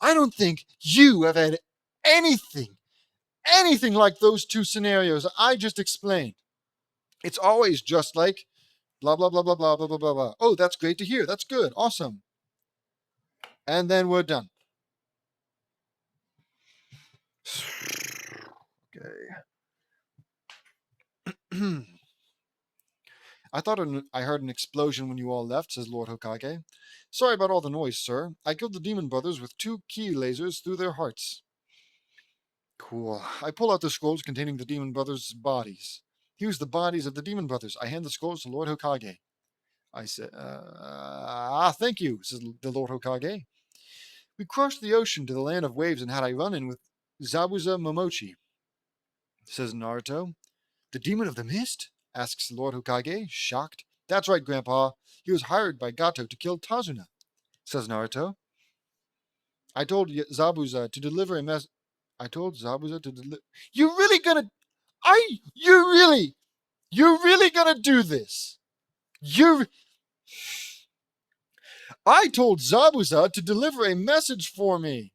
I don't think you have had anything like those two scenarios I just explained. It's always just like blah, blah, blah, blah, blah, blah, blah, blah, blah. Oh, that's great to hear. That's good. Awesome. And then we're done. Okay. I thought I heard an explosion when you all left, says Lord Hokage. Sorry about all the noise, sir. I killed the demon brothers with 2 key lasers through their hearts. Cool. I pull out the scrolls containing the demon brothers' bodies. Here's the bodies of the demon brothers. I hand the scrolls to Lord Hokage. I said, thank you, says the Lord Hokage. We crossed the ocean to the land of waves and had a run-in with Zabuza Momochi, says Naruto. The demon of the mist? Asks Lord Hokage, shocked. That's right, Grandpa. He was hired by Gato to kill Tazuna, says Naruto. I told Zabuza to deliver a mess. I told Zabuza to deliver. You're really gonna. You're really gonna do this? You're. I told Zabuza to deliver a message for me.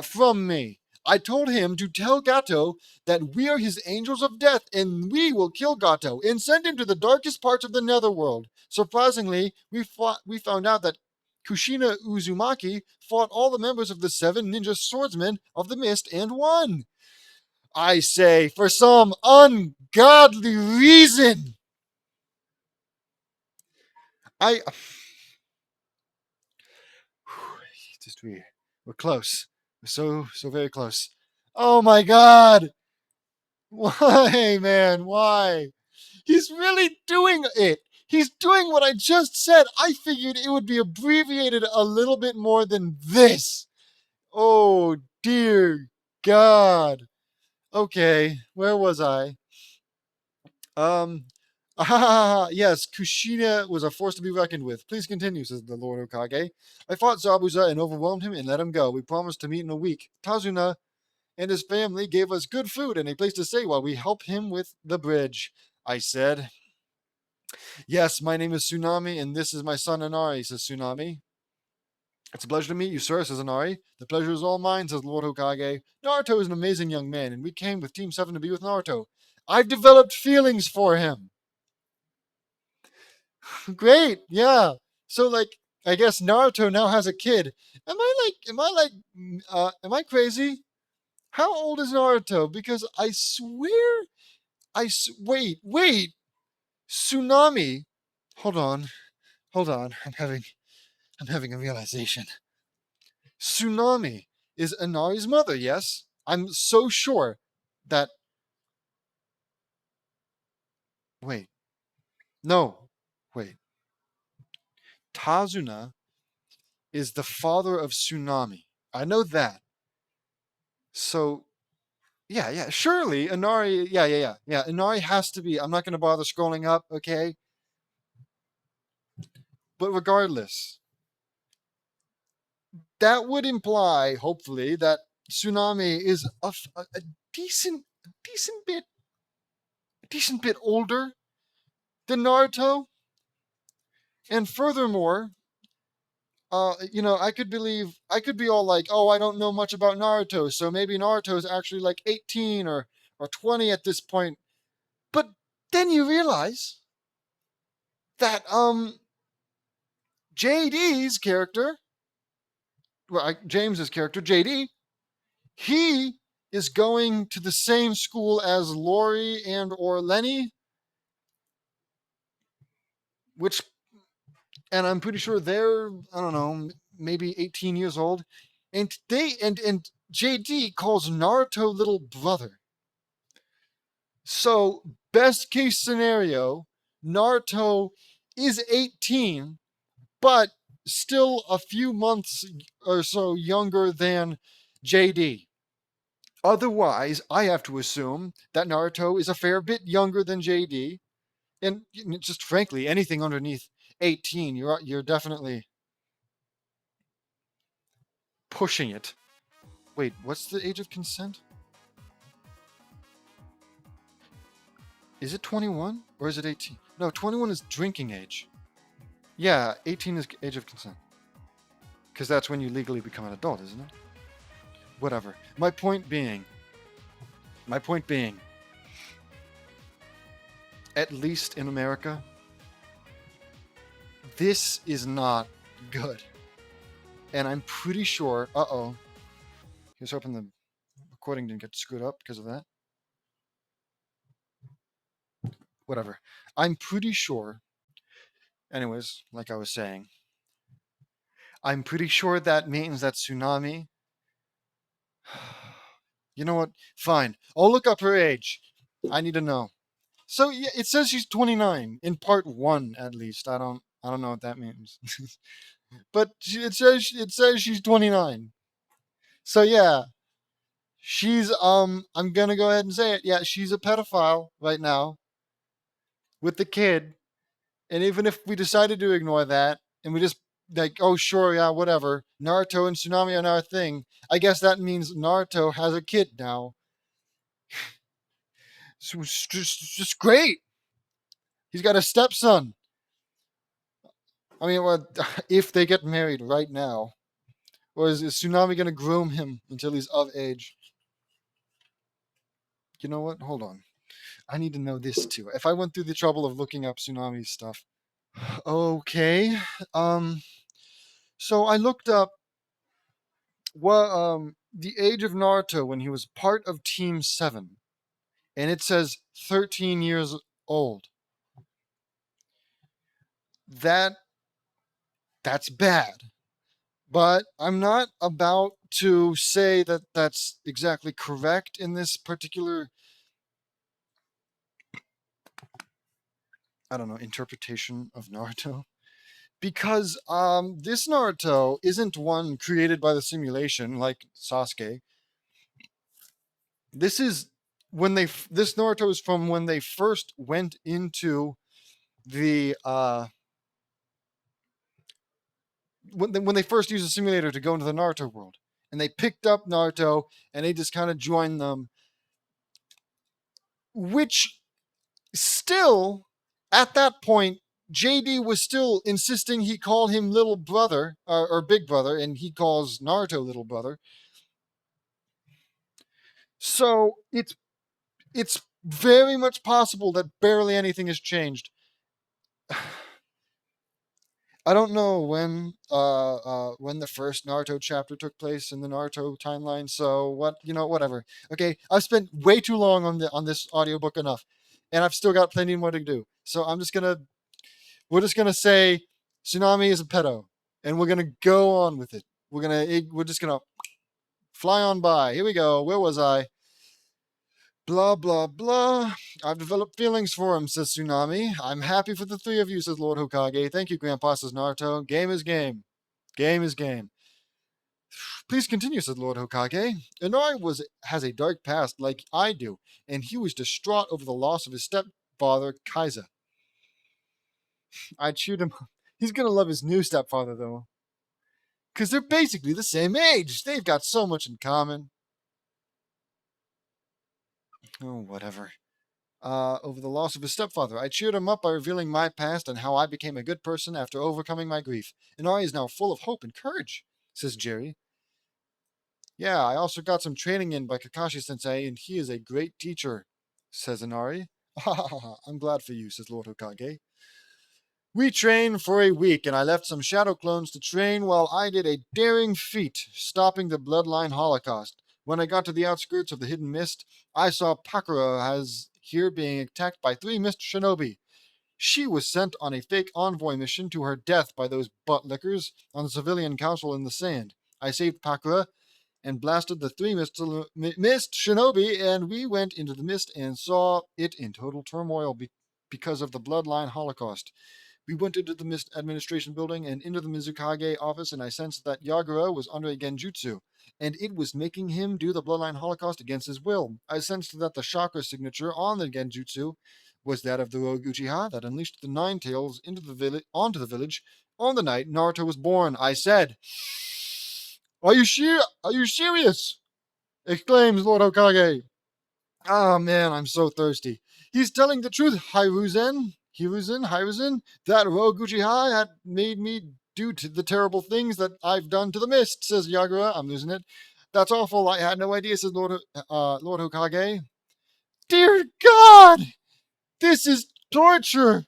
From me. I told him to tell Gato that we are his angels of death and we will kill Gato and send him to the darkest parts of the netherworld. Surprisingly, we found out that Kushina Uzumaki fought all the members of the 7 ninja swordsmen of the mist and won. I say, for some ungodly reason. We're close. We're so very close. Oh my God. Why, man? Why? He's really doing it. He's doing what I just said. I figured it would be abbreviated a little bit more than this. Oh, dear God. Okay, where was I? Yes, Kushina was a force to be reckoned with. Please continue, says the Lord Hokage. I fought Zabuza and overwhelmed him and let him go. We promised to meet in a week. Tazuna and his family gave us good food and a place to stay while we help him with the bridge. I said, yes, my name is Tsunami, and this is my son Inari, says Tsunami. It's a pleasure to meet you, sir, says Inari. The pleasure is all mine, says Lord Hokage. Naruto is an amazing young man, and we came with Team 7 to be with Naruto. I've developed feelings for him. Great, yeah. So, I guess Naruto now has a kid. Am I crazy? How old is Naruto? Because I swear, wait, Tsunami. Hold on. I'm having a realization. Tsunami is Inari's mother, yes? I'm so sure that. Wait. No. Wait. Tazuna is the father of Tsunami. I know that. So, yeah. Surely Inari. Yeah. Inari has to be. I'm not going to bother scrolling up, okay? But regardless, that would imply, hopefully, that Tsunami is a decent, decent bit, decent bit older than Naruto. And furthermore, I could be all like, oh, I don't know much about Naruto, so maybe Naruto is actually like 18 or 20 at this point. But then you realize that JD's character, James's character, JD, he is going to the same school as Lori and or Lenny, which and I'm pretty sure they're, I don't know, maybe 18 years old, and JD calls Naruto little brother. So best case scenario, Naruto is 18, but still a few months or so younger than JD. Otherwise, I have to assume that Naruto is a fair bit younger than JD, and just frankly, anything underneath 18, you're definitely pushing it. Wait, what's the age of consent? Is it 21 or is it 18? No, 21 is drinking age. Yeah, 18 is age of consent. Because that's when you legally become an adult, isn't it? Whatever. My point being, at least in America, this is not good. And I'm pretty sure, here's hoping the recording didn't get screwed up because of that. Whatever. I'm pretty sure, anyways, like I was saying, I'm pretty sure that means that Tsunami. You know what? Fine. I'll look up her age. I need to know. So yeah, it says she's 29 in part 1 at least. I don't know what that means. But it says she's 29. So yeah, she's I'm going to go ahead and say it. Yeah, she's a pedophile right now with the kid. And even if we decided to ignore that and we just like, oh sure, yeah, whatever. Naruto and Tsunami are our thing. I guess that means Naruto has a kid now. So it's just great. He's got a stepson. I mean, well, if they get married right now, or is Tsunami going to groom him until he's of age? You know what? Hold on. I need to know this too. If I went through the trouble of looking up Tsunami's stuff. Okay. Um. So I looked up what the age of Naruto when he was part of Team 7, and it says 13 years old. That that's bad. But I'm not about to say that that's exactly correct in this particular, I don't know, interpretation of Naruto. Because this Naruto isn't one created by the simulation like Sasuke. This is this Naruto is from when they first went into the when they first used a simulator to go into the Naruto world, and they picked up Naruto and they just kind of joined them, which still at that point JD was still insisting he call him little brother or big brother, and he calls Naruto little brother. So it's very much possible that barely anything has changed. I don't know when the first Naruto chapter took place in the Naruto timeline. So whatever. Okay, I've spent way too long on this audiobook enough, and I've still got plenty more to do. So we're just gonna say Tsunami is a pedo, and we're gonna go on with it. We're just gonna fly on by. Here we go. Where was I? Blah, blah, blah. I've developed feelings for him, says Tsunami. I'm happy for the three of you, says Lord Hokage. Thank you, Grandpa, says Naruto. Game is game. Game is game. Please continue, said Lord Hokage. Inari has a dark past like I do, and he was distraught over the loss of his stepfather, Kaiza. I chewed him. He's gonna love his new stepfather, though. Because they're basically the same age. They've got so much in common. Oh, whatever. Over the loss of his stepfather. I cheered him up by revealing my past and how I became a good person after overcoming my grief. Inari is now full of hope and courage, says Jerry. Yeah, I also got some training in by Kakashi-sensei, and he is a great teacher, says Inari. Ha ha ha, I'm glad for you, says Lord Hokage. We trained for a week, and I left some shadow clones to train while I did a daring feat, stopping the bloodline holocaust. When I got to the outskirts of the hidden mist, I saw Pakura as here being attacked by 3 mist shinobi. She was sent on a fake envoy mission to her death by those butt-lickers on the civilian council in the sand. I saved Pakra and blasted the three mist shinobi, and we went into the mist and saw it in total turmoil because of the bloodline holocaust. We went into the Mist administration building and into the Mizukage office, and I sensed that Yagura was under a genjutsu, and it was making him do the bloodline holocaust against his will. I sensed that the chakra signature on the genjutsu was that of the rogue Uchiha that unleashed the Nine Tails onto the village on the night Naruto was born. I said, Are you serious? Exclaims Lord Hokage. Ah, man, I'm so thirsty. He's telling the truth, Hiruzen, that rogue Uchiha had made me do the terrible things that I've done to the mist, says Yagura. I'm losing it. That's awful. I had no idea, says Lord Hokage. Dear God! This is torture!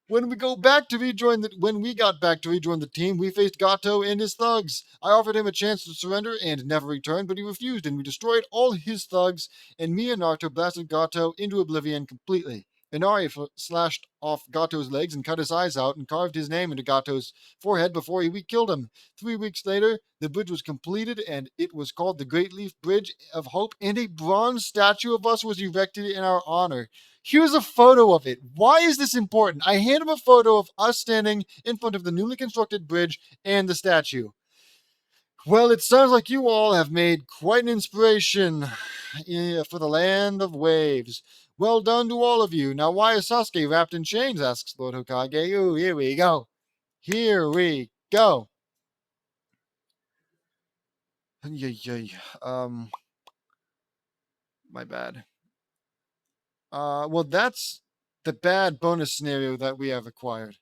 When we got back to rejoin the team, we faced Gato and his thugs. I offered him a chance to surrender and never return, but he refused, and we destroyed all his thugs, and me and Naruto blasted Gato into oblivion completely. Inari slashed off Gato's legs and cut his eyes out and carved his name into Gato's forehead before we killed him. 3 weeks later, the bridge was completed, and it was called the Great Leaf Bridge of Hope, and a bronze statue of us was erected in our honor. Here's a photo of it. Why is this important? I hand him a photo of us standing in front of the newly constructed bridge and the statue. Well, it sounds like you all have made quite an inspiration for the land of waves. Well done to all of you. Now, why is Sasuke wrapped in chains? Asks Lord Hokage. Ooh, here we go. Here we go. My bad. Well, that's the bad bonus scenario that we have acquired,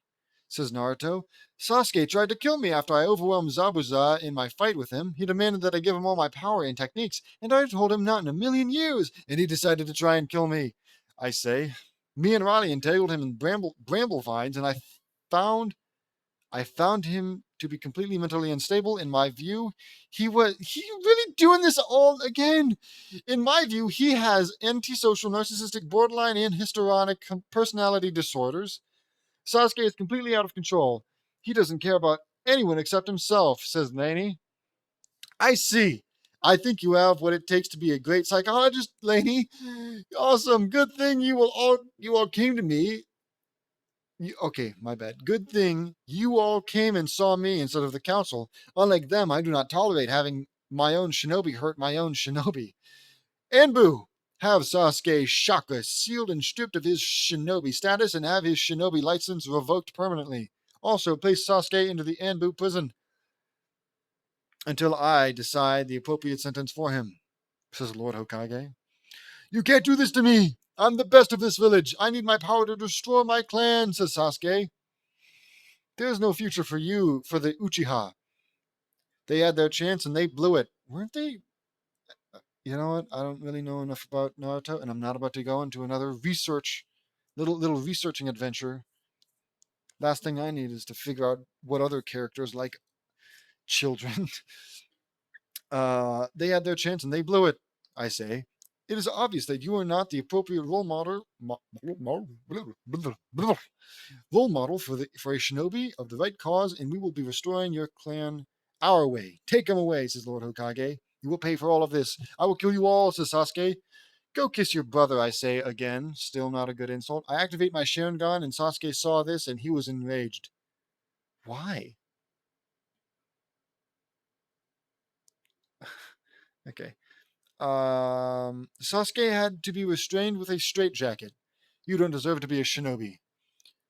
says Naruto. Sasuke tried to kill me after I overwhelmed Zabuza in my fight with him. He demanded that I give him all my power and techniques, and I told him not in a million years, and he decided to try and kill me. I say, me and Ronnie entangled him in bramble vines, and I found him to be completely mentally unstable. In my view, he really doing this all again. In my view, he has antisocial, narcissistic, borderline, and histrionic personality disorders. Sasuke is completely out of control. He doesn't care about anyone except himself, says Laney. I see. I think you have what it takes to be a great psychologist, Laney. Awesome. Good thing you all came to me. Okay, my bad. Good thing you all came and saw me instead of the council. Unlike them, I do not tolerate having my own shinobi hurt my own shinobi. Anbu, have Sasuke Shaka sealed and stripped of his shinobi status and have his shinobi license revoked permanently. Also, place Sasuke into the Anbu prison until I decide the appropriate sentence for him, says Lord Hokage. You can't do this to me! I'm the best of this village! I need my power to destroy my clan, says Sasuke. There's no future for you, for the Uchiha. They had their chance and they blew it. Weren't they? You know what? I don't really know enough about Naruto, and I'm not about to go into another little researching adventure. Last thing I need is to figure out what other characters like children. They had their chance and they blew it. I say, it is obvious that you are not the appropriate role model. Role model for a shinobi of the right cause, and we will be restoring your clan our way. Take him away, says Lord Hokage. You will pay for all of this. I will kill you all, says Sasuke. Go kiss your brother, I say again. Still not a good insult. I activate my Sharingan, and Sasuke saw this, and he was enraged. Why? Okay. Sasuke had to be restrained with a straitjacket. You don't deserve to be a shinobi.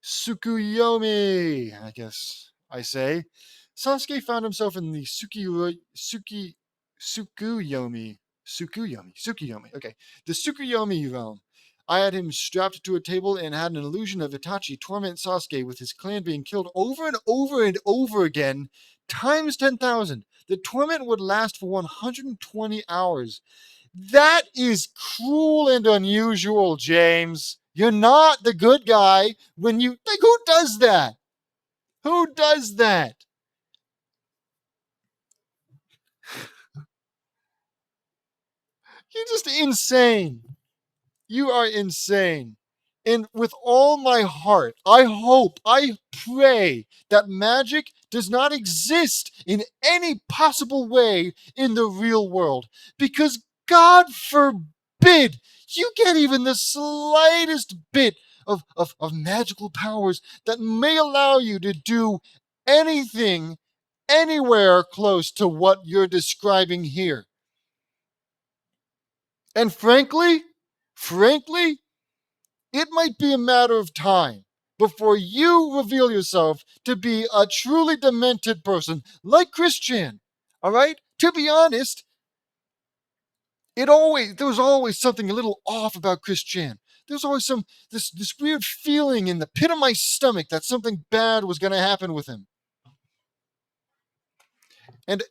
Tsukuyomi, I guess I say. Sasuke found himself in the Tsukuyomi. Okay, the Tsukuyomi realm. I had him strapped to a table and had an illusion of Itachi torment Sasuke with his clan being killed over and over and over again, times 10,000. The torment would last for 120 hours. That is cruel and unusual, James. You're not the good guy when you. Like, who does that? Who does that? You're just insane. You are insane. And with all my heart, I hope, I pray that magic does not exist in any possible way in the real world. Because God forbid you get even the slightest bit of magical powers that may allow you to do anything anywhere close to what you're describing here. And frankly, it might be a matter of time before you reveal yourself to be a truly demented person like Christian. All right? To be honest, there was always something a little off about Christian. There was always this weird feeling in the pit of my stomach that something bad was going to happen with him. And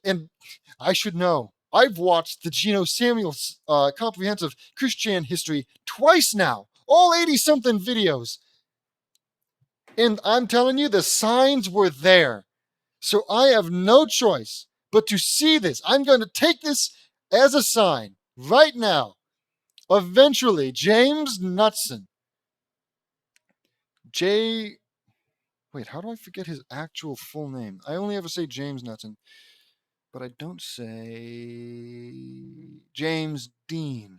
I should know. I've watched the Geno Samuels comprehensive Christian history twice now, all 80-something videos. And I'm telling you, the signs were there. So I have no choice but to see this. I'm going to take this as a sign right now. Eventually, James Knutson. J. Wait, how do I forget his actual full name? I only ever say James Knutson, but I don't say James Dean.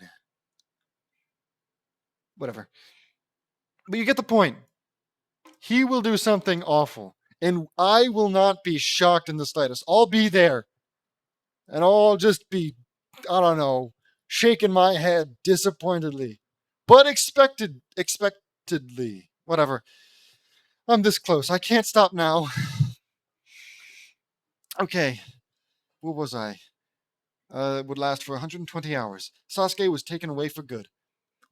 Whatever. But you get the point. He will do something awful, and I will not be shocked in the slightest. I'll be there, and I'll just be, I don't know, shaking my head disappointedly, but expectedly. Whatever. I'm this close. I can't stop now. Okay, where was I? It would last for 120 hours. Sasuke was taken away for good.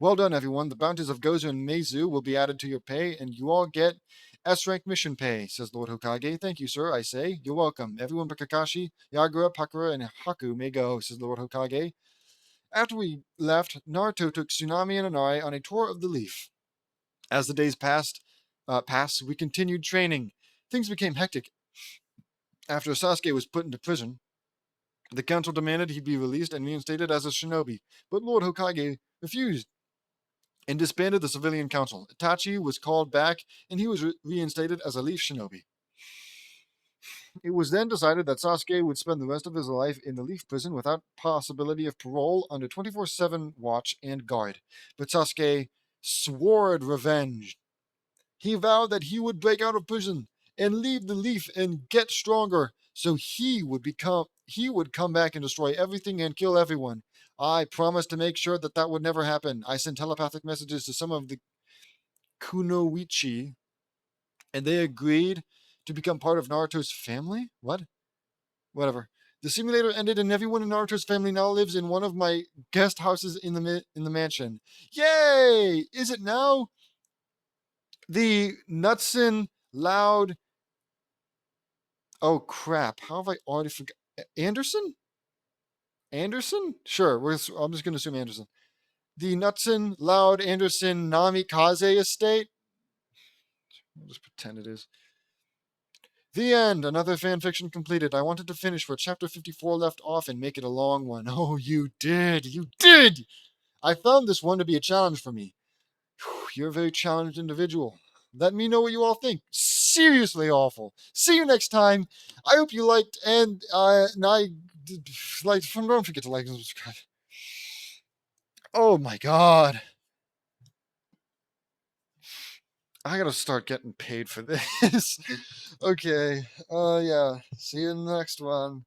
Well done, everyone. The bounties of Gozu and Meizu will be added to your pay, and you all get S-rank mission pay, says Lord Hokage. Thank you, sir, I say. You're welcome. Everyone but Kakashi, Yagura, Pakura, and Haku may go, says Lord Hokage. After we left, Naruto took Tsunami and Anai on a tour of the Leaf. As the days passed, we continued training. Things became hectic. After Sasuke was put into prison, the council demanded he be released and reinstated as a shinobi, but Lord Hokage refused and disbanded the civilian council. Itachi was called back, and he was reinstated as a Leaf Shinobi. It was then decided that Sasuke would spend the rest of his life in the Leaf Prison without possibility of parole under 24/7 watch and guard. But Sasuke swore revenge. He vowed that he would break out of prison and leave the Leaf and get stronger, so he would come back and destroy everything and kill everyone. I promised to make sure that would never happen. I sent telepathic messages to some of the Kunoichi, and they agreed to become part of Naruto's family? What? Whatever. The simulator ended, and everyone in Naruto's family now lives in one of my guest houses in the mansion. Yay! Is it now the Knutson Loud? Oh crap! How have I already forgot? Anderson? Anderson? Sure. I'm just gonna assume Anderson. The Knutson Loud Anderson Namikaze estate. I'll just pretend it is. The end. Another fanfiction completed. I wanted to finish where chapter 54 left off and make it a long one. Oh, you did. You did. I found this one to be a challenge for me. You're a very challenged individual. Let me know what you all think. Seriously awful. See you next time. I hope you liked and don't forget to like and subscribe. Oh my god. I gotta start getting paid for this. Okay. Yeah. See you in the next one.